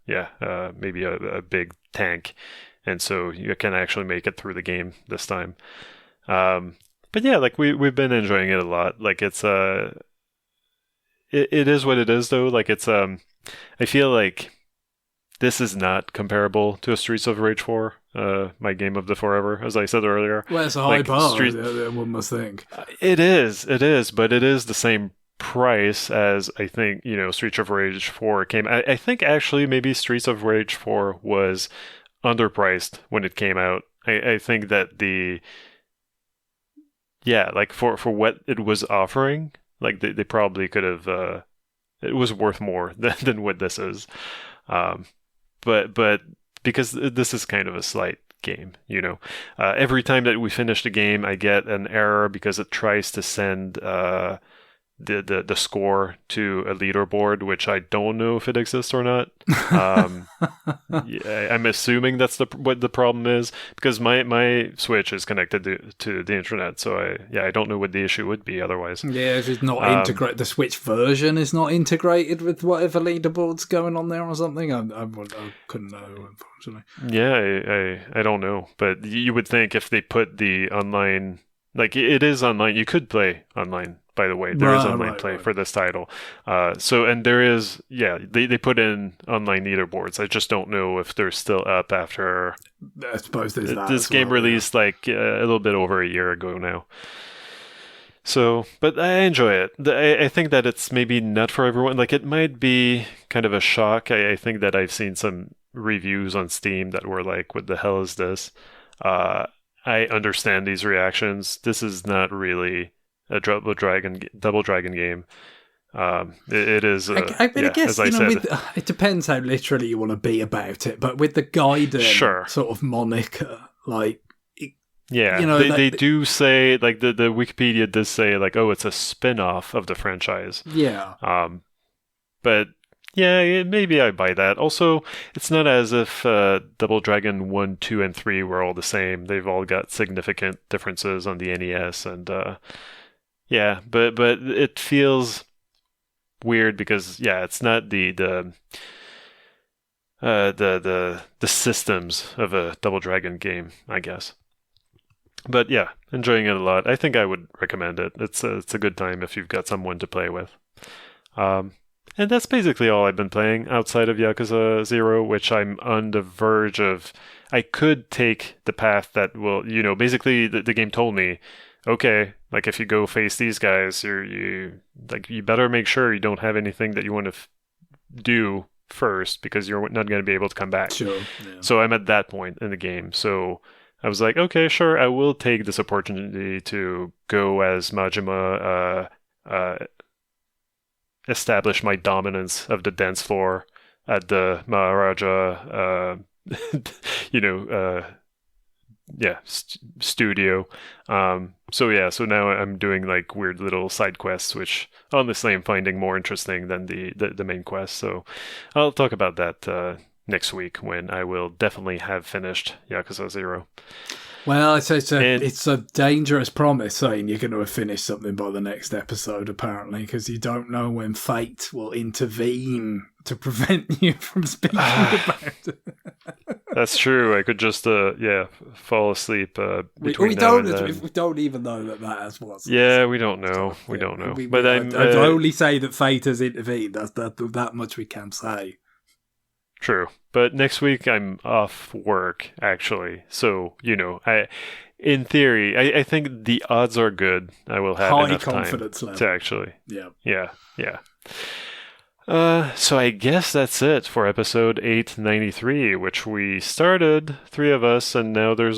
maybe a big tank, and so you can actually make it through the game this time. But yeah, like we've been enjoying it a lot. Like it's it is what it is though. Like it's I feel like this is not comparable to a Streets of Rage 4, my game of the forever, as I said earlier. Well, it's a high bar, one must think. It is, but it is the same price as, I think, Streets of Rage 4 came. I think actually maybe Streets of Rage 4 was underpriced when it came out. I think that like for what it was offering, like they probably could have, it was worth more than what this is. But because this is kind of a slight game, every time that we finish the game, I get an error because it tries to send the score to a leaderboard, which I don't know if it exists or not. I'm assuming that's what the problem is, because my Switch is connected to the internet, so I don't know what the issue would be otherwise. Yeah, if it's not integrated, the Switch version is not integrated with whatever leaderboard's going on there or something. I couldn't know, unfortunately. Yeah, I don't know, but you would think if they put the online, like it is online, you could play online. By the way, there is online play for this title. And there is, they put in online leaderboards. I just don't know if they're still up after. I suppose there's that. This game released like a little bit over a year ago now. So, but I enjoy it. I think that it's maybe not for everyone. Like it might be kind of a shock. I think that I've seen some reviews on Steam that were like, "What the hell is this?" I understand these reactions. This is not really a Double Dragon game. It is. I guess, as I said, it depends how literally you want to be about it. But with the Gaiden sort of moniker, like, they do say, like, the Wikipedia does say, like, oh, it's a spin-off of the franchise. Yeah. But yeah, maybe I buy that. Also, it's not as if Double Dragon 1, 2, and 3 were all the same. They've all got significant differences on the NES, and but it feels weird because it's not the systems of a Double Dragon game, I guess. But yeah, enjoying it a lot. I think I would recommend it. It's a good time if you've got someone to play with. And that's basically all I've been playing outside of Yakuza 0, which I'm on the verge of. I could take the path that will, basically the game told me, okay, like, if you go face these guys, you better make sure you don't have anything that you want to do first, because you're not going to be able to come back. Sure. Yeah. So I'm at that point in the game. So I was like, okay, sure, I will take this opportunity to go as Majima, establish my dominance of the dance floor at the Maharaja, studio. So now I'm doing like weird little side quests, which honestly I'm finding more interesting than the main quest. So I'll talk about that next week when I will definitely have finished Yakuza 0. Well, it's a dangerous promise saying you're going to have finished something by the next episode, apparently, because you don't know when fate will intervene to prevent you from speaking about it. That's true. I could just, fall asleep we don't even know that has was. Yeah, we don't know. We don't know. I only say that fate has intervened. That's that much we can say. True. But next week I'm off work, actually. So, in theory, I think the odds are good. I will have enough confidence time level to actually. Yeah. So I guess that's it for episode 893, which we started, 3 of us, and now we're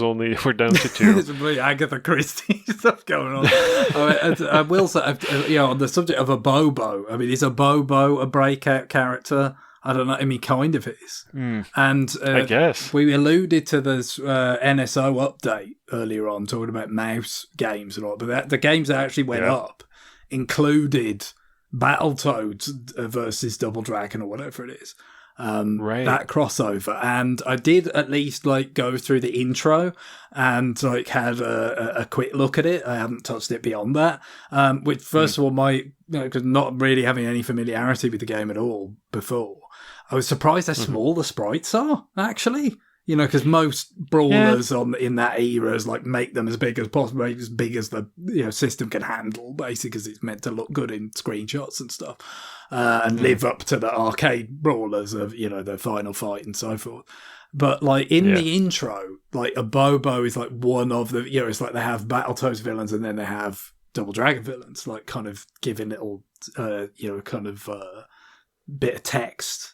down to 2. There's really Agatha Christie stuff going on. I will say, on the subject of a Bobo, I mean, is a Bobo a breakout character? I don't know. I mean, kind of is. And I guess we alluded to this NSO update earlier on, talking about mouse games and all. But the games that actually went up included Battletoads versus Double Dragon or whatever it is. Right. That crossover. And I did at least go through the intro and had a quick look at it. I haven't touched it beyond that. Which first of all, because not really having any familiarity with the game at all before, I was surprised how small the sprites are, actually. Because most brawlers in that era is make them as big as possible, as big as the system can handle, basically, because it's meant to look good in screenshots and stuff, and live up to the arcade brawlers of the Final Fight and so forth. But in the intro, a Bobo is one of the it's they have Battletoads villains and then they have Double Dragon villains, kind of giving little bit of text,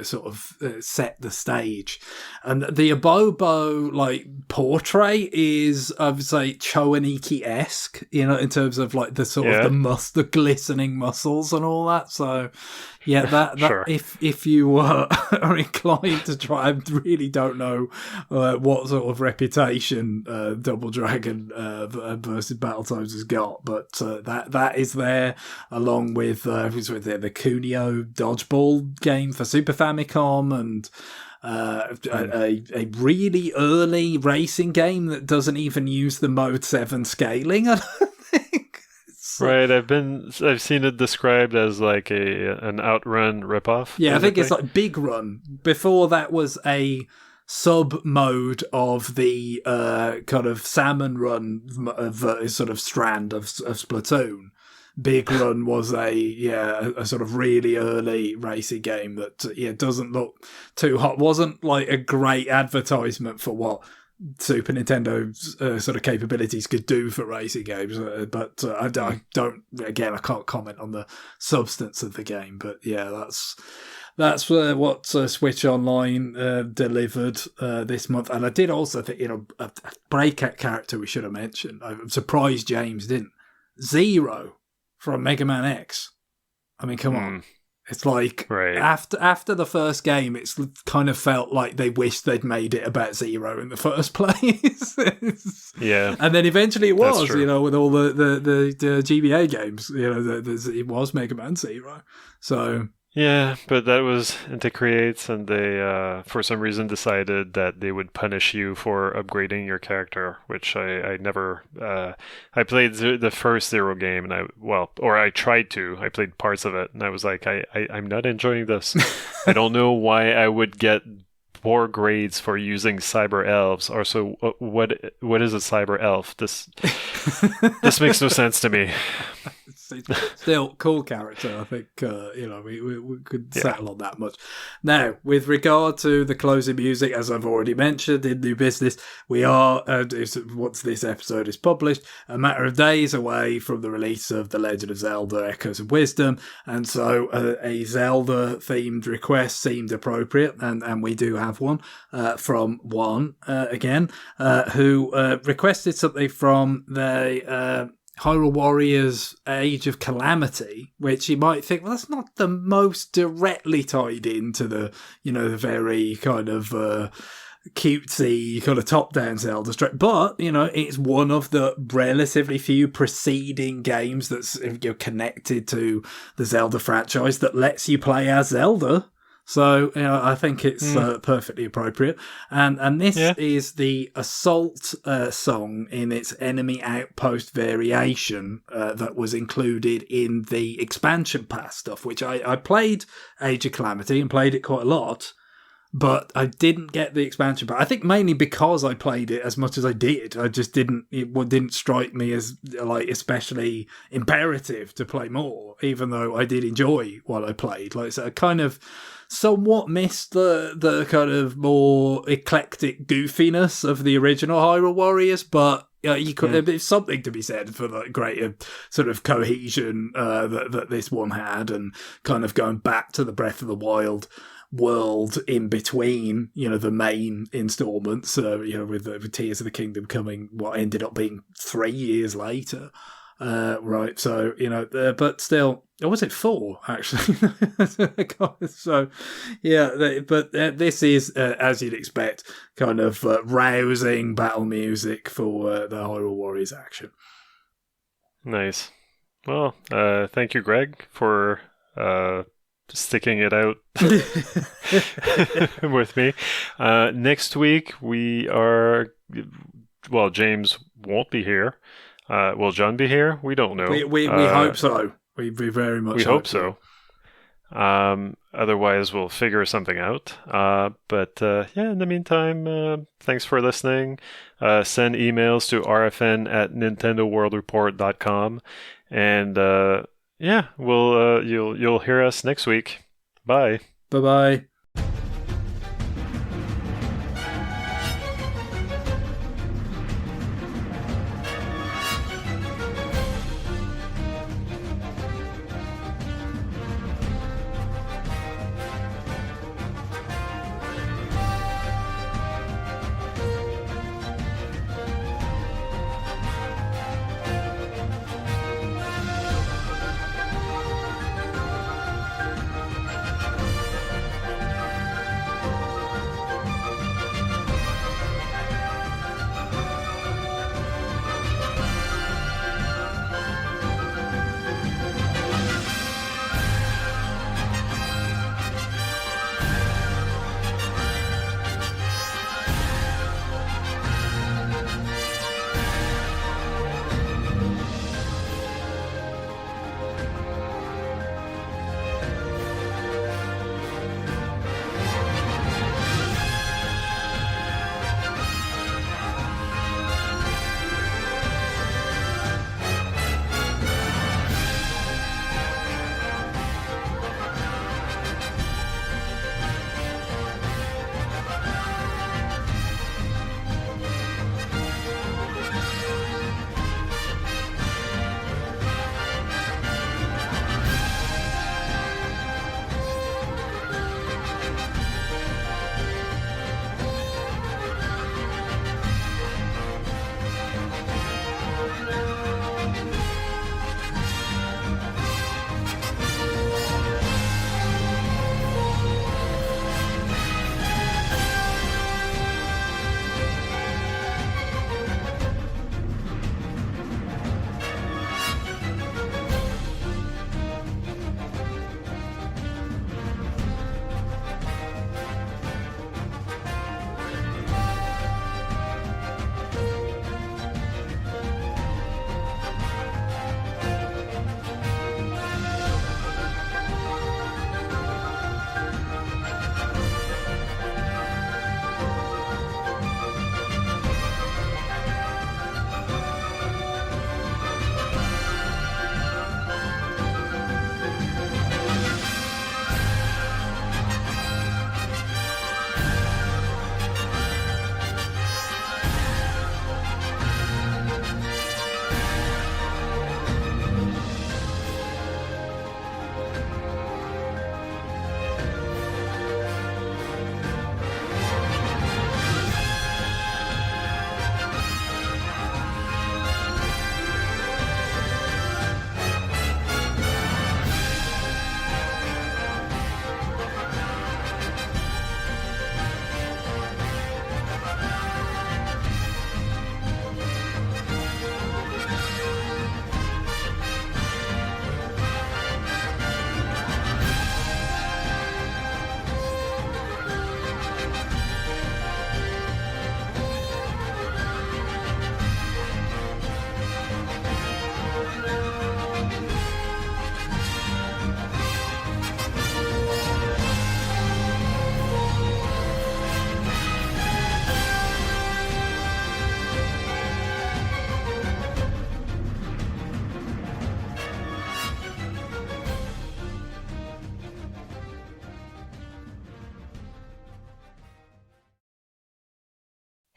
sort of set the stage. And the Abobo portrait is, I would say, Choaniki-esque, in terms of the sort of the glistening muscles and all that. So that sure. If you are inclined to try, I really don't know what sort of reputation Double Dragon versus Battletoads has got, but that is there, along with the Kunio dodgeball game for Super Famicom, and a really early racing game that doesn't even use the Mode 7 scaling, I don't think. Right, I've seen it described as an Outrun ripoff. Yeah, I think it's Big Run. Before that was a sub mode of the kind of Salmon Run sort of strand of Splatoon. Big Run was a sort of really early racing game that doesn't look too hot. Wasn't a great advertisement for what Super Nintendo's sort of capabilities could do for racing games, but I don't. Again, I can't comment on the substance of the game. But that's that's what Switch Online delivered this month. And I did also think, a breakout character we should have mentioned. I'm surprised James didn't. Zero from Mega Man X. I mean, come on. It's like after the first game, it's kind of felt like they wished they'd made it about Zero in the first place. Yeah, and then eventually it was, with all the GBA games, it was Mega Man Zero. So yeah, but that was Anti-Creates, and they for some reason decided that they would punish you for upgrading your character, which I never. I played the first Zero game, and I tried to. I played parts of it, and I was like, I'm not enjoying this. I don't know why I would get poor grades for using cyber elves. Or so, what is a cyber elf? This makes no sense to me. Still, cool character. I think we could settle on that much. Now, with regard to the closing music, as I've already mentioned in New Business, we are, once this episode is published, a matter of days away from the release of The Legend of Zelda: Echoes of Wisdom, and so a Zelda-themed request seemed appropriate, and we do have one from one again, who requested something from the Hyrule Warriors Age of Calamity, which you might think, well, that's not the most directly tied into the, the very kind of cutesy kind of top-down Zelda strip, but, it's one of the relatively few preceding games that's connected to the Zelda franchise that lets you play as Zelda. So, I think it's perfectly appropriate. And this is the Assault song in its Enemy Outpost variation that was included in the expansion pass stuff, which I played Age of Calamity and played it quite a lot, but I didn't get the expansion pass. I think mainly because I played it as much as I did. I just didn't strike me as like especially imperative to play more, even though I did enjoy what I played. Like, so I kind of somewhat missed the kind of more eclectic goofiness of the original Hyrule Warriors, but there's something to be said for the greater sort of cohesion that this one had, and kind of going back to the Breath of the Wild world in between, the main installments, with Tears of the Kingdom coming, what ended up being 3 years later. Right, so, but still, or was it 4, actually? So, yeah, but this is, as you'd expect, kind of rousing battle music for the Hyrule Warriors action. Nice. Well, thank you, Greg, for sticking it out with me. Next week, we are, James won't be here. Will John be here? We don't know. We hope so. We very much hope so. Otherwise, we'll figure something out. But in the meantime, thanks for listening. Send emails to rfn@nintendoworldreport.com. And you'll hear us next week. Bye. Bye-bye.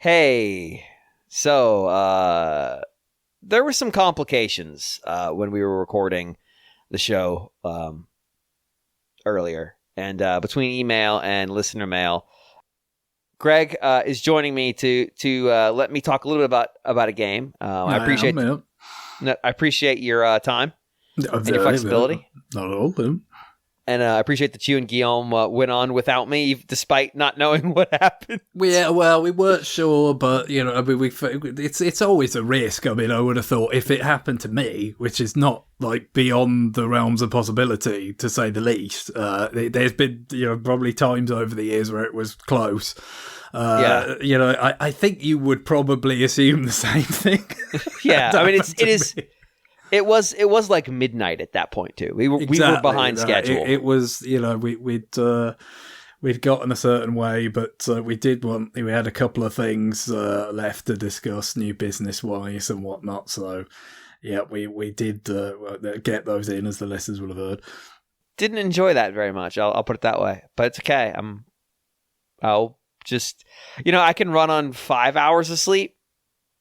Hey, so there were some complications when we were recording the show earlier, and between email and listener mail, Greg is joining me to let me talk a little bit about a game. I appreciate your time and your flexibility. Not at all, man. And I appreciate that you and Guillaume went on without me, despite not knowing what happened. Yeah, well, we weren't sure, but you know, I mean, it's always a risk. I mean, I would have thought if it happened to me, which is not like beyond the realms of possibility, to say the least. There's been probably times over the years where it was close. I think you would probably assume the same thing. Yeah, I mean, It was like midnight at that point too. We were behind schedule. It was, we'd gotten a certain way, but we had a couple of things left to discuss, new business wise and whatnot. So yeah, we did get those in, as the listeners will have heard. Didn't enjoy that very much. I'll put it that way, but it's okay. I'll just, I can run on 5 hours of sleep,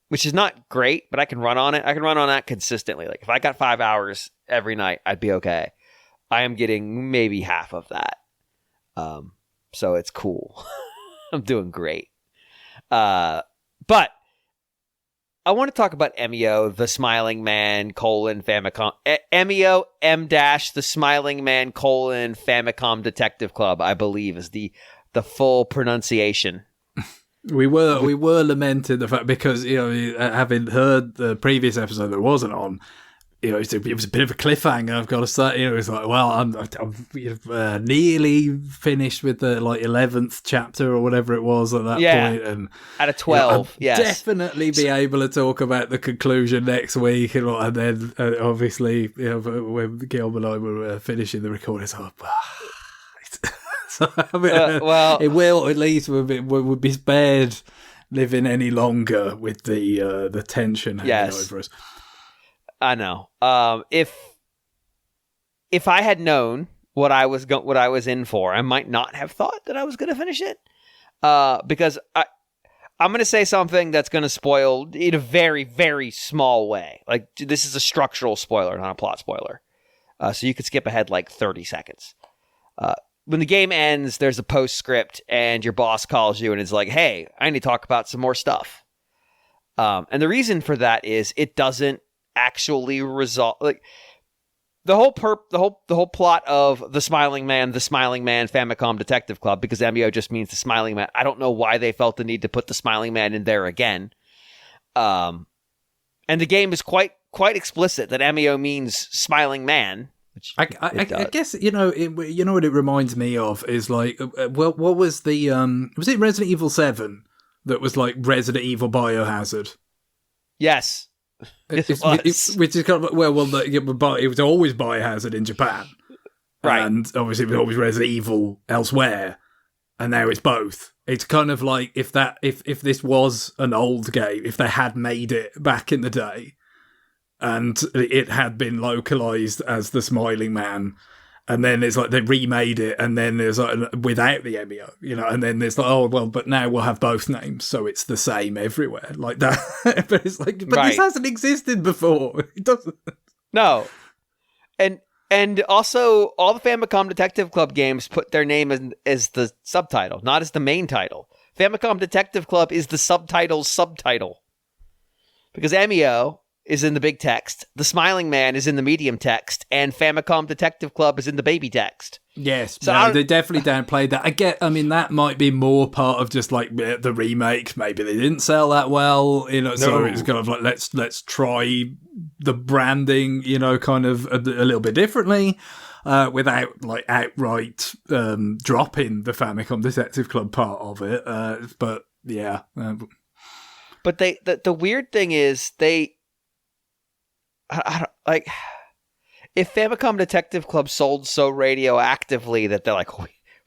which is not great, but I can run on it. I can run on that consistently. Like if I got 5 hours every night, I'd be okay. I am getting maybe half of that. So it's cool. I'm doing great. But I want to talk about Emio, the Smiling Man, Famicom. Emio, the Smiling Man, Famicom Detective Club, I believe is the full pronunciation. We were lamenting the fact, because having heard the previous episode that wasn't on, it was a bit of a cliffhanger. I've got to say, it was like, well, I'm nearly finished with the 11th chapter or whatever it was at that point, and out of 12, I'll definitely be able to talk about the conclusion next week, and then obviously, when Guillaume and I were finishing the recording, it's like, so, I mean, it will, at least would be spared living any longer with the tension hanging over us. I know. If I had known what I was in for, I might not have thought that I was going to finish it. Because I'm going to say something that's going to spoil in a very, very small way. Like, this is a structural spoiler, not a plot spoiler. So you could skip ahead like 30 seconds. When the game ends, there's a postscript, and your boss calls you and is like, "Hey, I need to talk about some more stuff." And the reason for that is it doesn't actually resolve. Like the whole plot of the Smiling Man, Famicom Detective Club, because Emio just means the Smiling Man. I don't know why they felt the need to put the Smiling Man in there again. And the game is quite explicit that Emio means Smiling Man. I guess what it reminds me of is like, what was the was it Resident Evil 7 that was like Resident Evil Biohazard? Yes, it was. Which is kind of but it was always Biohazard in Japan, right? And obviously it was always Resident Evil elsewhere, and now it's both. It's kind of like if this was an old game, if they had made it back in the day, and it had been localized as the Smiling Man, and then it's like they remade it, and then there's like without the Emio, and then there's like, but now we'll have both names, so it's the same everywhere, like that. But it's like, this hasn't existed before. It doesn't. No, and also all the Famicom Detective Club games put their name as the subtitle, not as the main title. Famicom Detective Club is the subtitle's subtitle, because Emio is in the big text, the Smiling Man is in the medium text, and Famicom Detective Club is in the baby text. Yes, so they definitely downplayed that. I mean, that might be more part of just like the remake. Maybe they didn't sell that well, so it's kind of like, let's try the branding, kind of a little bit differently, without like outright dropping the Famicom Detective Club part of it. But yeah. But the weird thing is I don't, like, if Famicom Detective Club sold so radioactively that they're like,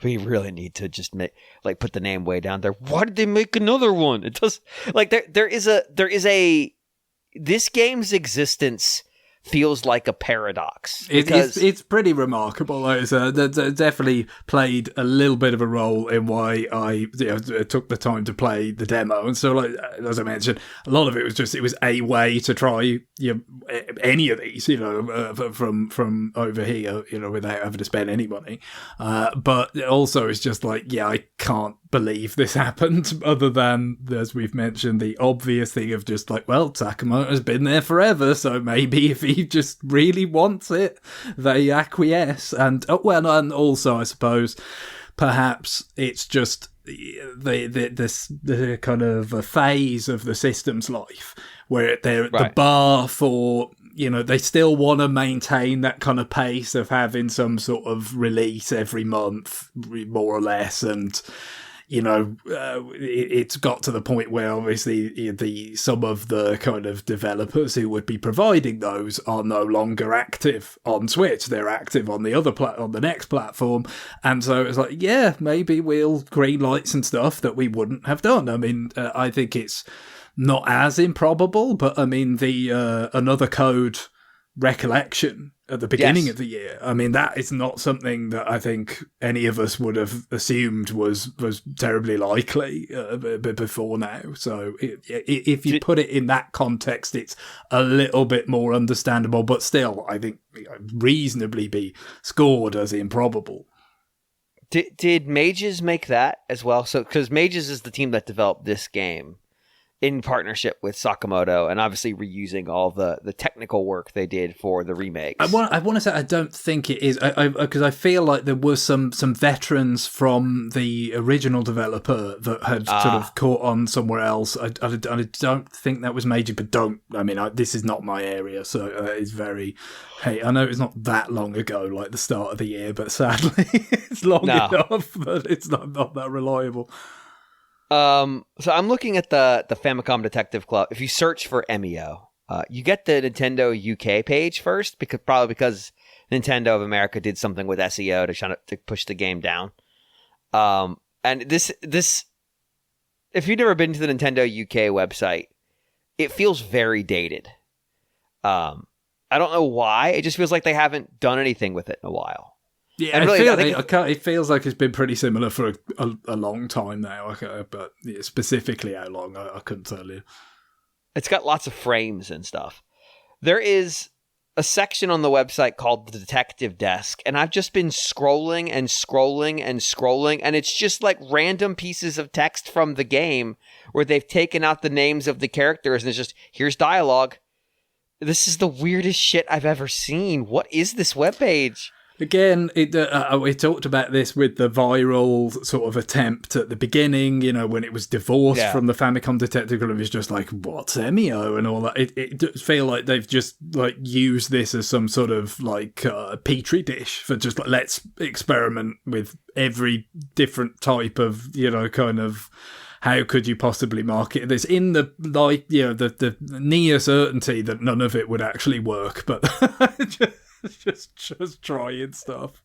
we really need to just put the name way down there. Why did they make another one? It does, like, there is a this game's existence feels like a paradox. It's pretty remarkable. That definitely played a little bit of a role in why I took the time to play the demo. And so, like as I mentioned, a lot of it was a way to try any of these, from over here, without having to spend any money. But also, it's just like, I can't believe this happened, other than, as we've mentioned, the obvious thing of just like, well, Sakamoto's been there forever, so maybe if he just really wants it, they acquiesce. And and also, I suppose, perhaps it's just the kind of a phase of the system's life where they're at the bar for, they still want to maintain that kind of pace of having some sort of release every month, more or less. And it's got to the point where obviously some of the kind of developers who would be providing those are no longer active on Switch. They're active on the other on the next platform, and so it's like, maybe we'll greenlight some stuff that we wouldn't have done. I mean, I think it's not as improbable, but I mean the Another Code recollection at the beginning of the year. I mean, that is not something that I think any of us would have assumed was terribly likely before now. So if you put it in that context, it's a little bit more understandable, but still, I think reasonably be scored as improbable. Did Mages make that as well? So, because Mages is the team that developed this game in partnership with Sakamoto, and obviously reusing all the technical work they did for the remakes. I want to say I don't think it is, because I feel like there were some veterans from the original developer that had sort of caught on somewhere else. I don't think that was major, but this is not my area, so it's very... Hey, I know it's not that long ago, like the start of the year, but sadly it's long enough that it's not that reliable. So I'm looking at the Famicom Detective Club. If you search for Emio, you get the Nintendo UK page first, probably because Nintendo of America did something with SEO to try to push the game down. And this, if you've never been to the Nintendo UK website, it feels very dated. I don't know why. It just feels like they haven't done anything with it in a while. Yeah, and really, it feels like it's been pretty similar for a long time now, but specifically how long, I couldn't tell you. It's got lots of frames and stuff. There is a section on the website called the Detective Desk, and I've just been scrolling and scrolling and scrolling, and it's just like random pieces of text from the game where they've taken out the names of the characters, and it's just, here's dialogue. This is the weirdest shit I've ever seen. What is this webpage? Again, we talked about this with the viral sort of attempt at the beginning, when it was divorced from the Famicom Detective Club. It was just like, what's Emio and all that. It does feel like they've just like used this as some sort of like petri dish for just like, let's experiment with every different type of, kind of, how could you possibly market this in the the near certainty that none of it would actually work, but just trying stuff.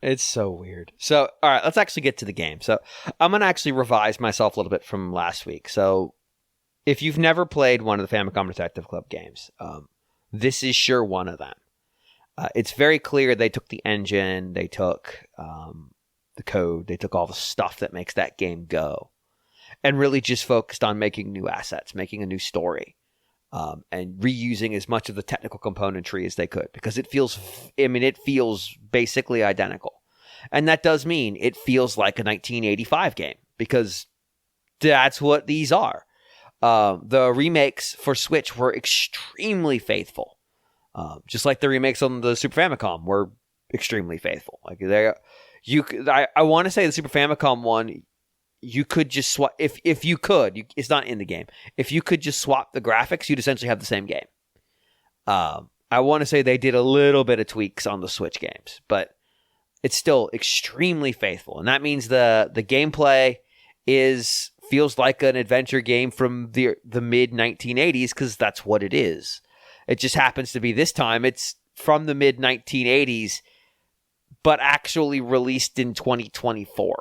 It's so weird. So, all right, let's actually get to the game. So, I'm going to actually revise myself a little bit from last week. So, if you've never played one of the Famicom Detective Club games, this is sure one of them. It's very clear they took the engine, they took the code, they took all the stuff that makes that game go, and really just focused on making new assets, making a new story. And reusing as much of the technical componentry as they could, because it feels basically identical. And that does mean it feels like a 1985 game, because that's what these are. The remakes for Switch were extremely faithful. Just like the remakes on the Super Famicom were extremely faithful. Like I want to say the Super Famicom one, you could just swap, if you could, it's not in the game. If you could just swap the graphics, you'd essentially have the same game. I want to say they did a little bit of tweaks on the Switch games, but it's still extremely faithful. And that means the gameplay feels like an adventure game from the mid 1980s, because that's what it is. It just happens to be this time it's from the mid 1980s, but actually released in 2024.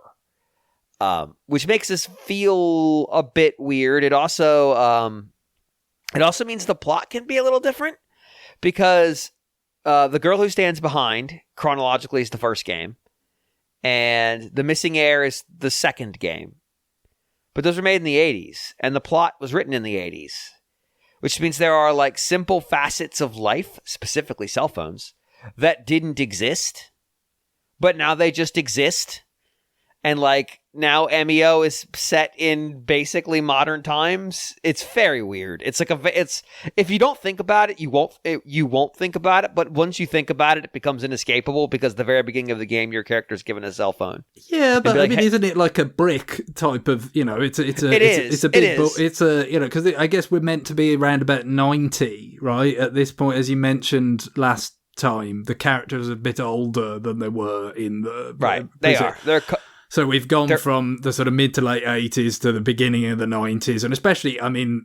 Which makes this feel a bit weird. It also means the plot can be a little different. because The Girl Who Stands Behind chronologically is the first game, and The Missing Heir is the second game. But those were made in the 80s, and the plot was written in the 80s, which means there are like simple facets of life, specifically cell phones, that didn't exist, but now they just exist. And like now Emio is set in basically modern times. It's very weird. It's like if you don't think about it, you won't think about it. But once you think about it, it becomes inescapable because at the very beginning of the game, your character is given a cell phone. Yeah, but like, I mean, isn't it like a brick type of, it's a big book. It's a, because I guess we're meant to be around about 90, right? At this point, as you mentioned last time, the characters are a bit older than they were in the right. They are. So we've gone from the sort of mid to late 80s to the beginning of the 90s. And especially, I mean,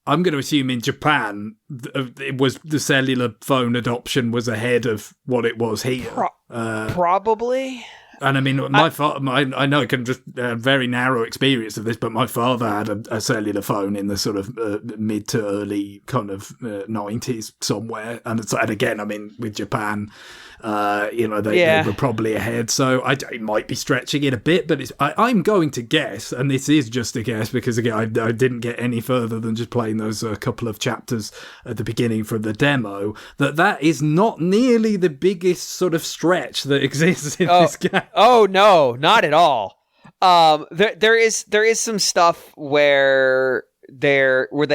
I'm going to assume in Japan, it was the cellular phone adoption was ahead of what it was here. Probably. And I mean, my father, I know I can just very narrow experience of this, but my father had a cellular phone in the sort of mid to early kind of 90s somewhere. And again, I mean, with Japan, they were probably ahead. So it might be stretching it a bit, but I'm going to guess, and this is just a guess because again, I didn't get any further than just playing those couple of chapters at the beginning from the demo, that is not nearly the biggest sort of stretch that exists in this game. Oh no, not at all. There is some stuff where the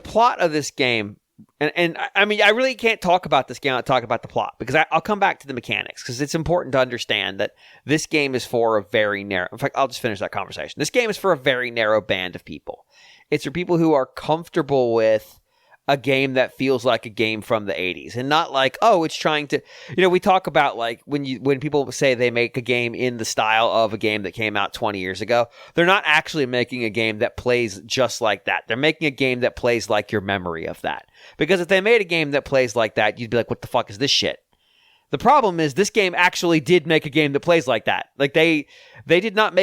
plot of this game, and I mean I really can't talk about this game without talking about the plot because I'll come back to the mechanics because it's important to understand that this game is for a very narrow. In fact, I'll just finish that conversation. This game is for a very narrow band of people. It's for people who are comfortable with a game that feels like a game from the 80s and not like, oh, it's trying to, we talk about like when people say they make a game in the style of a game that came out 20 years ago, they're not actually making a game that plays just like that. They're making a game that plays like your memory of that. Because if they made a game that plays like that, you'd be like, what the fuck is this shit? The problem is this game actually did make a game that plays like that. Like they did not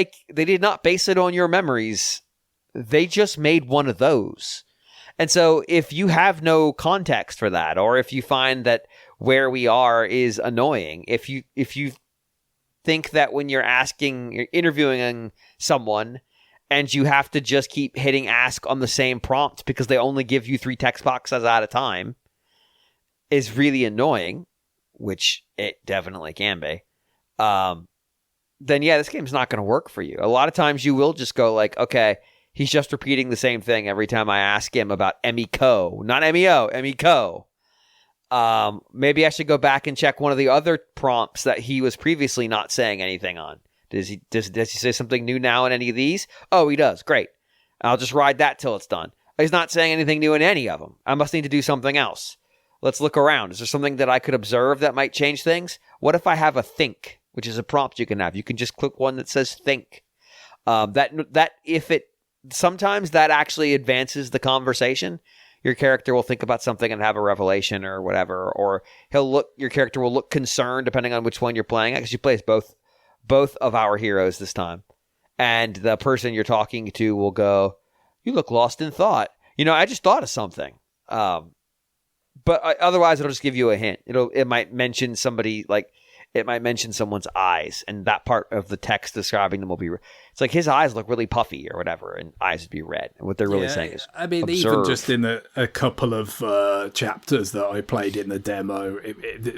base it on your memories. They just made one of those. And so if you have no context for that, or if you find that where we are is annoying, if you think that when you're interviewing someone and you have to just keep hitting ask on the same prompt because they only give you 3 text boxes at a time is really annoying, which it definitely can be, then yeah, this game's not going to work for you. A lot of times you will just go like, okay, he's just repeating the same thing every time I ask him about Emiko. Not Emio, Emiko. Maybe I should go back and check one of the other prompts that he was previously not saying anything on. Does he say something new now in any of these? Oh, he does. Great. I'll just ride that till it's done. He's not saying anything new in any of them. I must need to do something else. Let's look around. Is there something that I could observe that might change things? What if I have a think, which is a prompt you can have? You can just click one that says think. Sometimes that actually advances the conversation. Your character will think about something and have a revelation or whatever, or your character will look concerned depending on which one you're playing, because you play as both of our heroes this time. And the person you're talking to will go, "You look lost in thought. I just thought of something." But otherwise it'll just give you a hint. It might mention somebody, like it might mention someone's eyes, and that part of the text describing them will be, it's like his eyes look really puffy or whatever, and eyes would be red. And what they're really saying is, I mean, observe. Even just in a couple of chapters that I played in the demo,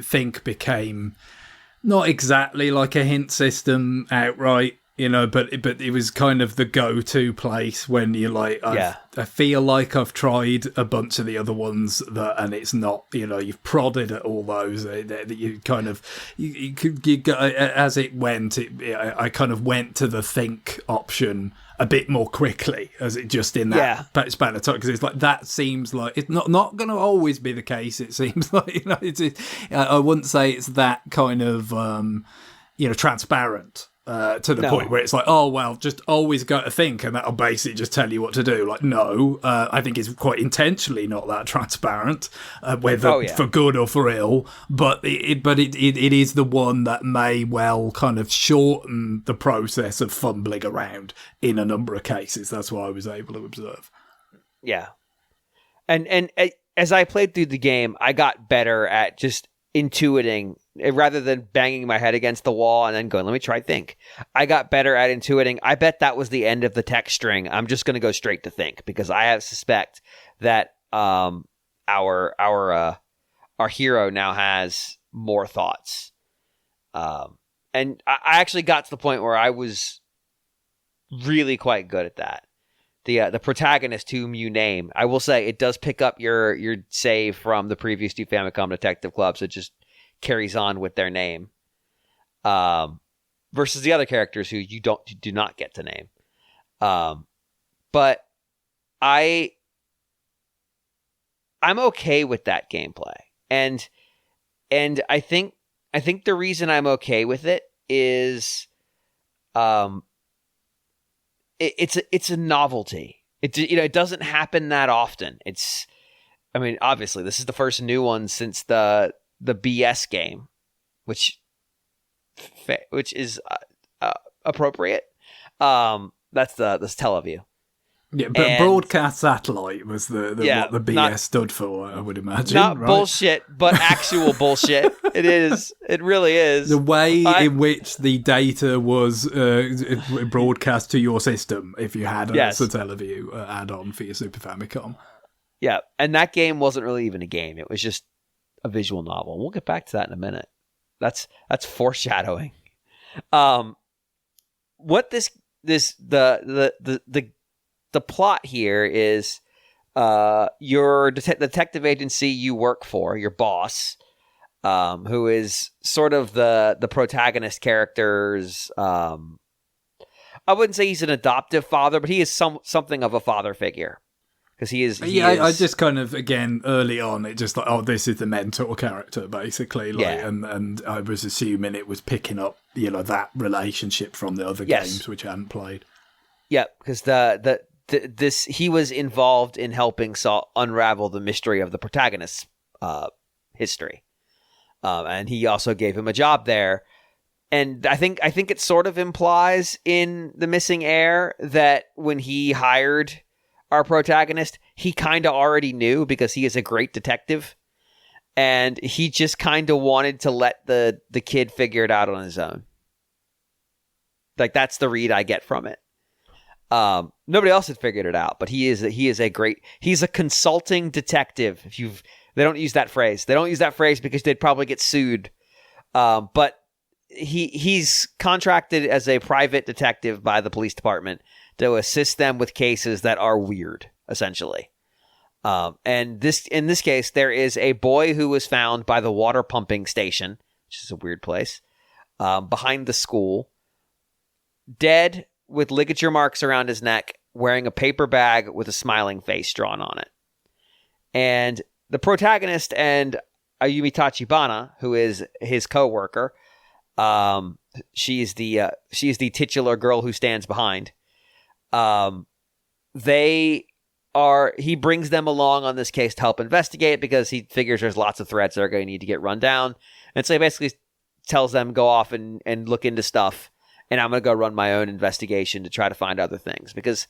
think became not exactly like a hint system outright, but it was kind of the go-to place when you're like, I feel like I've tried a bunch of the other ones and it's not, you've prodded at all those. You kind of, as it went, I kind of went to the think option a bit more quickly as it just in that span of time, because it's like that seems like it's not going to always be the case. It seems like I wouldn't say it's that kind of transparent. To the point where it's like, oh, well, just always go to think and that'll basically just tell you what to do. Like, no, I think it's quite intentionally not that transparent, whether for good or for ill, but it is the one that may well kind of shorten the process of fumbling around in a number of cases. That's what I was able to observe. Yeah. And as I played through the game, I got better at just intuiting rather than banging my head against the wall and then going, let me try think. I got better at intuiting. I bet that was the end of the text string. I'm just going to go straight to think because I suspect that our hero now has more thoughts. And I actually got to the point where I was really quite good at that. The protagonist whom you name, I will say it does pick up your save from the previous two Famicom Detective Clubs. It just carries on with their name, versus the other characters who you do not get to name. But I'm okay with that gameplay, and I think the reason I'm okay with it is, it's a novelty. It doesn't happen that often. Obviously this is the first new one since the BS game, which is appropriate. That's Teleview. Yeah, but broadcast satellite was what the BS stood for, I would imagine. Not right? bullshit, but actual bullshit. It is. It really is. The way in which the data was broadcast to your system if you had a Teleview add-on for your Super Famicom. Yeah, and that game wasn't really even a game. It was just a visual novel. We'll get back to that in a minute. That's foreshadowing. What the plot here is your detective agency you work for, your boss, who is sort of the protagonist character's, I wouldn't say he's an adoptive father, but he is something of a father figure. Because he is. I just kind of, again, early on, it just like, this is the mentor character, basically. And I was assuming it was picking up, that relationship from the other games which I hadn't played. Yeah, because he was involved in helping Saul unravel the mystery of the protagonist's history, and he also gave him a job there. And I think it sort of implies in The Missing Heir that when he hired our protagonist, he kind of already knew because he is a great detective, and he just kind of wanted to let the kid figure it out on his own. Like, that's the read I get from it. Nobody else had figured it out, but he's a consulting detective. They don't use that phrase. They don't use that phrase because they'd probably get sued. But he's contracted as a private detective by the police department to assist them with cases that are weird, essentially. And in this case, there is a boy who was found by the water pumping station, which is a weird place, behind the school, dead, with ligature marks around his neck, wearing a paper bag with a smiling face drawn on it. And the protagonist and Ayumi Tachibana, who is his co-worker, she is the titular girl who stands behind. He brings them along on this case to help investigate because he figures there's lots of threats that are going to need to get run down. And so he basically tells them, go off and look into stuff. And I'm going to go run my own investigation to try to find other things. Because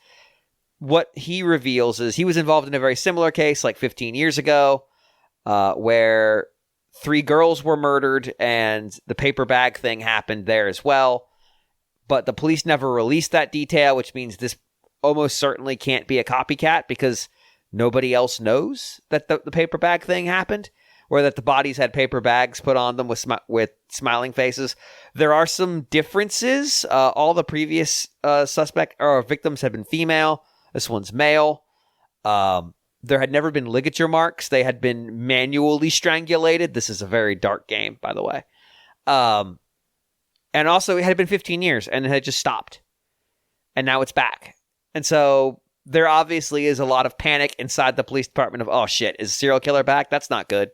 what he reveals is he was involved in a very similar case like 15 years ago where 3 girls were murdered and the paper bag thing happened there as well. But the police never released that detail, which means this almost certainly can't be a copycat because nobody else knows that the paper bag thing happened. Or that the bodies had paper bags put on them with smiling faces. There are some differences. All the previous victims had been female. This one's male. There had never been ligature marks. They had been manually strangulated. This is a very dark game, by the way. And also, it had been 15 years, and it had just stopped. And now it's back. And so there obviously is a lot of panic inside the police department of, oh shit, is a serial killer back? That's not good.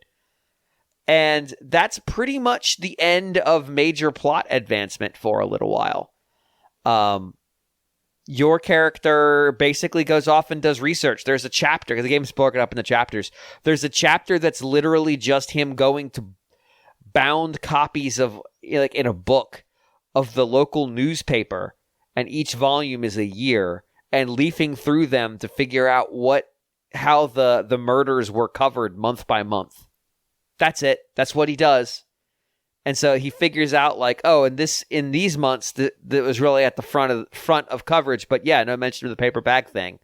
And that's pretty much the end of major plot advancement for a little while. Your character basically goes off and does research. There's a chapter, because the game's broken up into chapters. There's a chapter that's literally just him going to bound copies of, like in a book, of the local newspaper, and each volume is a year, and leafing through them to figure out what how the murders were covered month by month. That's it. That's what he does. And so he figures out like, oh, in these months that was really at the front of coverage, but yeah, no mention of the paper bag thing.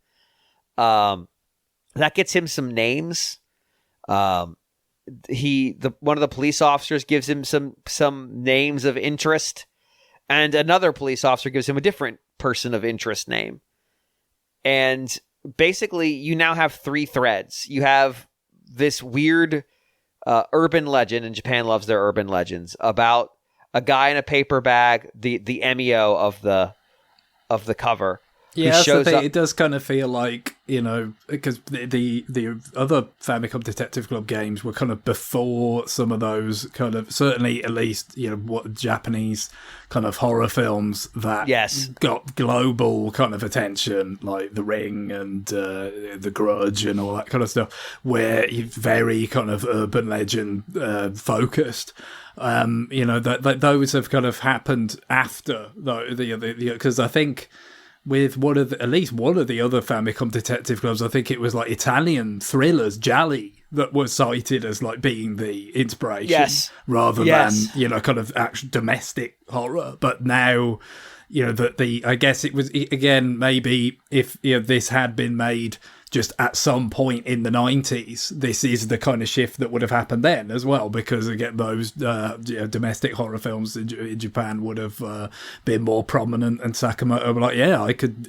That gets him some names. One of the police officers gives him some names of interest, and another police officer gives him a different person of interest name. And basically, you now have 3 threads. You have this weird urban legend, and Japan loves their urban legends, about a guy in a paper bag, the Emio of the cover. Yeah, that's the thing. It does kind of feel like, because the other Famicom Detective Club games were kind of before some of those kind of, certainly at least, what Japanese kind of horror films that got global kind of attention, like The Ring and The Grudge and all that kind of stuff, where you're very kind of urban legend focused. That those have kind of happened after, because I think with at least one of the other Famicom Detective Clubs, I think it was like Italian thrillers, Gialli, that was cited as like being the inspiration, rather than kind of actual domestic horror. But now, I guess it was, again, maybe if this had been made just at some point in the 90s, this is the kind of shift that would have happened then as well, because again, those domestic horror films in Japan would have been more prominent, and Sakamoto were like,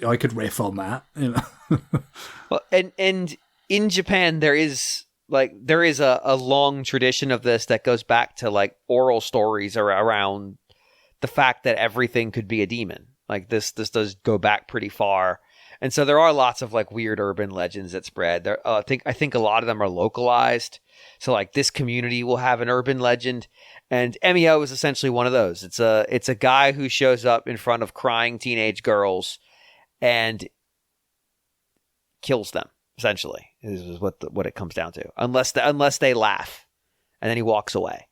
I could riff on that, Well, and in Japan there is a long tradition of this that goes back to like oral stories around the fact that everything could be a demon. Like this does go back pretty far. And so there are lots of like weird urban legends that spread. There, I think a lot of them are localized. So like this community will have an urban legend, and Emio is essentially one of those. It's a guy who shows up in front of crying teenage girls and kills them. Essentially, is what it comes down to. Unless they laugh, and then he walks away.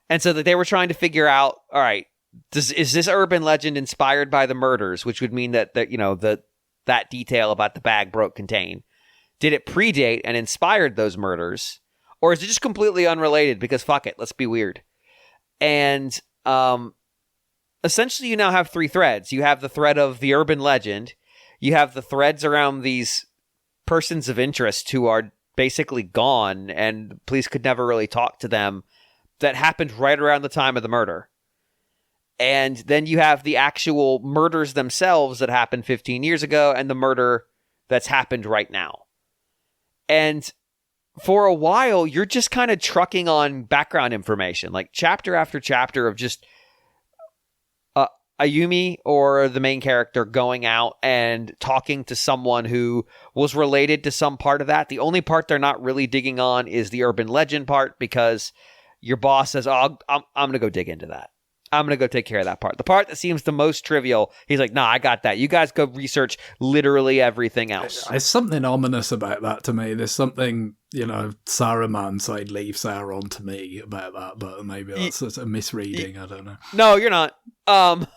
And so that they were trying to figure out, all right, is this urban legend inspired by the murders, which would mean that that detail about the bag broke contain, did it predate and inspired those murders, or is it just completely unrelated because fuck it, let's be weird? And essentially you now have 3 threads. You have the thread of the urban legend, you have the threads around these persons of interest who are basically gone and police could never really talk to them, that happened right around the time of the murder. And then you have the actual murders themselves that happened 15 years ago and the murder that's happened right now. And for a while, you're just kind of trucking on background information, like chapter after chapter of just Ayumi, or the main character, going out and talking to someone who was related to some part of that. The only part they're not really digging on is the urban legend part, because your boss says, oh, I'm going to go dig into that. I'm going to go take care of that part. The part that seems the most trivial, he's like, nah, I got that. You guys go research literally everything else. There's something ominous about that to me. There's something, Saruman said, leave Sauron to me about that, but maybe that's a misreading. I don't know. No, you're not.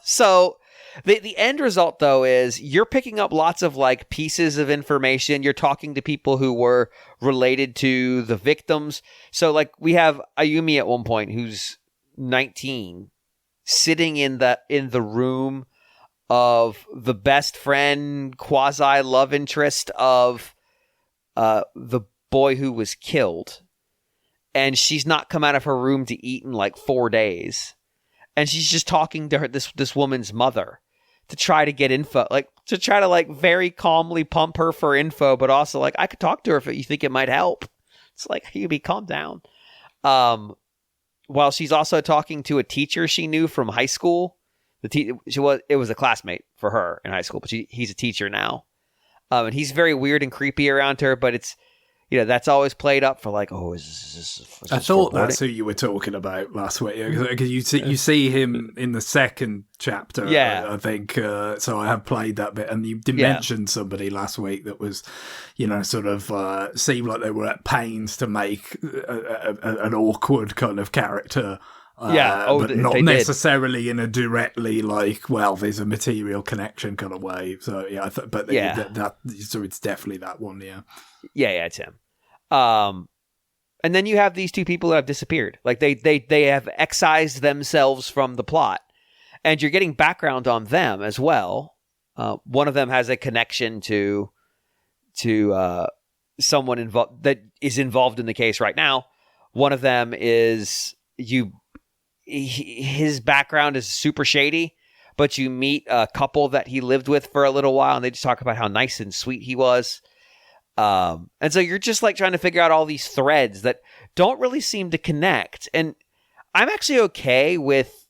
So the end result, though, is you're picking up lots of like pieces of information. You're talking to people who were related to the victims. So like we have Ayumi at one point, who's 19, sitting in the room of the best friend, quasi love interest of the boy who was killed, and she's not come out of her room to eat in like 4 days, and she's just talking to this woman's mother to try to get info, like to try to like very calmly pump her for info, but also like, I could talk to her if you think it might help. It's like, you calm down. While she's also talking to a teacher she knew from high school. It was a classmate for her in high school, but he's a teacher now. And he's very weird and creepy around her, but it's, that's always played up for like, oh, is this I thought that's who you were talking about last week, because you see him in the second chapter, I think. So I have played that bit, and you did mention somebody last week that was, sort of seemed like they were at pains to make an awkward kind of character But not necessarily in a directly like, well, there's a material connection kind of way. So yeah, so it's definitely that one. Yeah, it's him. And then you have these two people that have disappeared. Like they have excised themselves from the plot, and you're getting background on them as well. One of them has a connection to someone involved that is involved in the case right now. One of them is his background is super shady, but you meet a couple that he lived with for a little while, and they just talk about how nice and sweet he was. And so you're just like trying to figure out all these threads that don't really seem to connect. And I'm actually okay with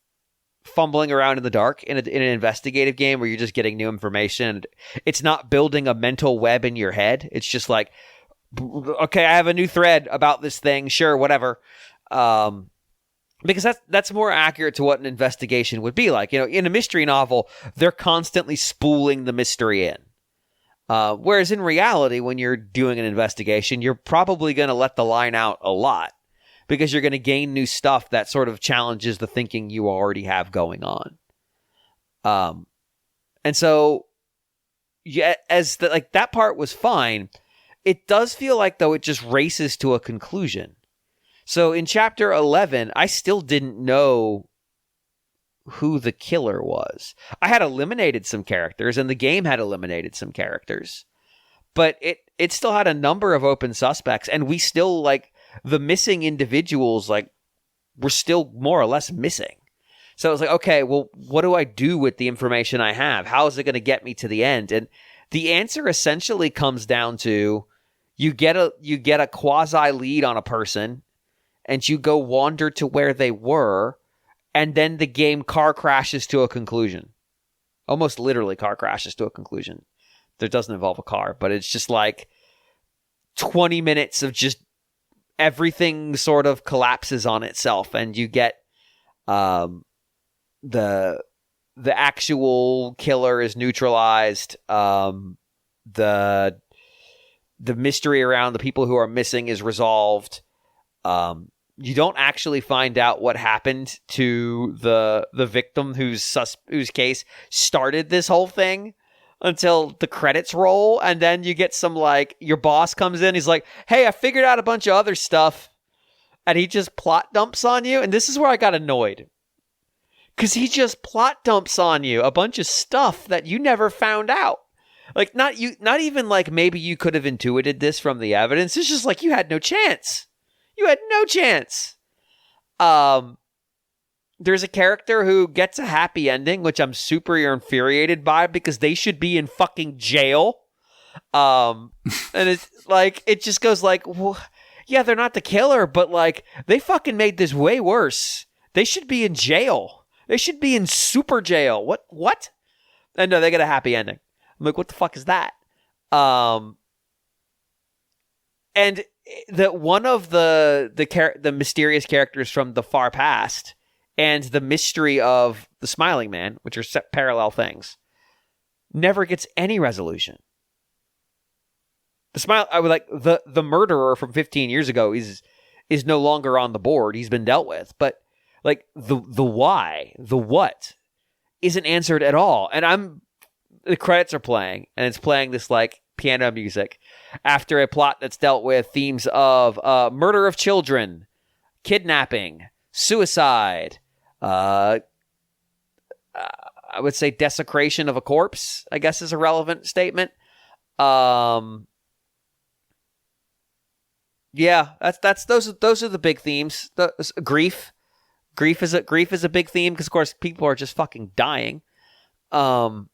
fumbling around in the dark in an investigative game where you're just getting new information. It's not building a mental web in your head. It's just like, okay, I have a new thread about this thing. Sure, whatever. Because that's more accurate to what an investigation would be like. In a mystery novel, they're constantly spooling the mystery in. Whereas in reality, when you're doing an investigation, you're probably going to let the line out a lot because you're going to gain new stuff that sort of challenges the thinking you already have going on. And so, yeah, that part was fine. It does feel like, though, it just races to a conclusion. So in chapter 11, I still didn't know who the killer was. I had eliminated some characters, and the game had eliminated some characters. But it still had a number of open suspects, and we still, the missing individuals, were still more or less missing. So I was like, okay, well, what do I do with the information I have? How is it going to get me to the end? And the answer essentially comes down to you get a quasi lead on a person, and you go wander to where they were, and then the game car crashes to a conclusion. Almost literally car crashes to a conclusion. That doesn't involve a car, but it's just 20 minutes of just everything sort of collapses on itself, and you get the actual killer is neutralized. The mystery around the people who are missing is resolved. You don't actually find out what happened to the victim whose case started this whole thing until the credits roll, and then you get some your boss comes in, he's like, "Hey, I figured out a bunch of other stuff," and he just plot dumps on you. And this is where I got annoyed, because he just plot dumps on you a bunch of stuff that you never found out. Not even maybe you could have intuited this from the evidence. It's just you had no chance. You had no chance. There's a character who gets a happy ending, which I'm super infuriated by because they should be in fucking jail. And it's it just goes well, yeah, they're not the killer, but they fucking made this way worse. They should be in jail. They should be in super jail. What? And no, they get a happy ending. I'm like, what the fuck is that? And one of the mysterious characters from the far past and the mystery of the Smiling Man, which are parallel things, never gets any resolution. The murderer from 15 years ago is no longer on the board. He's been dealt with, but the why, the what, isn't answered at all. And the credits are playing, and it's playing this piano music after a plot that's dealt with themes of murder of children, kidnapping, suicide, I would say desecration of a corpse, I guess is a relevant statement. Yeah, those are the big themes. Grief is a big theme because of course people are just fucking dying. And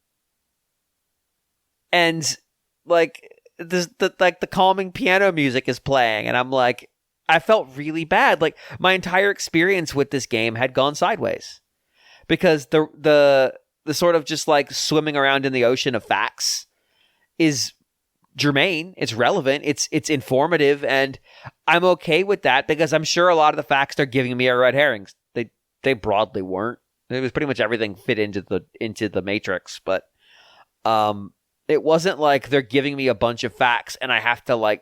the calming piano music is playing, and I'm I felt really bad. My entire experience with this game had gone sideways because the sort of just swimming around in the ocean of facts is germane, it's relevant, it's informative, and I'm okay with that because I'm sure a lot of the facts they're giving me are red herrings. They broadly weren't. It was pretty much everything fit into the matrix, but it wasn't they're giving me a bunch of facts and I have to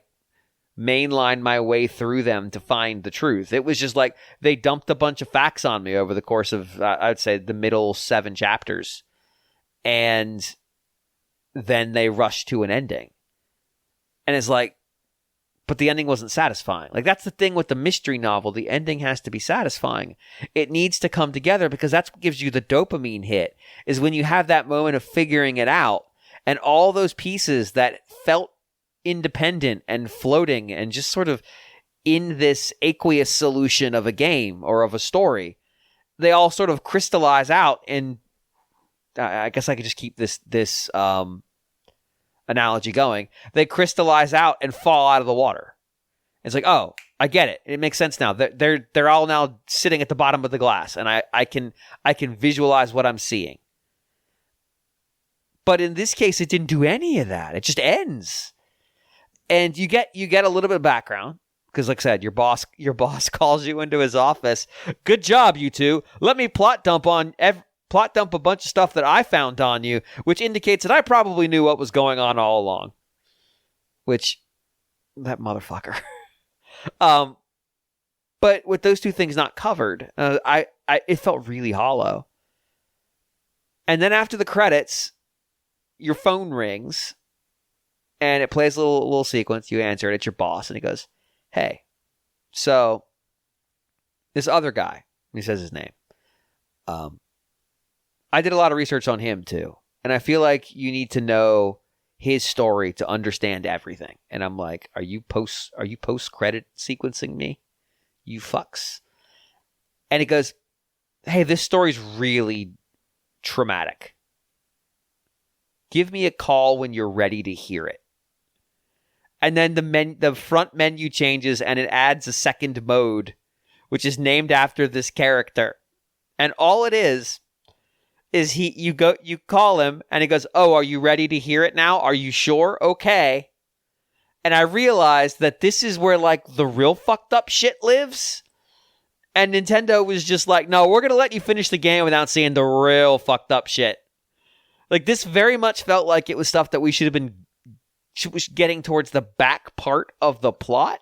mainline my way through them to find the truth. It was just like they dumped a bunch of facts on me over the course of, I'd say, the middle 7 chapters. And then they rushed to an ending. And it's like, but the ending wasn't satisfying. Like, that's the thing with the mystery novel. The ending has to be satisfying. It needs to come together because that's what gives you the dopamine hit, is when you have that moment of figuring it out and all those pieces that felt independent and floating and just sort of in this aqueous solution of a game or of a story, they all sort of crystallize out. And I guess I could just keep this analogy going. They crystallize out and fall out of the water. It's like, oh, I get it. It makes sense now. They're all now sitting at the bottom of the glass, and I can visualize what I'm seeing. But in this case, it didn't do any of that. It just ends. And you get a little bit of background because, like I said, your boss calls you into his office. Good job, you two. Let me plot dump a bunch of stuff that I found on you, which indicates that I probably knew what was going on all along. Which, that motherfucker. But with those two things not covered, it felt really hollow. And then after the credits, your phone rings, and it plays a little sequence. You answer it. It's your boss, and he goes, "Hey, so this other guy," he says his name. I did a lot of research on him too, and I feel like you need to know his story to understand everything. And I'm like, are you post credit sequencing me, you fucks? And he goes, "Hey, this story's really traumatic. Give me a call when you're ready to hear it." And then the front menu changes, and it adds a second mode, which is named after this character. And all it is you call him, and he goes, "Oh, are you ready to hear it now? Are you sure? Okay." And I realized that this is where, like, the real fucked up shit lives. And Nintendo was just like, "No, we're going to let you finish the game without seeing the real fucked up shit." Like, this very much felt like it was stuff that we should have been getting towards the back part of the plot.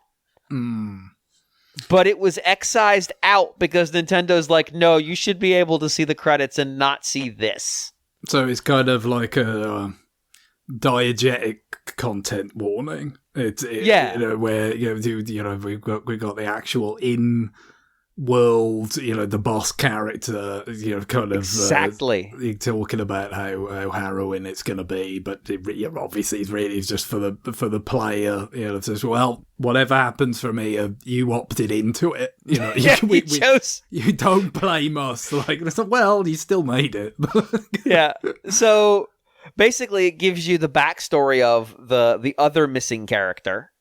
But it was excised out because Nintendo's like, "No, you should be able to see the credits and not see this." So it's kind of like a diegetic content warning. Yeah. Where we've got the actual world, the boss character, kind of exactly talking about how harrowing it's going to be, but obviously it's really just for the player. It says, "Well, whatever happens for me, you opted into it. You chose. You don't blame us." Like, well, you still made it. Yeah. So basically, it gives you the backstory of the other missing character.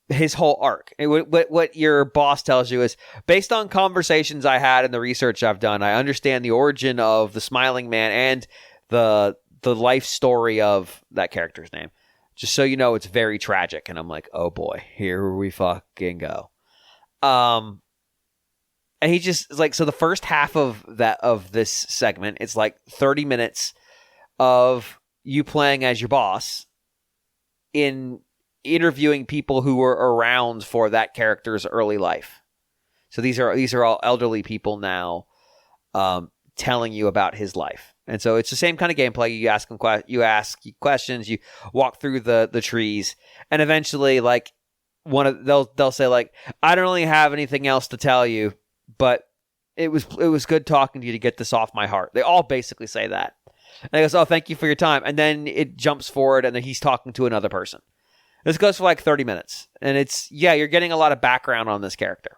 His whole arc. What your boss tells you is, based on conversations I had and the research I've done, I understand the origin of the Smiling Man and the life story of that character's name. Just so you know, it's very tragic. And I'm like, oh boy, here we fucking go. And he just is like, so the first half of this segment, it's like 30 minutes of you playing as your boss in interviewing people who were around for that character's early life. So these are all elderly people now, telling you about his life. And so it's the same kind of gameplay. You ask them questions, you walk through the trees, and eventually, like, they'll say, like, "I don't really have anything else to tell you, but it was good talking to you to get this off my heart." They all basically say that. And he goes, "Oh, thank you for your time." And then it jumps forward, and then he's talking to another person. This goes for like 30 minutes. And you're getting a lot of background on this character.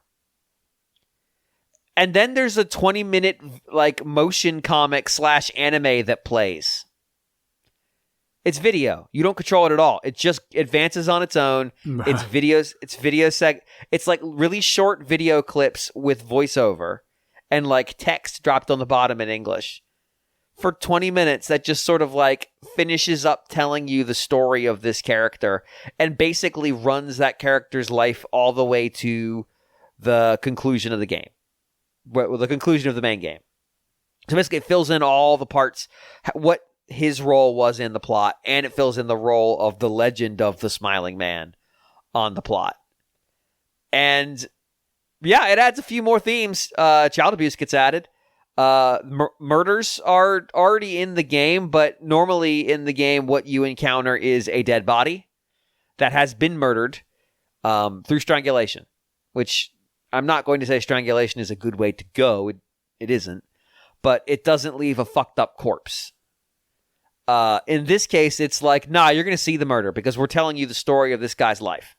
And then there's a 20-minute like motion comic / anime that plays. It's video. You don't control it at all. It just advances on its own. It's videos. It's like really short video clips with voiceover and like text dropped on the bottom in English. For 20 minutes, that just sort of like finishes up telling you the story of this character and basically runs that character's life all the way to the conclusion of the game. The conclusion of the main game. So basically it fills in all the parts. What his role was in the plot, and it fills in the role of the legend of the Smiling Man on the plot. And yeah, it adds a few more themes. Child abuse gets added. Murders are already in the game, but normally in the game, what you encounter is a dead body that has been murdered through strangulation, which I'm not going to say strangulation is a good way to go. It isn't, but it doesn't leave a fucked up corpse. In this case, it's like, nah, you're going to see the murder because we're telling you the story of this guy's life.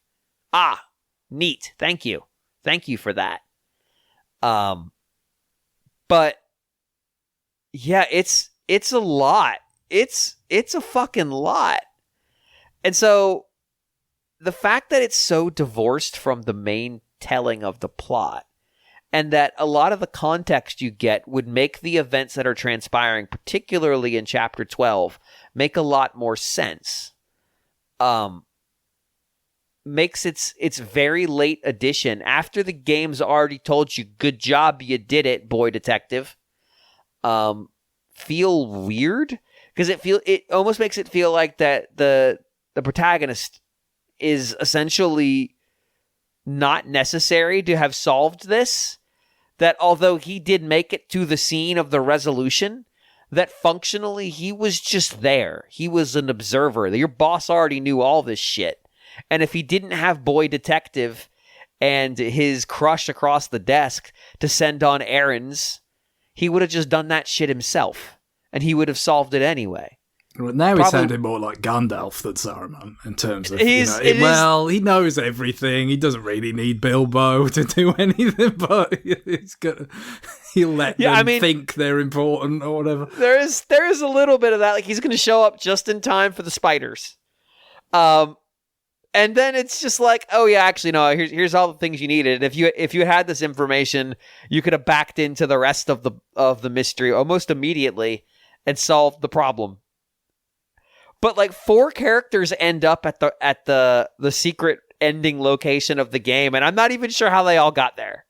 Ah, neat. Thank you. Thank you for that. But yeah, it's a lot. It's a fucking lot. And so the fact that it's so divorced from the main telling of the plot, and that a lot of the context you get would make the events that are transpiring, particularly in Chapter 12, make a lot more sense. Makes its very late addition, after the game's already told you, good job, you did it, boy detective, feel weird. Because it almost makes it feel like that the protagonist is essentially not necessary to have solved this. That although he did make it to the scene of the resolution, that functionally he was just there. He was an observer. Your boss already knew all this shit. And if he didn't have Boy Detective and his crush across the desk to send on errands, he would have just done that shit himself. And he would have solved it anyway. Well, now he sounded more like Gandalf than Saruman in terms of, he knows everything. He doesn't really need Bilbo to do anything, but he'll let them think they're important or whatever. There is a little bit of that. Like, he's going to show up just in time for the spiders. And then it's just like, oh yeah, actually no, here's all the things you needed. If you had this information, you could have backed into the rest of the mystery almost immediately and solved the problem. But like 4 characters end up at the secret ending location of the game, and I'm not even sure how they all got there.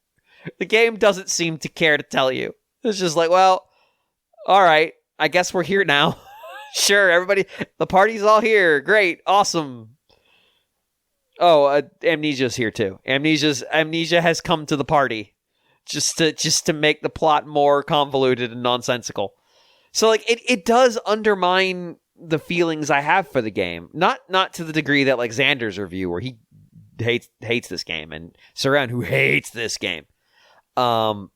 The game doesn't seem to care to tell you. It's just like, well, all right, I guess we're here now. Sure, everybody, the party's all here. Great, awesome. Oh, Amnesia's here too. Amnesia has come to the party just to make the plot more convoluted and nonsensical. So like it does undermine the feelings I have for the game. Not to the degree that like Xander's review where he hates this game, and Saran who hates this game. I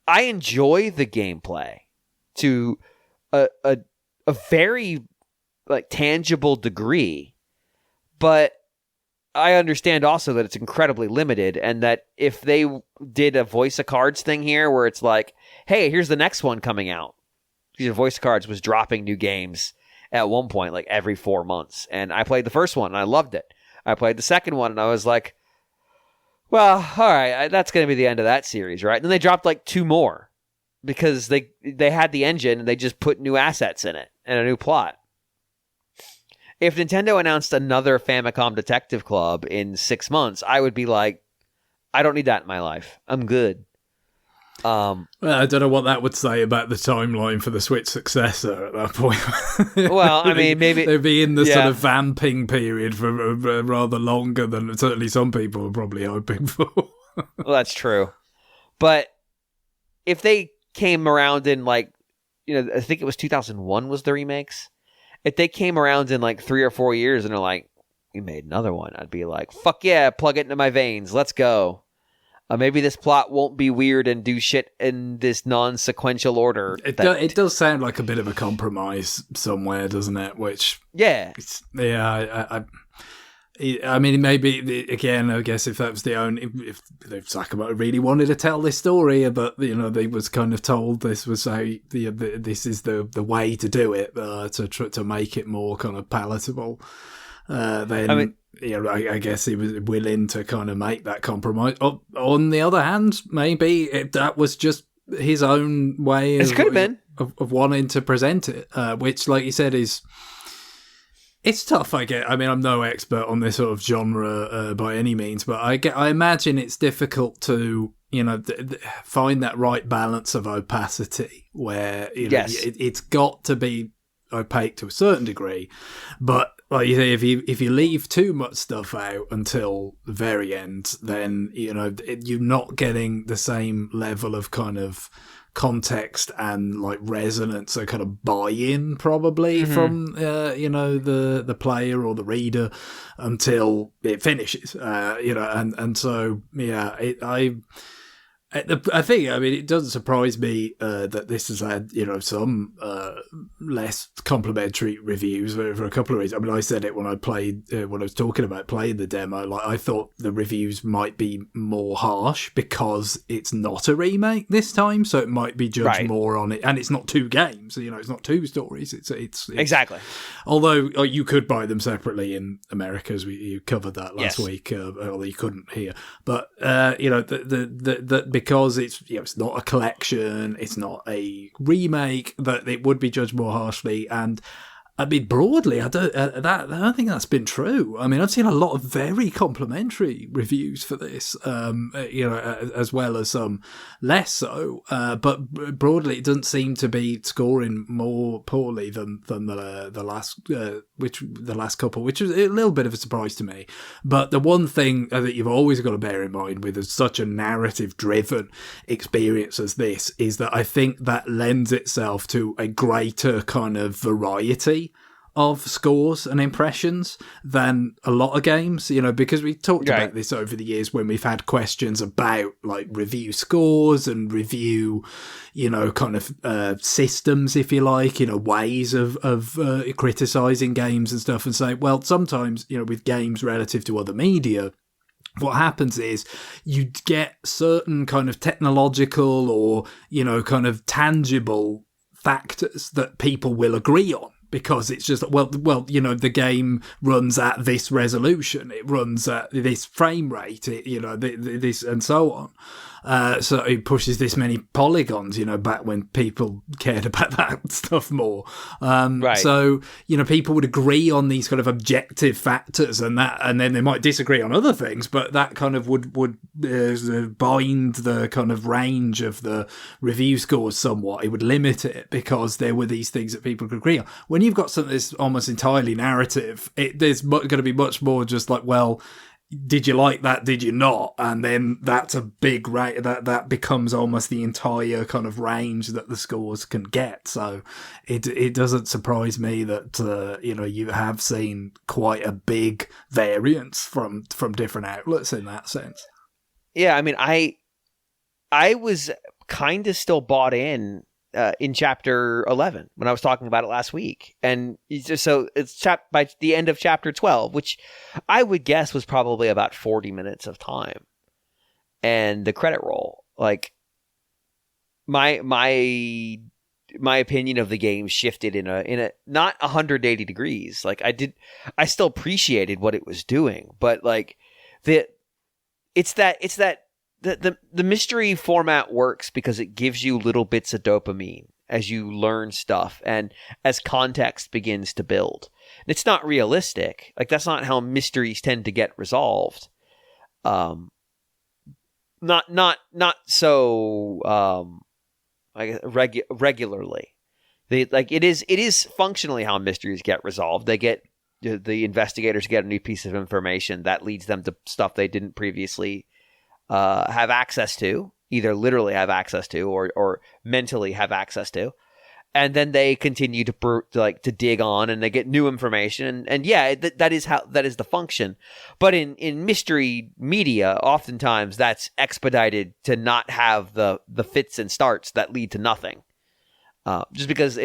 enjoy the gameplay to a very like tangible degree, but I understand also that it's incredibly limited, and that if they did a voice of cards thing here where it's like, hey, here's the next one coming out. Because voice of cards was dropping new games at one point, like every 4 months. And I played the first one and I loved it. I played the second one and I was like, well, all right, that's going to be the end of that series, right? And then they dropped like 2 more because they had the engine and they just put new assets in it and a new plot. If Nintendo announced another Famicom Detective Club in 6 months, I would be like, I don't need that in my life. I'm good. Well, I don't know what that would say about the timeline for the Switch successor at that point. Well, I mean, maybe they'd be in the sort of vamping period for rather longer than certainly some people are probably hoping for. Well, that's true. But if they came around in like, I think it was 2001 was the remakes. If they came around in like 3 or 4 years and are like, we made another one, I'd be like, fuck yeah, plug it into my veins. Let's go. Maybe this plot won't be weird and do shit in this non-sequential order. It does sound like a bit of a compromise somewhere, doesn't it? Which I mean, maybe again, I guess if that was the only, if Sakamoto really wanted to tell this story, but they was kind of told this was how this is the way to do it to make it more kind of palatable. Then I guess he was willing to kind of make that compromise. On the other hand, maybe that was just his own way of wanting to present it, which, like you said, it's tough. I mean, I'm no expert on this sort of genre by any means, but I imagine it's difficult to find that right balance of opacity where it's got to be opaque to a certain degree, but like you say, if you leave too much stuff out until the very end, then you're not getting the same level of kind of context and like resonance or kind of buy-in probably from the player or the reader until it finishes. And so I think, it doesn't surprise me that this has had, some less complimentary reviews for a couple of reasons. I said it when I was talking about playing the demo. Like, I thought the reviews might be more harsh because it's not a remake this time, so it might be judged more on it. And it's not two games, it's not two stories. It's exactly. Although you could buy them separately in America, as you covered that last week, although you couldn't here. But because it's not a collection, it's not a remake, that it would be judged more harshly. And broadly, I don't think that's been true. I've seen a lot of very complimentary reviews for this, as well as some less so. But broadly, it doesn't seem to be scoring more poorly than the last couple, which is a little bit of a surprise to me. But the one thing that you've always got to bear in mind with such a narrative-driven experience as this is that I think that lends itself to a greater kind of variety of scores and impressions than a lot of games, because we talked about this over the years when we've had questions about like review scores and review, kind of systems, if you like, ways of criticizing games and stuff, and say, well, sometimes, with games relative to other media, what happens is you get certain kind of technological or, kind of tangible factors that people will agree on. Because it's just, the game runs at this resolution, it runs at this frame rate, this and so on. So it pushes this many polygons, back when people cared about that stuff more. So, people would agree on these kind of objective factors and then they might disagree on other things, but that kind of would bind the kind of range of the review scores somewhat. It would limit it because there were these things that people could agree on. When you've got something that's almost entirely narrative, there's going to be much more just like, well, did you like that? Did you not? And then that's a big rate that becomes almost the entire kind of range that the scores can get. So it doesn't surprise me that you have seen quite a big variance from different outlets in that sense. Yeah, I was kind of still bought in chapter 11 when I was talking about it last week, and so it's by the end of chapter 12, which I would guess was probably about 40 minutes of time, and the credit roll. Like my opinion of the game shifted in a not 180 degrees. Like I still appreciated what it was doing, but like the mystery format works because it gives you little bits of dopamine as you learn stuff and as context begins to build. And it's not realistic. Like, that's not how mysteries tend to get resolved. Not so regularly. It is functionally how mysteries get resolved. The investigators get a new piece of information that leads them to stuff they didn't previously have access to, either literally have access to or mentally have access to, and then they continue to dig on and they get new information, and that is the function. But in mystery media, oftentimes that's expedited to not have the fits and starts that lead to nothing. Just because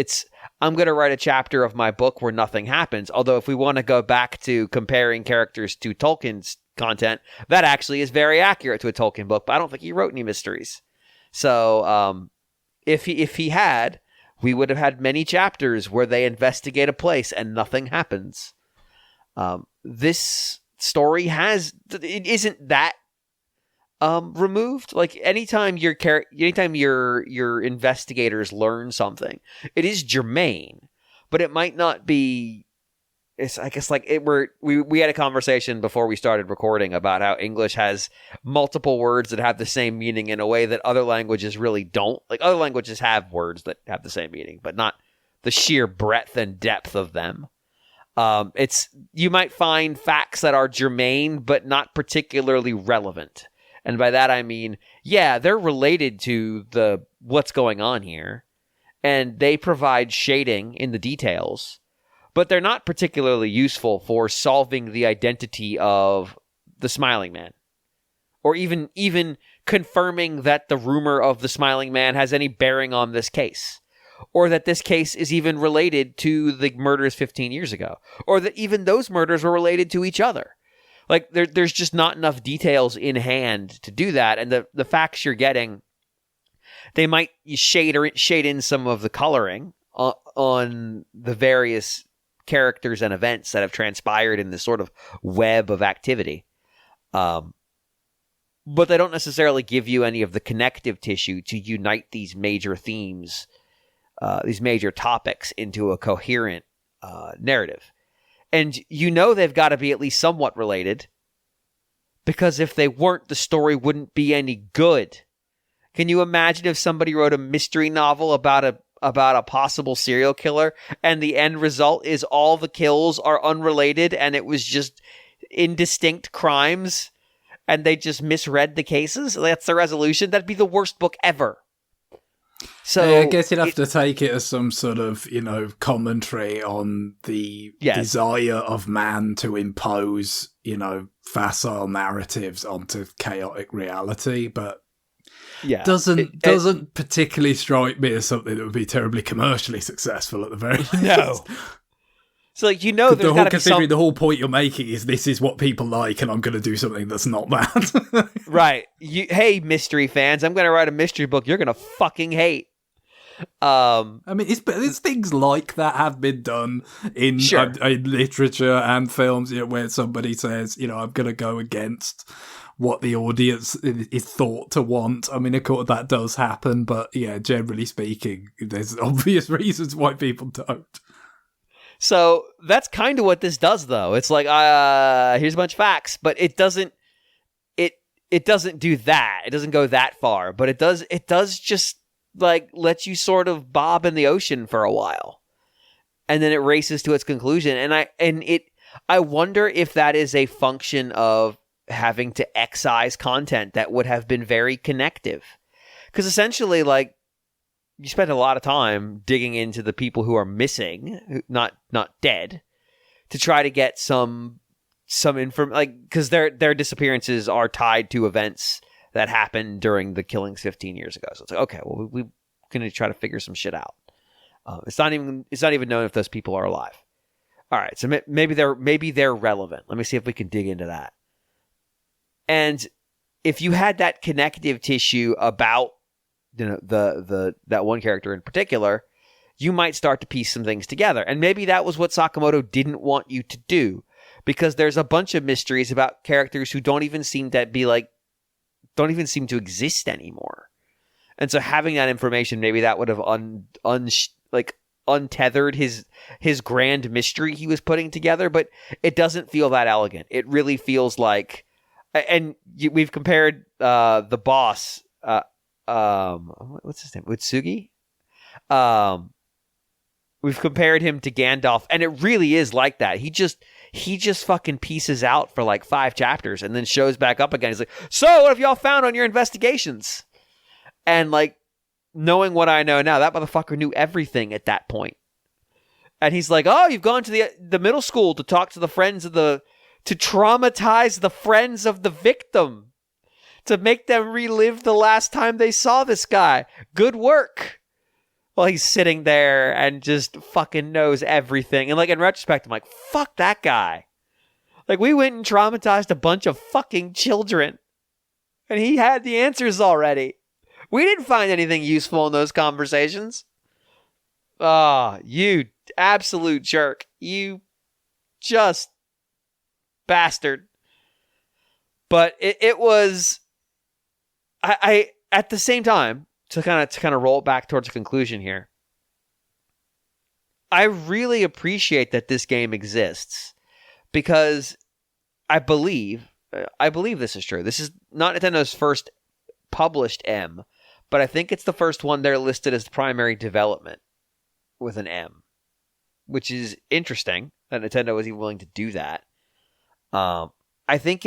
I'm going to write a chapter of my book where nothing happens. Although if we want to go back to comparing characters to Tolkien's content, that actually is very accurate to a Tolkien book, but I don't think he wrote any mysteries. So if he had, we would have had many chapters where they investigate a place and nothing happens. This story it isn't that removed. Like anytime your investigators learn something, it is germane, but it might not be it's I guess like we had a conversation before we started recording about how English has multiple words that have the same meaning in a way that other languages really don't. Like other languages have words that have the same meaning, but not the sheer breadth and depth of them. You might find facts that are germane but not particularly relevant. And by that I mean, yeah, they're related to what's going on here, and they provide shading in the details, but they're not particularly useful for solving the identity of the Smiling Man, or even confirming that the rumor of the Smiling Man has any bearing on this case, or that this case is even related to the murders 15 years ago, or that even those murders were related to each other. Like, there's just not enough details in hand to do that, and the facts you're getting, they might shade in some of the coloring on the various characters and events that have transpired in this sort of web of activity. But they don't necessarily give you any of the connective tissue to unite these major themes, these major topics into a coherent narrative. And you know they've got to be at least somewhat related, because if they weren't, the story wouldn't be any good. Can you imagine if somebody wrote a mystery novel about a possible serial killer, and the end result is all the kills are unrelated and it was just indistinct crimes and they just misread the cases? That's the resolution. That'd be the worst book ever. So yeah, I guess you'd have to take it as some sort of, commentary on the desire of man to impose, facile narratives onto chaotic reality, but doesn't particularly strike me as something that would be terribly commercially successful at the very least. No. So, there's got to be considering the whole point you're making is this is what people like, and I'm going to do something that's not that. Right. Hey, mystery fans, I'm going to write a mystery book you're going to fucking hate. I mean, it's things like that have been done in literature and films, where somebody says, I'm going to go against what the audience is thought to want. I mean, of course, that does happen, but yeah, generally speaking, there's obvious reasons why people don't. So that's kind of what this does, though. It's like, here's a bunch of facts, but it doesn't do that. It doesn't go that far, but it does just like let you sort of bob in the ocean for a while, and then it races to its conclusion. And I wonder if that is a function of having to excise content that would have been very connective, because essentially, like, you spend a lot of time digging into the people who are missing, not dead, to try to get some information, like, because their disappearances are tied to events that happened during the killings 15 years ago. So it's like, okay, well, we're going to try to figure some shit out. It's not even known if those people are alive. All right, so maybe they're relevant. Let me see if we can dig into that. And if you had that connective tissue about that one character in particular, you might start to piece some things together. And maybe that was what Sakamoto didn't want you to do, because there's a bunch of mysteries about characters who don't even seem to exist anymore. And so having that information, maybe that would have untethered his grand mystery he was putting together, but it doesn't feel that elegant. It really feels like, and we've compared the boss, what's his name? Utsugi? We've compared him to Gandalf, and it really is like that. He just fucking pieces out for like 5 chapters and then shows back up again. He's like, so what have y'all found on your investigations? And like, knowing what I know now, that motherfucker knew everything at that point. And he's like, oh, you've gone to the middle school to talk to the friends to traumatize the friends of the victim, to make them relive the last time they saw this guy. Good work. Well, he's sitting there and just fucking knows everything. And like, in retrospect, I'm like, fuck that guy. Like, we went and traumatized a bunch of fucking children, and he had the answers already. We didn't find anything useful in those conversations. Oh, you absolute jerk. You just bastard. But it was... I at the same time, to kind of roll it back towards a conclusion here, I really appreciate that this game exists because I believe this is true. This is not Nintendo's first published M, but I think it's the first one they're listed as primary development with an M, which is interesting that Nintendo was even willing to do that. I think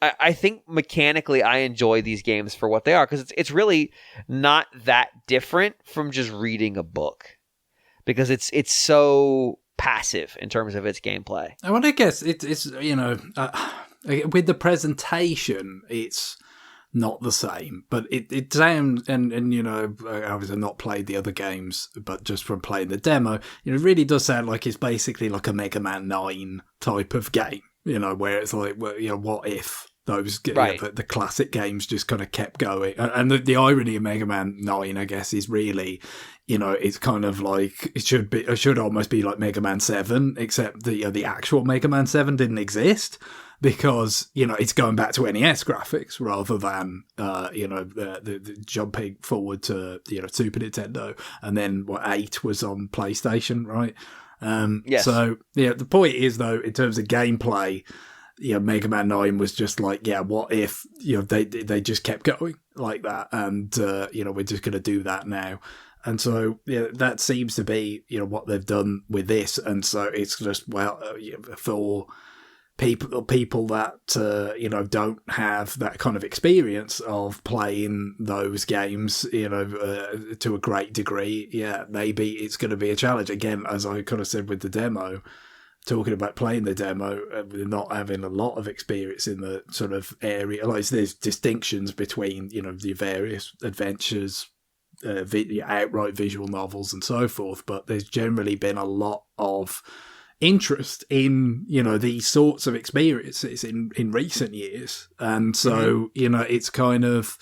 I think mechanically I enjoy these games for what they are because it's really not that different from just reading a book because it's so passive in terms of its gameplay. I guess it's with the presentation it's not the same, but it sounds and obviously not played the other games, but just from playing the demo, it really does sound like it's basically like a Mega Man 9 type of game, where it's like, well, what if those right. The classic games just kind of kept going, and the irony of Mega Man 9, I guess, is really, it's kind of like it should almost be like Mega Man 7, except the actual Mega Man 7 didn't exist. Because, it's going back to NES graphics rather than, the jumping forward to, Super Nintendo. And then, 8 was on PlayStation, right? Yes. So, the point is, though, in terms of gameplay, Mega Man 9 was just like, what if, they just kept going like that? And, we're just going to do that now. And so, that seems to be, what they've done with this. And so it's just, for people that don't have that kind of experience of playing those games to a great degree, maybe it's going to be a challenge again, as I kind of said with the demo, talking about playing the demo, not having a lot of experience in the sort of area. Like, there's distinctions between the various adventures, outright visual novels and so forth, but there's generally been a lot of interest in these sorts of experiences in recent years, and so it's kind of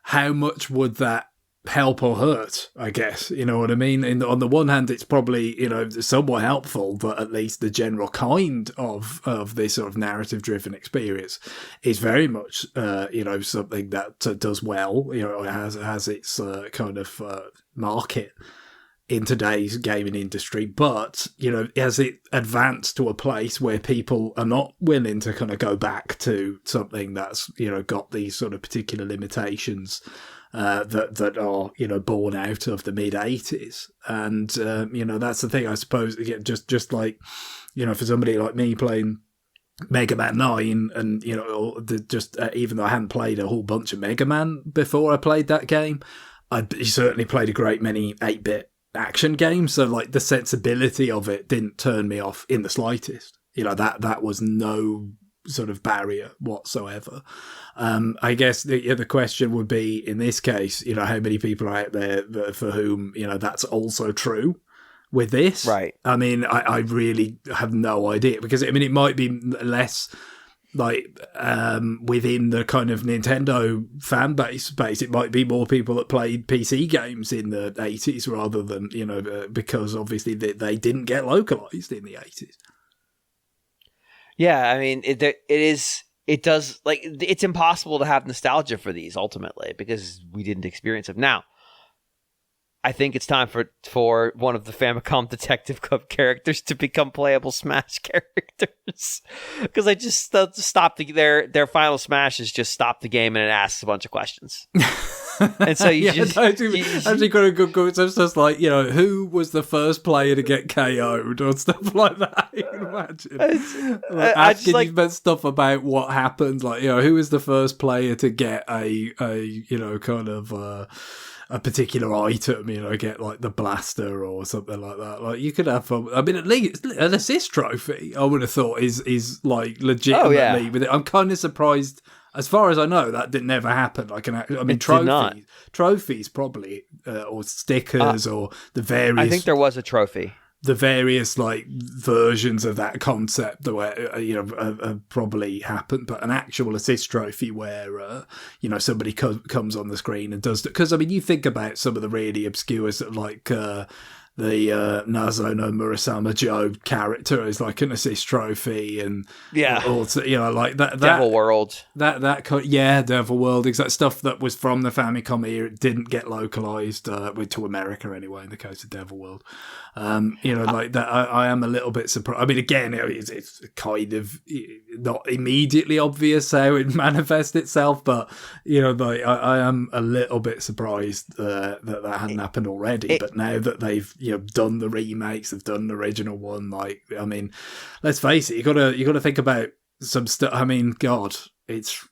how much would that help or hurt, I guess, what I mean. On the one hand, it's probably somewhat helpful that at least the general kind of this sort of narrative driven experience is very much something that does well, has its kind of market in today's gaming industry, but as it advanced to a place where people are not willing to kind of go back to something that's got these sort of particular limitations that are born out of the mid 80s, and that's the thing, I suppose. Just like for somebody like me playing Mega Man 9, and even though I hadn't played a whole bunch of Mega Man before I played that game, I certainly played a great many 8-bit action games, so like the sensibility of it didn't turn me off in the slightest. That was no sort of barrier whatsoever. I guess the question would be, in this case, how many people are out there for whom that's also true with this, right? I mean, I really have no idea, because I mean, it might be less like within the kind of Nintendo fan base, it might be more people that played PC games in the 80s rather than because obviously they didn't get localized in the 80s. Yeah, I mean, it's impossible to have nostalgia for these ultimately because we didn't experience them. Now, I think it's time for one of the Famicom Detective Club characters to become playable Smash characters, because I just stop their final Smash is just stop the game and it asks a bunch of questions, and so actually got a good. It's just like who was the first player to get KO'd or stuff like that. You can imagine asking you stuff about what happened, like who was the first player to get a kind of a particular item, get like the blaster or something like that. Like, you could have, I mean, at least an assist trophy, I would have thought is like legitimately with it. I'm kind of surprised. As far as I know, that didn't never happen. Like trophies probably, or stickers, or the various. I think there was a trophy. The various like versions of that concept where have probably happened, but an actual assist trophy where somebody comes on the screen and does, because I mean, you think about some of the really obscure sort of like Nazo no Murasama Joe character as like an assist trophy, and also, like that Devil World, Devil World, exact stuff that was from the Famicom era. It didn't get localized to America anyway. In the case of Devil World, like that. I am a little bit surprised. I mean, again, it's kind of not immediately obvious how it manifests itself, but like I am a little bit surprised that hadn't happened already. But now that they've done the remakes, they've done the original one. Like, I mean, let's face it, you gotta think about some stuff. I mean, God, it's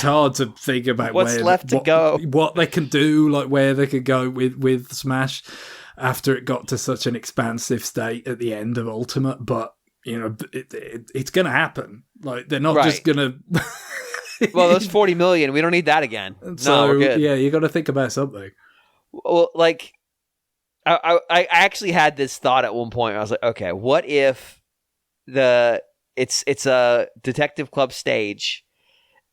hard to think about what's left to go, what they can do, like where they could go with Smash after it got to such an expansive state at the end of Ultimate. But it's gonna happen. Like, they're not just gonna. Well, those 40 million, we don't need that again. So, we're good. Yeah, you got to think about something. Well, like, I actually had this thought at one point. I was like, okay, what if it's a Detective Club stage,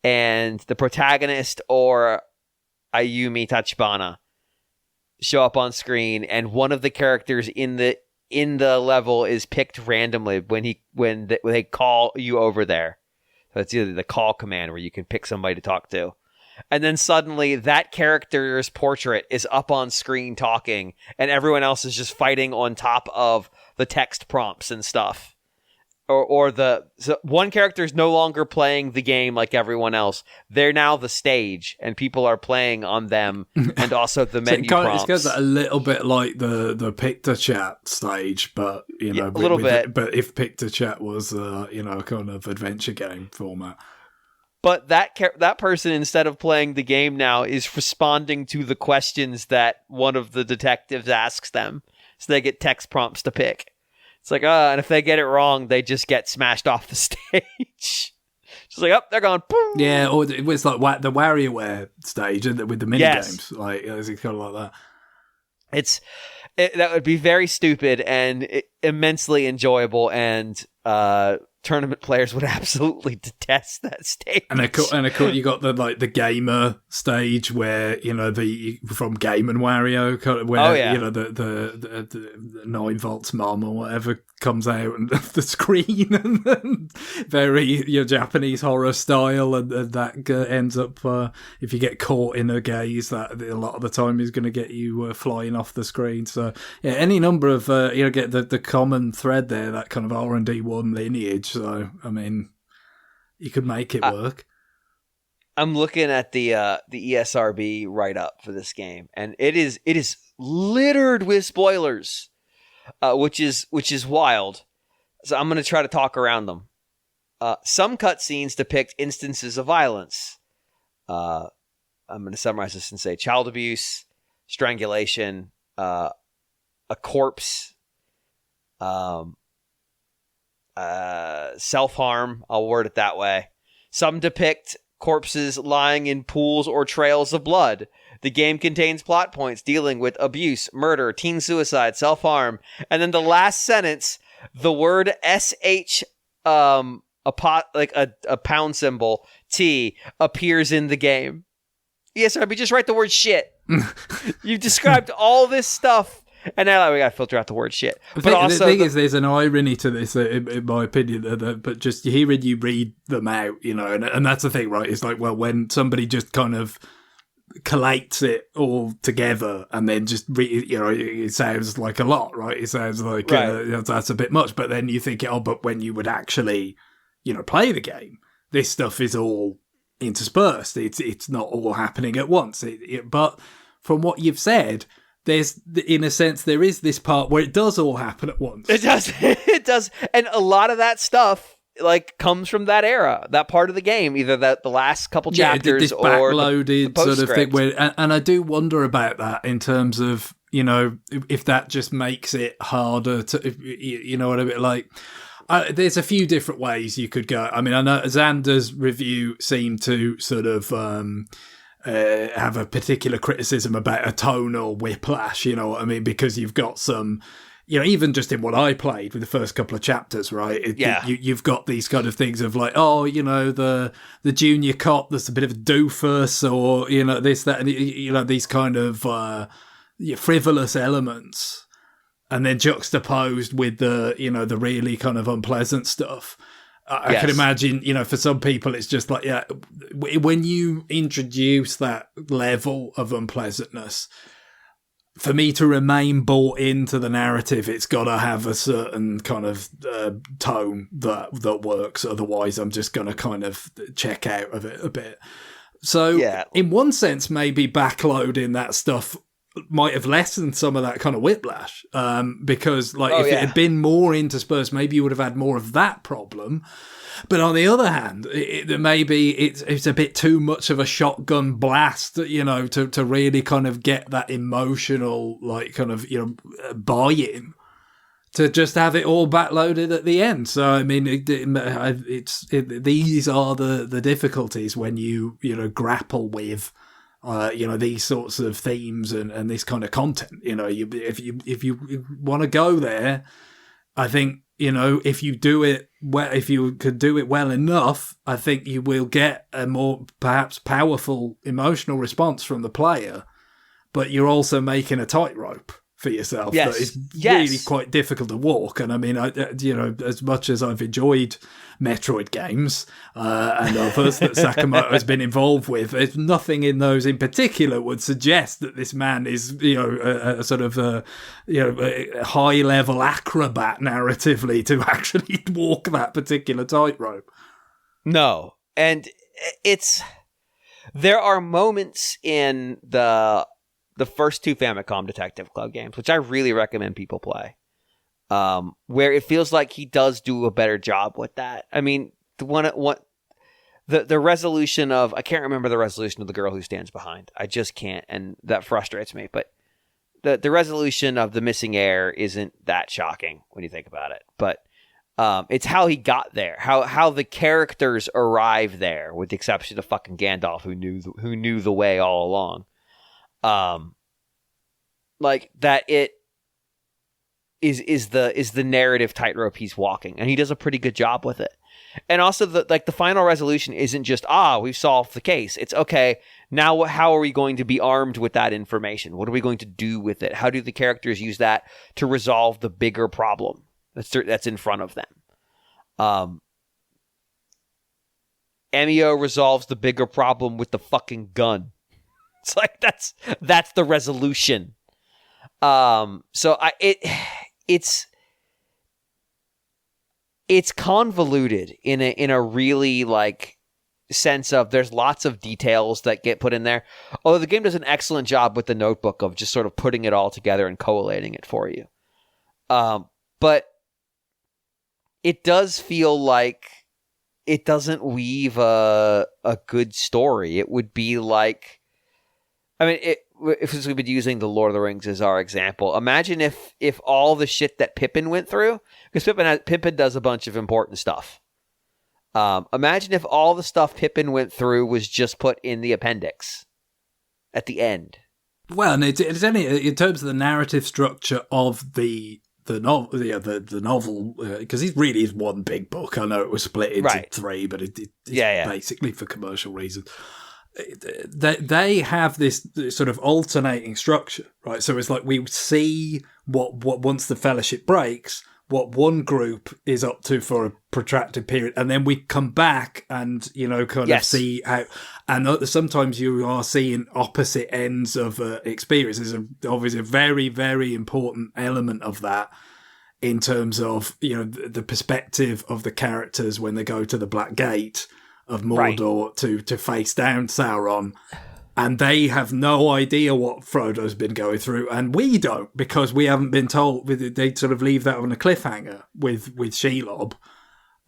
and the protagonist or Ayumi Tachibana show up on screen, and one of the characters in the level is picked randomly when they call you over there. So it's either the call command where you can pick somebody to talk to. And then suddenly that character's portrait is up on screen talking, and everyone else is just fighting on top of the text prompts and stuff. So one character is no longer playing the game like everyone else. They're now the stage, and people are playing on them, and also the menu prompts. It goes a little bit like the Picture Chat stage, but a little bit. But if Picture Chat was a kind of adventure game format. But that person, instead of playing the game now, is responding to the questions that one of the detectives asks them. So they get text prompts to pick. It's like, and if they get it wrong, they just get smashed off the stage. Just like, they're gone. Boom. Yeah, or it was like the WarioWare stage with the mini games. Like, it's kind of like that. That would be very stupid and immensely enjoyable, and tournament players would absolutely detest that stage. And of course, you got the gamer stage where from Game and Wario, where the 9 volts mom or whatever comes out and the screen, and very Japanese horror style, and that ends up if you get caught in a gaze, that a lot of the time is going to get you flying off the screen. So yeah, any number of get the common thread there, that kind of R&D1 lineage. So I mean, you could make it work. I'm looking at the ESRB write up for this game, and it is littered with spoilers, which is wild. So I'm going to try to talk around them. Some cutscenes depict instances of violence. I'm going to summarize this and say child abuse, strangulation, a corpse, self-harm, I'll word it that way. Some depict corpses lying in pools or trails of blood. The game contains plot points dealing with abuse, murder, teen suicide, self-harm, and then the last sentence, the word SH, a pound symbol, T, appears in the game. ESRB, just write the word shit. You've described all this stuff, and now we got to filter out the word shit. The thing is, there's an irony to this, in my opinion, but just hearing you read them out, and that's the thing, right? It's like, well, when somebody just kind of collates it all together and then just it sounds like a lot, right? It sounds like that's a bit much, but then you think, but when you would actually, play the game, this stuff is all interspersed. It's not all happening at once. But from what you've said, there's, in a sense, there is this part where it does all happen at once. It does. It does. And a lot of that stuff comes from that era, that part of the game, either the last couple chapters this or backloaded the sort of thing. And I do wonder about that in terms of, if that just makes it harder to, what I mean? Like, there's a few different ways you could go. I mean, I know Xander's review seemed to sort of have a particular criticism about a tonal whiplash, you know what I mean? Because you've got some, even just in what I played with the first couple of chapters, right? You've got these kind of things of like, the junior cop that's a bit of a doofus, or, this, that, and, these kind of frivolous elements. and then juxtaposed with the, you know, the really kind of unpleasant stuff. I can imagine, you know, for some people, it's just like, yeah, when you introduce that level of unpleasantness, for me to remain bought into the narrative, it's got to have a certain kind of tone that works. Otherwise, I'm just going to kind of check out of it a bit. So, in one sense, maybe backloading that stuff might have lessened some of that kind of whiplash, because if it had been more interspersed, maybe you would have had more of that problem. But on the other hand, maybe it's a bit too much of a shotgun blast, you know, to really kind of get that emotional, like, kind of, you know, buy-in, to just have it all backloaded at the end. So, I mean, these are the difficulties when you know, grapple with you know, these sorts of themes and this kind of content. You know, if you want to go there, I think, you know, if you do it well, if you could do it well enough, I think you will get a more perhaps powerful emotional response from the player. But you're also making a tightrope for yourself that is really quite difficult to walk. And I mean, you know, as much as I've enjoyed Metroid games and others that Sakamoto has been involved with, there's nothing in those in particular would suggest that this man is, you know, a sort of you know, a high level acrobat narratively to actually walk that particular tightrope. No, and there are moments in the first two Famicom Detective Club games, which I really recommend people play, where it feels like he does do a better job with that. I mean, the resolution of, I can't remember the resolution of the girl who stands behind. I just can't, and that frustrates me. But the resolution of the missing heir isn't that shocking when you think about it. But it's how he got there, how the characters arrive there, with the exception of fucking Gandalf, who knew the way all along. Like that, it is the narrative tightrope he's walking, and he does a pretty good job with it. And also, the final resolution isn't just, we've solved the case. It's okay. Now, how are we going to be armed with that information? What are we going to do with it? How do the characters use that to resolve the bigger problem that's in front of them? Emio resolves the bigger problem with the fucking gun. It's like that's the resolution. So it's convoluted in a really, like, sense of, there's lots of details that get put in there. Although the game does an excellent job with the notebook of just sort of putting it all together and collating it for you. But it does feel like it doesn't weave a good story. It would be like, I mean, since we've been using the Lord of the Rings as our example, imagine if all the shit that Pippin went through, because Pippin does a bunch of important stuff. Imagine if all the stuff Pippin went through was just put in the appendix at the end. Well, and it's only in terms of the narrative structure of the novel, the novel, because it really is one big book. I know it was split into three, but it's basically for commercial reasons. They have this sort of alternating structure, right? So it's like we see what once the fellowship breaks, what one group is up to for a protracted period, and then we come back and, you know, kind of see how. And sometimes you are seeing opposite ends of experience. There's obviously a very, very important element of that in terms of, you know, the perspective of the characters when they go to the Black Gate of Mordor to face down Sauron, and they have no idea what Frodo's been going through, and we don't, because we haven't been told. They sort of leave that on a cliffhanger with Shelob,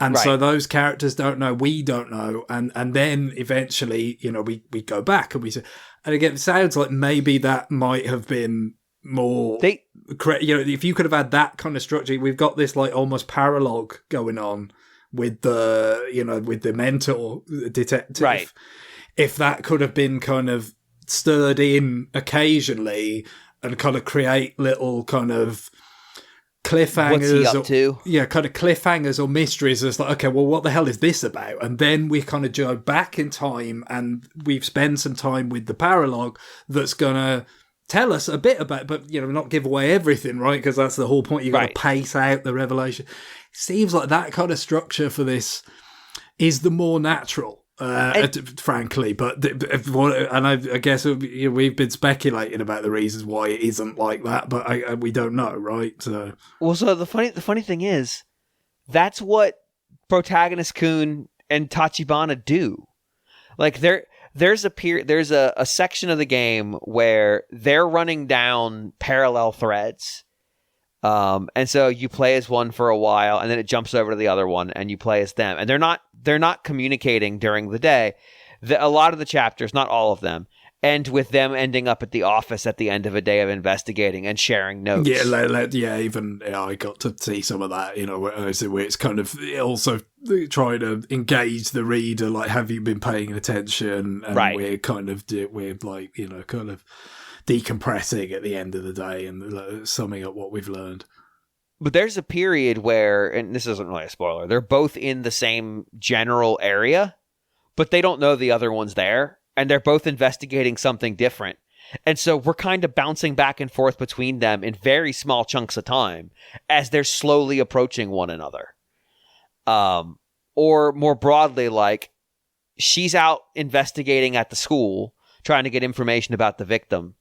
and so those characters don't know, we don't know, and then eventually, you know, we go back and we say, and again, it sounds like maybe that might have been more, you know, if you could have had that kind of structure. We've got this like almost paralogue going on with the, you know, with the mentor detective. Right. If that could have been kind of stirred in occasionally and kind of create little kind of cliffhangers. What's he up to? Yeah, kind of cliffhangers or mysteries. It's like, okay, well, what the hell is this about? And then we kind of go back in time and we've spent some time with the paralogue that's going to tell us a bit about, but not give away everything, right? Because that's the whole point. You've got to pace out the revelation. It seems like that kind of structure for this is the more natural, frankly. But I guess we've been speculating about the reasons why it isn't like that, but we don't know, right? So the funny thing is, that's what Protagonist Kun and Tachibana do. Like there's a section of the game where they're running down parallel threads. And so you play as one for a while, and then it jumps over to the other one, and you play as them. And they're not communicating during the day. A lot of the chapters, not all of them, end with them ending up at the office at the end of a day of investigating and sharing notes. I got to see some of that, where it's kind of also trying to engage the reader, like, have you been paying attention? And we're kind of decompressing at the end of the day and summing up what we've learned. But there's a period where, and this isn't really a spoiler, they're both in the same general area, but they don't know the other one's there. And they're both investigating something different. And so we're kind of bouncing back and forth between them in very small chunks of time as they're slowly approaching one another. Or more broadly, like, she's out investigating at the school, trying to get information about the victim.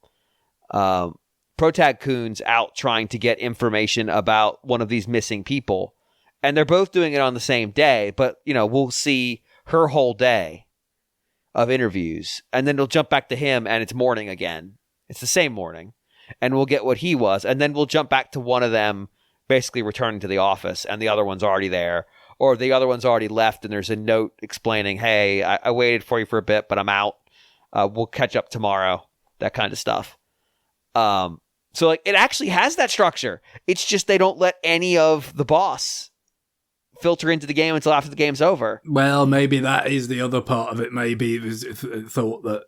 Protag Kun's out trying to get information about one of these missing people. And they're both doing it on the same day, but, we'll see her whole day of interviews, and then it'll jump back to him, and it's morning again. It's the same morning, and we'll get what he was, and then we'll jump back to one of them basically returning to the office, and the other one's already there, or the other one's already left, and there's a note explaining, hey, I waited for you for a bit, but I'm out. We'll catch up tomorrow, that kind of stuff. So, like, it actually has that structure. It's just they don't let any of the boss filter into the game until after the game's over. Well, maybe that is the other part of it. Maybe it was thought that,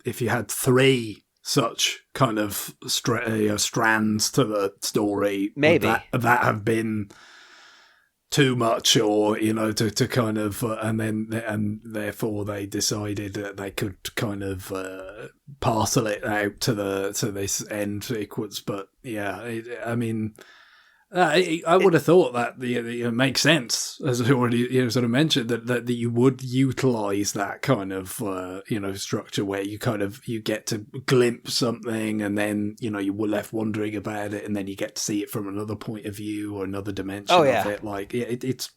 if you had 3 such kind of strands to the story, maybe that have been too much, or to kind of and therefore they decided that they could kind of parcel it out to this end sequence. But I would have thought that it makes sense, as I already sort of mentioned, that you would utilize that kind of structure where you get to glimpse something, and then you were left wondering about it, and then you get to see it from another point of view or another dimension of it. Like it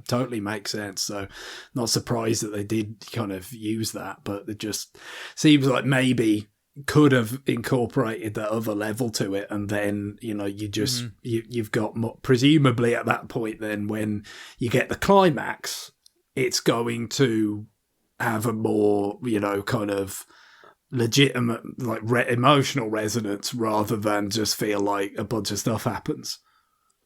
totally makes sense. So not surprised that they did kind of use that, but it just seems like maybe could have incorporated that other level to it, and then you've got more, presumably at that point, then when you get the climax, it's going to have a more kind of legitimate, like, emotional resonance, rather than just feel like a bunch of stuff happens.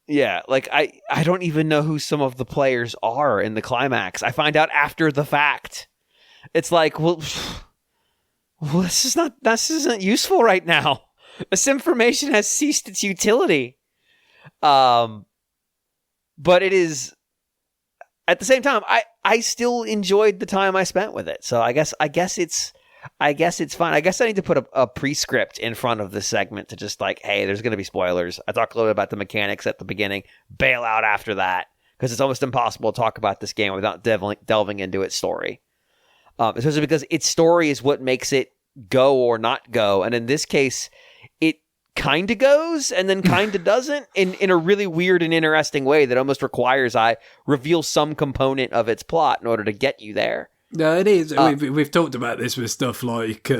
Yeah, like I don't even know who some of the players are in the climax. I find out after the fact. It's like, well, this isn't useful right now. This information has ceased its utility. But it is, at the same time, I still enjoyed the time I spent with it. So I guess it's fine. I guess I need to put a prescript in front of this segment to just like, hey, there's going to be spoilers. I talk a little bit about the mechanics at the beginning, bail out after that, because it's almost impossible to talk about this game without delving into its story. Especially because its story is what makes it go or not go. And in this case, it kind of goes and then kind of doesn't in a really weird and interesting way that almost requires I reveal some component of its plot in order to get you there. No, it is. We've talked about this with stuff like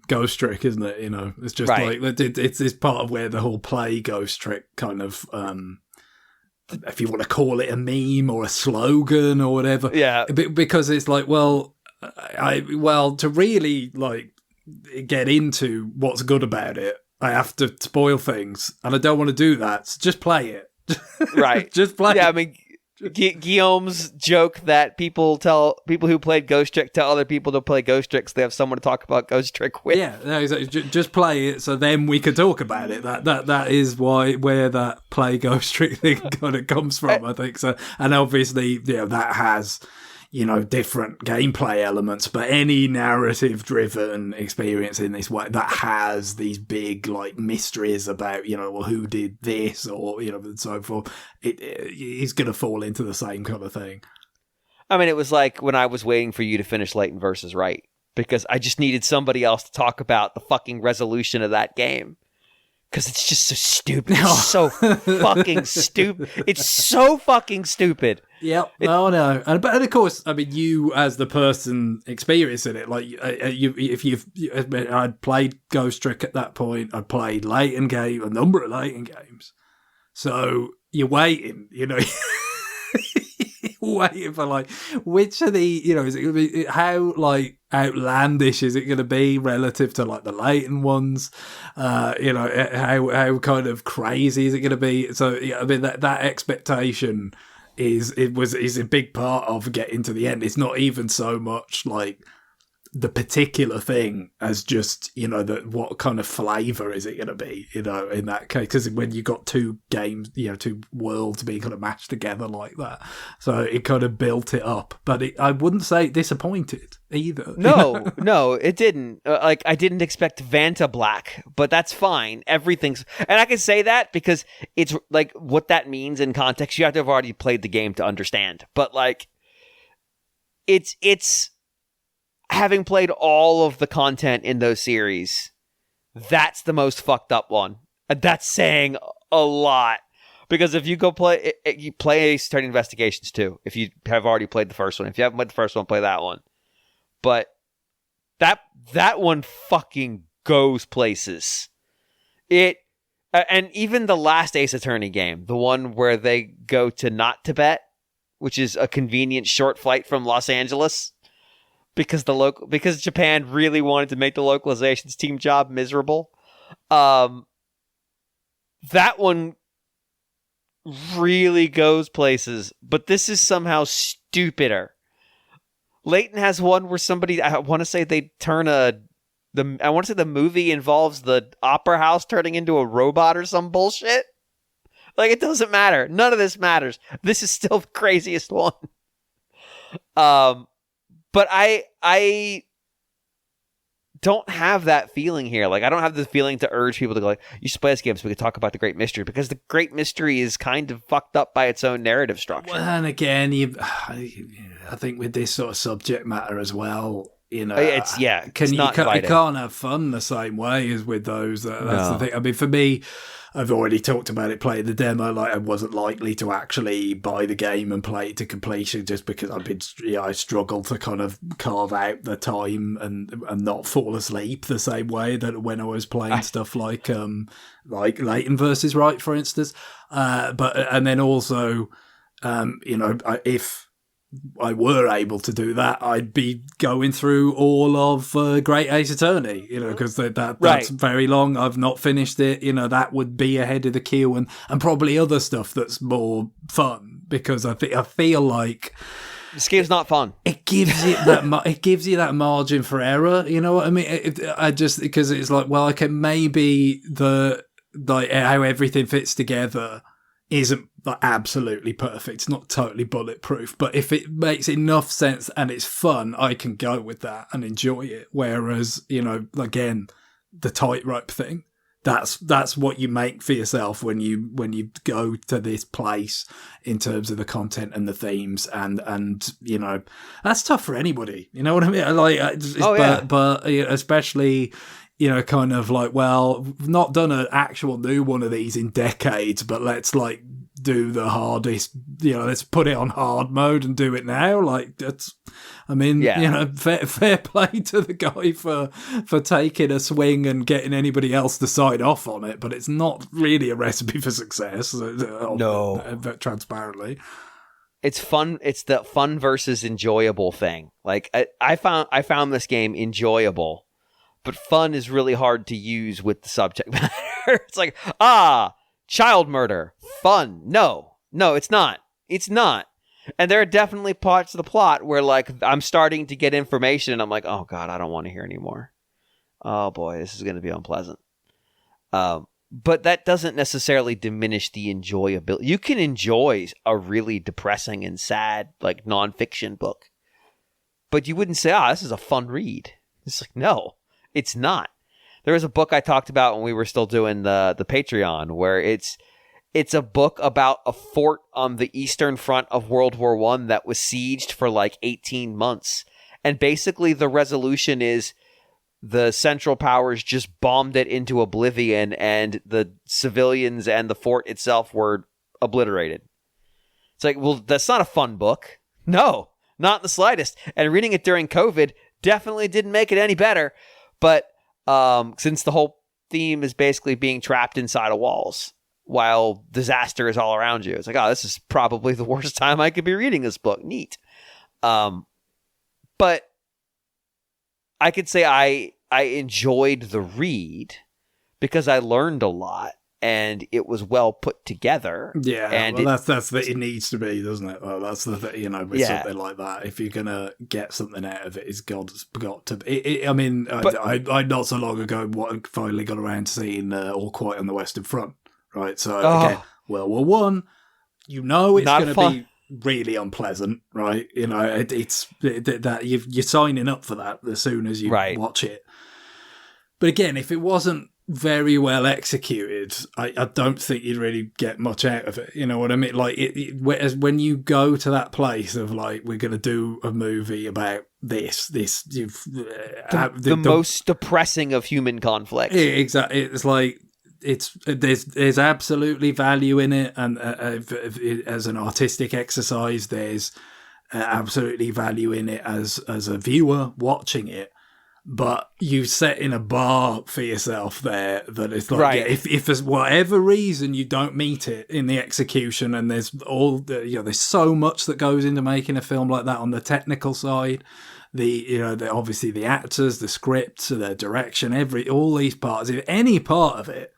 Ghost Trick, isn't it? It's just like it's this part of where the whole play Ghost Trick kind of, if you want to call it a meme or a slogan or whatever. Yeah. Because it's like, to really like get into what's good about it, I have to spoil things, and I don't want to do that. So just play it. Right. Just play it. Yeah, I mean, Guillaume's joke that people who played Ghost Trick tell other people to play Ghost Trick so they have someone to talk about Ghost Trick with. Yeah, no, exactly. Just play it, so then we can talk about it. That is where that play Ghost Trick thing kind of comes from, I think. So, and obviously, that has, different gameplay elements, but any narrative-driven experience in this way that has these big, like, mysteries about, well, who did this, or, and so forth, he's going to fall into the same kind of thing. I mean, it was like when I was waiting for you to finish Layton versus Wright, because I just needed somebody else to talk about the fucking resolution of that game. Because it's just so stupid. It's so fucking stupid. It's so fucking stupid. Yep. No. But of course, I mean, you as the person experiencing it, like I'd played Ghost Trick at that point. I'd played a number of Layton games. So you're waiting, waiting for, like, which of the, is it going to be, how, like, outlandish is it going to be relative to, like, the Layton ones? How kind of crazy is it going to be? So, yeah, I mean, that expectation is a big part of getting to the end. It's not even so much, like, the particular thing as just, what kind of flavour is it going to be, in that case? Because when you got two games, two worlds being kind of mashed together like that. So it kind of built it up. But I wouldn't say it disappointed either. No, it didn't. I didn't expect Vanta Black, but that's fine. Everything's... And I can say that because it's, like, what that means in context. You have to have already played the game to understand. But, like, it's... Having played all of the content in those series, that's the most fucked up one. And that's saying a lot. Because if you go play Ace Attorney Investigations too, if you have already played the first one. If you haven't played the first one, play that one. But that one fucking goes places. And even the last Ace Attorney game, the one where they go to not Tibet, which is a convenient short flight from Los Angeles, because Japan really wanted to make the localizations team job miserable. That one really goes places, but this is somehow stupider. Layton has one where somebody, I want to say they turn the movie involves the opera house turning into a robot or some bullshit. Like, it doesn't matter. None of this matters. This is still the craziest one. But I don't have that feeling here. Like, I don't have the feeling to urge people to go, like, you should play this game so we can talk about the Great Mystery, because the Great Mystery is kind of fucked up by its own narrative structure. Well, and again, I think with this sort of subject matter as well, you can't have fun the same way as with those. That's the thing. I mean, for me, I've already talked about it playing the demo. Like, I wasn't likely to actually buy the game and play it to completion just because I struggled to kind of carve out the time and not fall asleep the same way that when I was playing stuff like Layton versus Wright, for instance. And then also, if I were able to do that, I'd be going through all of Great Ace Attorney, because that's very long. I've not finished it. That would be ahead of the queue, and probably other stuff that's more fun, because I feel like this game's not fun. It gives you that margin for error. You know what I mean? Because it's like, well, okay, maybe how everything fits together isn't absolutely perfect. It's not totally bulletproof, but if it makes enough sense and it's fun, I can go with that and enjoy it. Whereas, again, the tightrope thing, that's what you make for yourself when you go to this place in terms of the content and the themes, and that's tough for anybody. You know what I mean? Like, but especially, kind of like, well, we've not done an actual new one of these in decades, but let's like do the hardest, let's put it on hard mode and do it now. Like, that's, I mean, fair play to the guy for taking a swing and getting anybody else to sign off on it, but it's not really a recipe for success. No. Transparently. It's fun. It's the fun versus enjoyable thing. Like, I found this game enjoyable, but fun is really hard to use with the subject matter. It's like, child murder, fun. No, it's not. It's not. And there are definitely parts of the plot where, like, I'm starting to get information and I'm like, oh God, I don't want to hear anymore. Oh boy, this is going to be unpleasant. But that doesn't necessarily diminish the enjoyability. You can enjoy a really depressing and sad, like, nonfiction book but you wouldn't say, this is a fun read. It's like, no, it's not. There was a book I talked about when we were still doing the Patreon, where it's a book about a fort on the Eastern Front of World War I that was sieged for like 18 months. And basically the resolution is the Central Powers just bombed it into oblivion, and the civilians and the fort itself were obliterated. It's like, well, that's not a fun book. No, not in the slightest. And reading it during COVID definitely didn't make it any better. But since the whole theme is basically being trapped inside of walls while disaster is all around you, it's like, this is probably the worst time I could be reading this book. Neat. But I could say I enjoyed the read because I learned a lot and it was well put together. Yeah, and that's it needs to be, doesn't it? Well, that's the thing, with something like that. If you're gonna get something out of it, it's got to be. I not so long ago finally got around to seeing All Quiet on the Western Front, right? So again, World War One, it's going to be really unpleasant, right? It's that you're signing up for that as soon as you watch it. But again, if it wasn't very well executed, I don't think you'd really get much out of it. You know what I mean? Like, whereas when you go to that place of like, we're going to do a movie about the most depressing of human conflicts. Exactly. It's like, there's absolutely value in it, and as an artistic exercise, there's absolutely value in it as a viewer watching it. But you set in a bar for yourself there that it's like, if for whatever reason you don't meet it in the execution, and there's there's so much that goes into making a film like that on the technical side, obviously the actors, the scripts, the direction, all these parts. If any part of it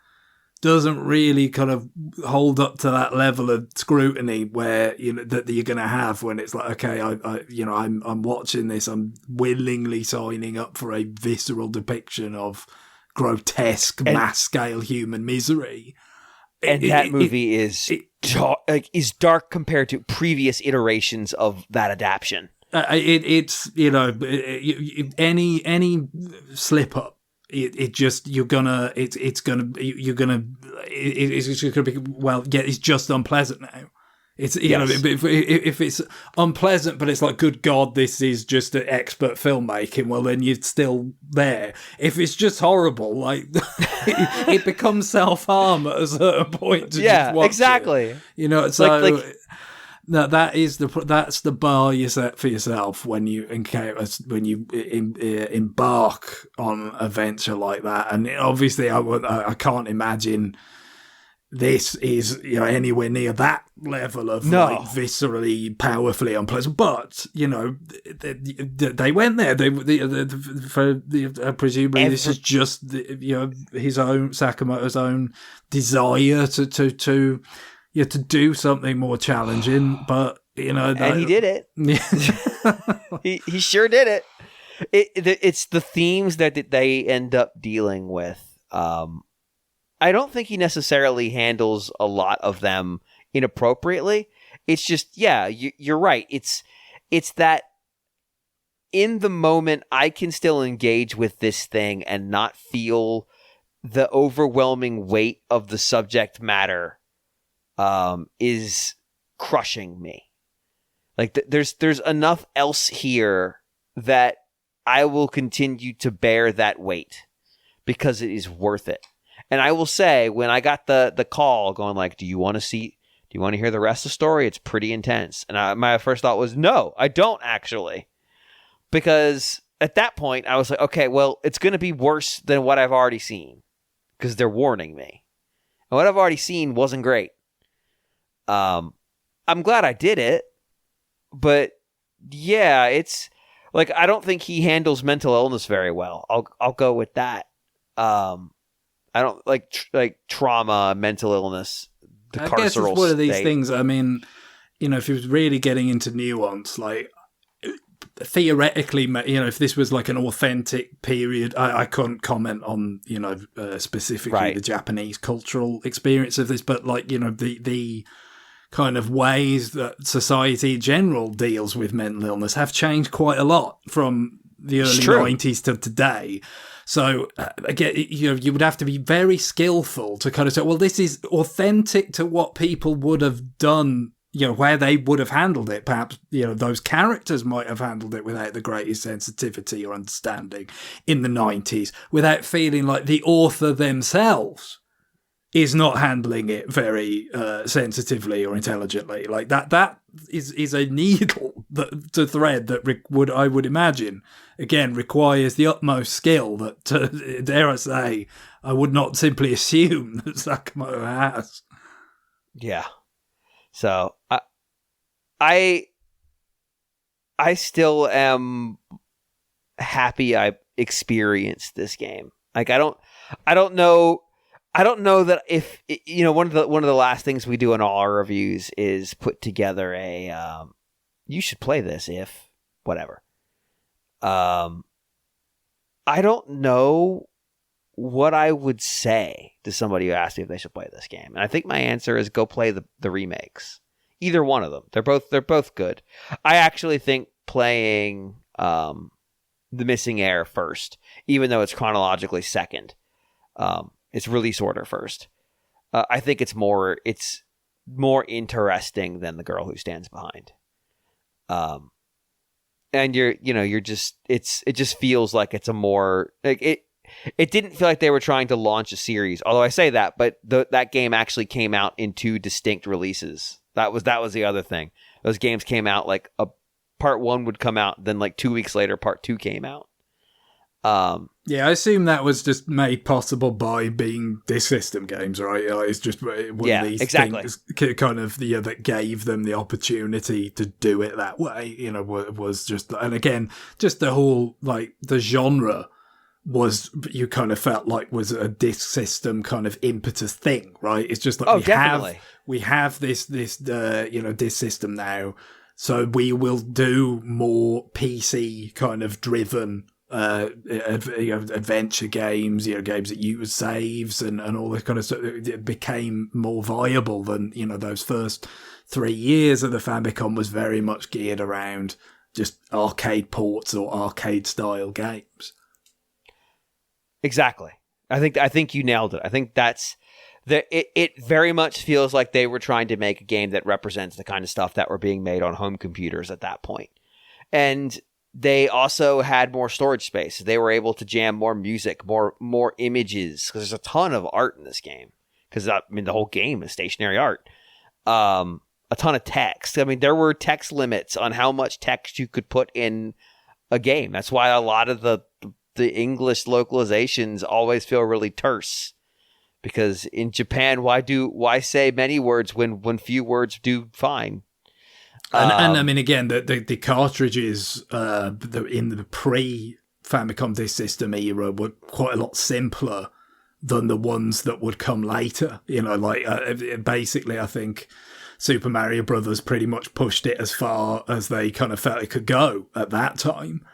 doesn't really kind of hold up to that level of scrutiny where that you're going to have when it's like, okay, I'm watching this, I'm willingly signing up for a visceral depiction of grotesque mass scale human misery. And that movie is dark compared to previous iterations of that adaptation. It's any slip up. It's just gonna be, it's just unpleasant now. It's if it's unpleasant, but it's like, good God, this is just an expert filmmaking. Well, then you're still there. If it's just horrible, like it becomes self-harm at a certain point. To just watch exactly. It. So. That's the bar you set for yourself when you embark on a venture like that. And obviously, I can't imagine this is anywhere near that level of like viscerally, powerfully unpleasant. But they went there. Presumably this is just his own Sakamoto's own desire to do something more challenging, but and he did it. he sure did it. It's the themes that they end up dealing with. I don't think he necessarily handles a lot of them inappropriately. It's just, you're right. It's that in the moment I can still engage with this thing and not feel the overwhelming weight of the subject matter is crushing me. Like there's enough else here that I will continue to bear that weight because it is worth it. And I will say, when I got the call going like, do you want to hear the rest of the story? It's pretty intense. And my first thought was, no, I don't actually. Because at that point I was like, okay, well, it's going to be worse than what I've already seen because they're warning me. And what I've already seen wasn't great. I'm glad I did it, but it's like, I don't think he handles mental illness very well. I'll go with that. I don't like trauma, mental illness, the carceral guess it's one of these things. I mean, if he was really getting into nuance, like theoretically, if this was like an authentic period, I couldn't comment on, specifically the Japanese cultural experience of this, but like, the kind of ways that society in general deals with mental illness have changed quite a lot from the early 90s to today. So again, you would have to be very skillful to kind of say, well, this is authentic to what people would have done, where they would have handled it. Perhaps, those characters might have handled it without the greatest sensitivity or understanding in the 90s, without feeling like the author themselves is not handling it very sensitively or intelligently. Like that is a needle to thread that I would imagine, again, requires the utmost skill that, dare I say, I would not simply assume that Sakamoto has. Yeah. So I still am happy I experienced this game. Like I don't know that if one of the last things we do in all our reviews is put together a you should play this if whatever. I don't know what I would say to somebody who asked me if they should play this game. And I think my answer is go play the remakes. Either one of them. They're both good. I actually think playing The Missing Heir first, even though it's chronologically second. Its release order first. I think it's more interesting than The Girl Who Stands Behind. And it just feels like it's a more like it didn't feel like they were trying to launch a series. Although I say that, but that game actually came out in two distinct releases. That was the other thing. Those games came out like part 1 would come out, then like 2 weeks later, part 2 came out. Yeah, I assume that was just made possible by being disk system games, right? It's just one of these things kind of that gave them the opportunity to do it that way. Was just, and again, just the whole the genre was, you kind of felt like was a disk system kind of impetus thing, right? It's just like we have this disk system now, so we will do more PC kind of driven adventure games, games that use saves and all this kind of stuff. It became more viable than those first 3 years of the Famicom was very much geared around just arcade ports or arcade style games. Exactly. I think you nailed it. I think that's it very much feels like they were trying to make a game that represents the kind of stuff that were being made on home computers at that point. And they also had more storage space. They were able to jam more music, more images, because there's a ton of art in this game. Because the whole game is stationary art. A ton of text. I mean, there were text limits on how much text you could put in a game. That's why a lot of the English localizations always feel really terse. Because in Japan, why say many words when few words do fine? And I mean, again, the cartridges in the pre-Famicom Disk System era were quite a lot simpler than the ones that would come later. Basically, I think Super Mario Brothers pretty much pushed it as far as they kind of felt it could go at that time.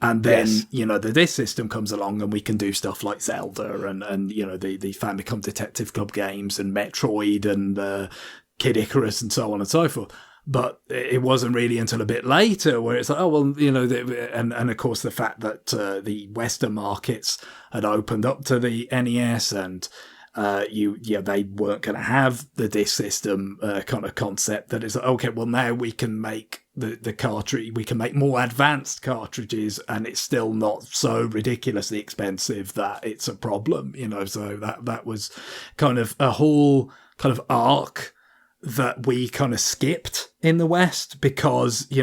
And then, the Disk System comes along and we can do stuff like Zelda and the Famicom Detective Club games and Metroid and Kid Icarus and so on and so forth. But it wasn't really until a bit later where it's like, oh, well, and of course the fact that the Western markets had opened up to the NES and they weren't going to have the disk system kind of concept that is like, okay, well, now we can make the cartridge, we can make more advanced cartridges and it's still not so ridiculously expensive that it's a problem, so that was kind of a whole kind of arc that we kind of skipped in the West because, the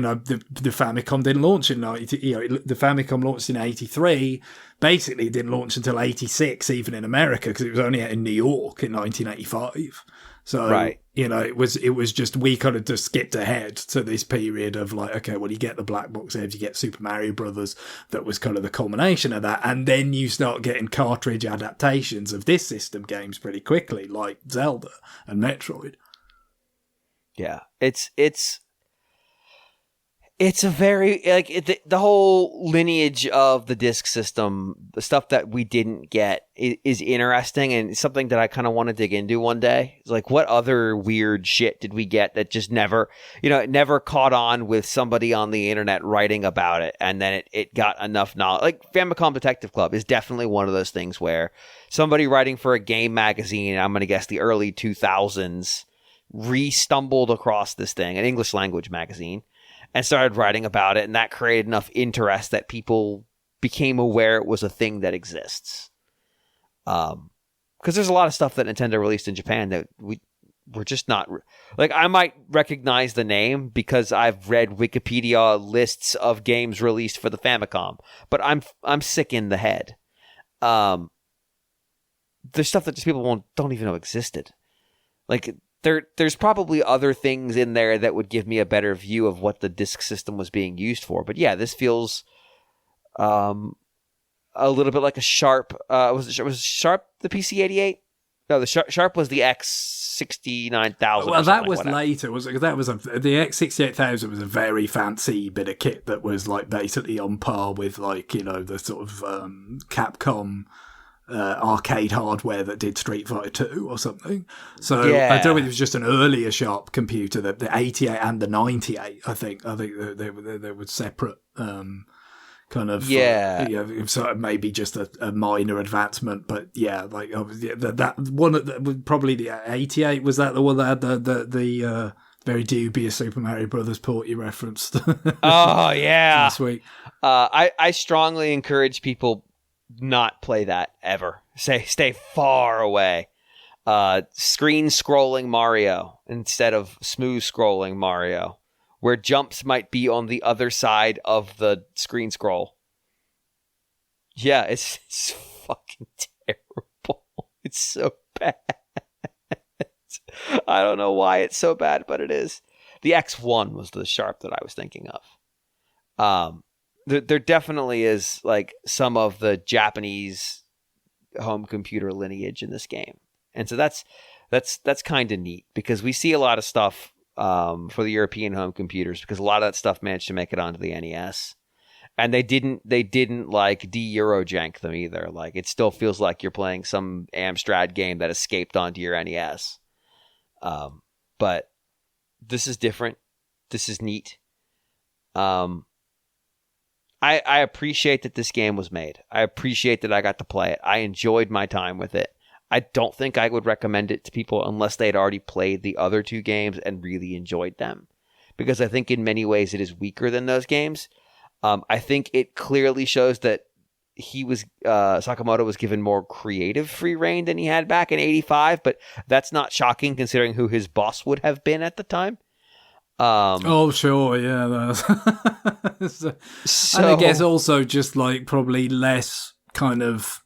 Famicom didn't launch in the Famicom launched in 83, basically didn't launch until 86, even in America, because it was only out in New York in 1985. So, right. It was just, we kind of just skipped ahead to this period of like, okay, well, you get the black box games, you get Super Mario Brothers, that was kind of the culmination of that. And then you start getting cartridge adaptations of this system games pretty quickly, like Zelda and Metroid. Yeah, it's It's a very the whole lineage of the disc system, the stuff that we didn't get is interesting, and it's something that I kind of want to dig into one day. It's like, what other weird shit did we get that just never, it never caught on with somebody on the internet writing about it, and then it got enough knowledge. Like Famicom Detective Club is definitely one of those things where somebody writing for a game magazine, I'm going to guess the early 2000s, re-stumbled across this thing, an English language magazine, and started writing about it, and that created enough interest that people became aware it was a thing that exists. Because there's a lot of stuff that Nintendo released in Japan that we're just not... Like, I might recognize the name because I've read Wikipedia lists of games released for the Famicom, but I'm sick in the head. There's stuff that just people don't even know existed. Like... There's probably other things in there that would give me a better view of what the disc system was being used for. But yeah, this feels a little bit like a Sharp. Was Sharp the PC-88? No, the Sharp was the X69000. Well, that was later. The X68000 was a very fancy bit of kit that was like basically on par with the sort of Capcom arcade hardware that did Street Fighter 2 or something. So yeah. I don't know if it was just an earlier Sharp computer, the 88 and the 98. I think they were separate kind of so maybe just a minor advancement, but yeah, that one probably the 88 was that the one that had the very dubious Super Mario Brothers port you referenced. Oh yeah, last week. I strongly encourage people not play that ever. Stay far away. Screen scrolling Mario instead of smooth scrolling Mario, where jumps might be on the other side of the screen scroll. Yeah, it's fucking terrible. It's so bad. I don't know why it's so bad, but it is. The X1 was the Sharp that I was thinking of. There definitely is like some of the Japanese home computer lineage in this game, and so that's kind of neat because we see a lot of stuff for the European home computers because a lot of that stuff managed to make it onto the NES, and they didn't like de-Eurojank them either. Like it still feels like you're playing some Amstrad game that escaped onto your NES, but this is different. This is neat. I appreciate that this game was made. I appreciate that I got to play it. I enjoyed my time with it. I don't think I would recommend it to people unless they'd already played the other two games and really enjoyed them. Because I think in many ways it is weaker than those games. I think it clearly shows that Sakamoto was given more creative free reign than he had back in 85, but that's not shocking considering who his boss would have been at the time. Sure, yeah. And I guess also just like probably less kind of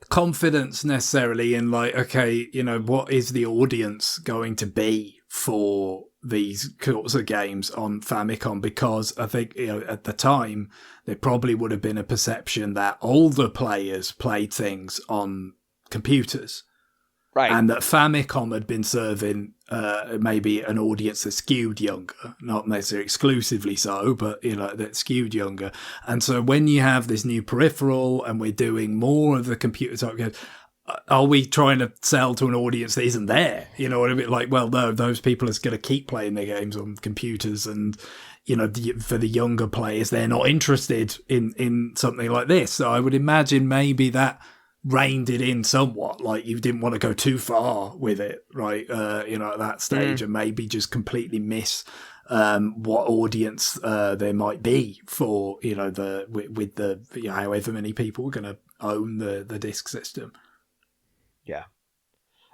confidence necessarily in like, okay, what is the audience going to be for these sorts of games on Famicom? Because I think at the time there probably would have been a perception that older players played things on computers. Right. And that Famicom had been serving maybe an audience that skewed younger, not necessarily exclusively so, but that skewed younger. And so when you have this new peripheral and we're doing more of the computer type games, are we trying to sell to an audience that isn't there? You know what I mean? Like, well, no, those people are going to keep playing their games on computers, and for the younger players, they're not interested in something like this. So I would imagine maybe that reined it in somewhat, like you didn't want to go too far with it, right? At that stage, and maybe just completely miss what audience there might be for however many people are going to own the disc system. Yeah.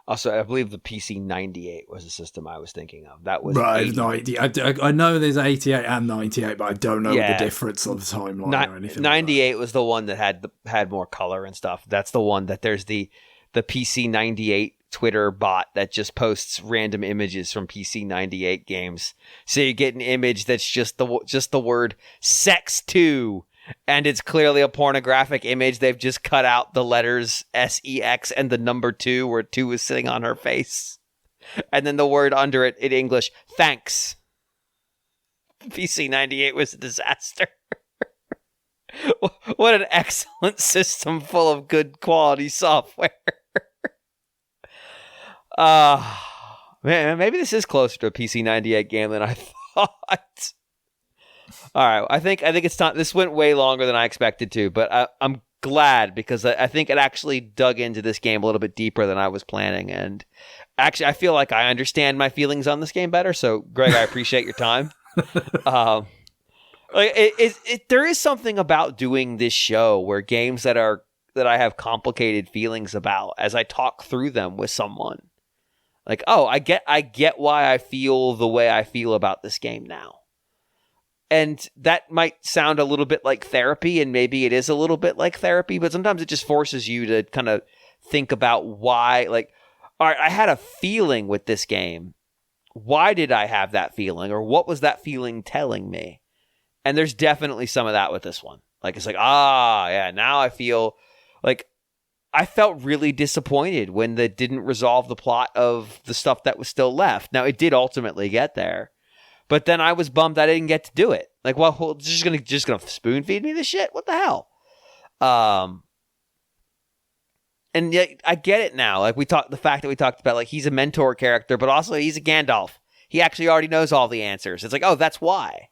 Also, I believe the PC-98 was the system I was thinking of. That was right. 90. I know there's 88 and 98, but I don't know the difference on the timeline or anything. 98 was the one that had more color and stuff. That's the one that there's the PC-98 Twitter bot that just posts random images from PC-98 games. So you get an image that's just the word "sex 2." And it's clearly a pornographic image. They've just cut out the letters SEX and the number 2 where 2 is sitting on her face. And then the word under it in English, thanks. PC 98 was a disaster. What an excellent system full of good quality software. Man, maybe this is closer to a PC 98 game than I thought. All right, I think it's time. This went way longer than I expected to, but I'm glad because I think it actually dug into this game a little bit deeper than I was planning, and actually I feel like I understand my feelings on this game better. So, Greg, I appreciate your time. There is something about doing this show where games that I have complicated feelings about, as I talk through them with someone, like, oh, I get why I feel the way I feel about this game now. And that might sound a little bit like therapy, and maybe it is a little bit like therapy, but sometimes it just forces you to kind of think about why, like, all right, I had a feeling with this game. Why did I have that feeling? Or what was that feeling telling me? And there's definitely some of that with this one. Like, it's like, yeah, now I feel like I felt really disappointed when they didn't resolve the plot of the stuff that was still left. Now, it did ultimately get there. But then I was bummed I didn't get to do it. Like, well, just gonna spoon feed me this shit? What the hell? And yet I get it now. Like, the fact that we talked about, like, he's a mentor character, but also he's a Gandalf. He actually already knows all the answers. It's like, oh, that's why.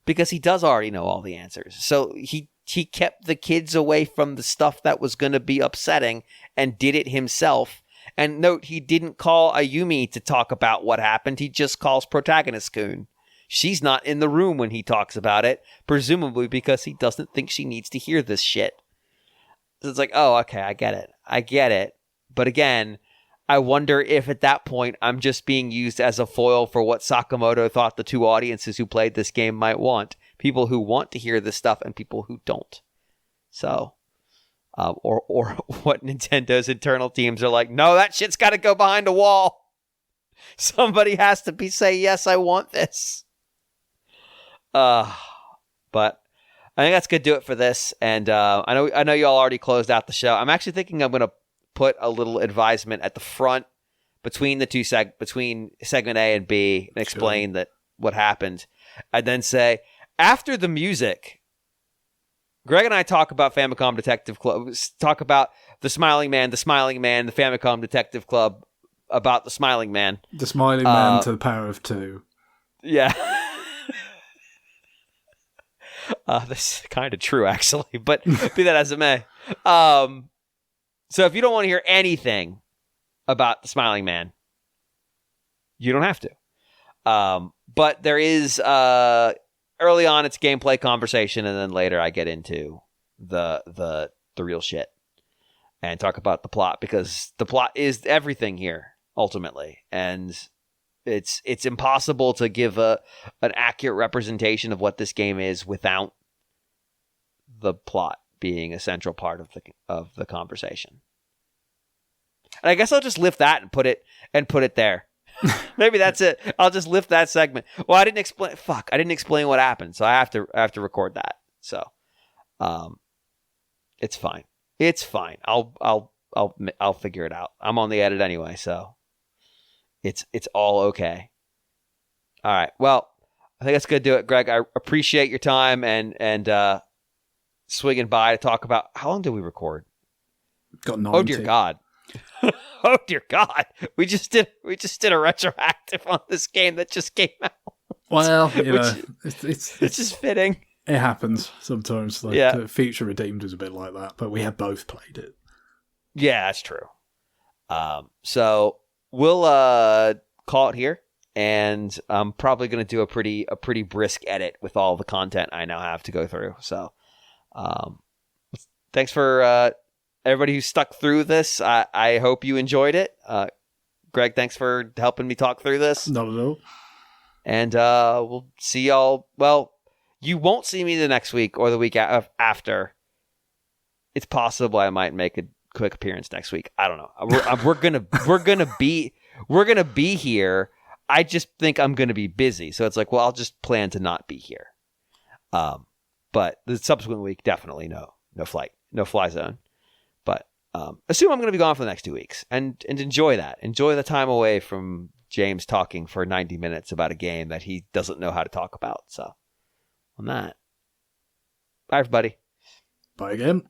Because he does already know all the answers. So he kept the kids away from the stuff that was going to be upsetting and did it himself. And note, he didn't call Ayumi to talk about what happened. He just calls Protagonist Kun. She's not in the room when he talks about it, presumably because he doesn't think she needs to hear this shit. So it's like, oh, okay, I get it. But again, I wonder if at that point I'm just being used as a foil for what Sakamoto thought the two audiences who played this game might want. People who want to hear this stuff and people who don't. So... or what Nintendo's internal teams are like, no, that shit's got to go behind a wall. Somebody has to say, yes, I want this. But I think that's going to do it for this. And I know you all already closed out the show. I'm actually thinking I'm going to put a little advisement at the front between the two between segment A and B and explain that what happened. And then say, after the music, Greg and I talk about Famicom Detective Club, talk about the Smiling Man, the Famicom Detective Club, about the Smiling Man. The Smiling Man to the power of 2. Yeah. That's kind of true, actually, but be that as it may. So if you don't want to hear anything about the Smiling Man, you don't have to. But there is... early on, it's gameplay conversation, and then later I get into the real shit and talk about the plot, because the plot is everything here ultimately, and it's impossible to give an accurate representation of what this game is without the plot being a central part of the conversation. And I guess I'll just lift that and put it there. Maybe that's it. I'll just lift that segment. Well, I didn't explain what happened, so I have to record that. So, it's fine. It's fine. I'll figure it out. I'm on the edit anyway, so it's all okay. All right. Well, I think that's gonna do it, Greg. I appreciate your time and swinging by to talk about. How long did we record? Got 90. Oh dear God. Oh dear God! We just did a retroactive on this game that just came out. Well, it's just fitting. It happens sometimes. Like Future Redeemed was a bit like that, but we have both played it. Yeah, that's true. So we'll call it here, and I'm probably going to do a pretty brisk edit with all the content I now have to go through. So, thanks for. Everybody who stuck through this, I hope you enjoyed it. Greg, thanks for helping me talk through this. Not at all. And we'll see y'all. Well, you won't see me the next week or the week after. It's possible I might make a quick appearance next week. I don't know. We're gonna be here. I just think I'm gonna be busy, so it's like, well, I'll just plan to not be here. But the subsequent week, definitely no flight, no fly zone. But assume I'm going to be gone for the next 2 weeks, and enjoy that. Enjoy the time away from James talking for 90 minutes about a game that he doesn't know how to talk about. So, on that, bye, everybody. Bye again.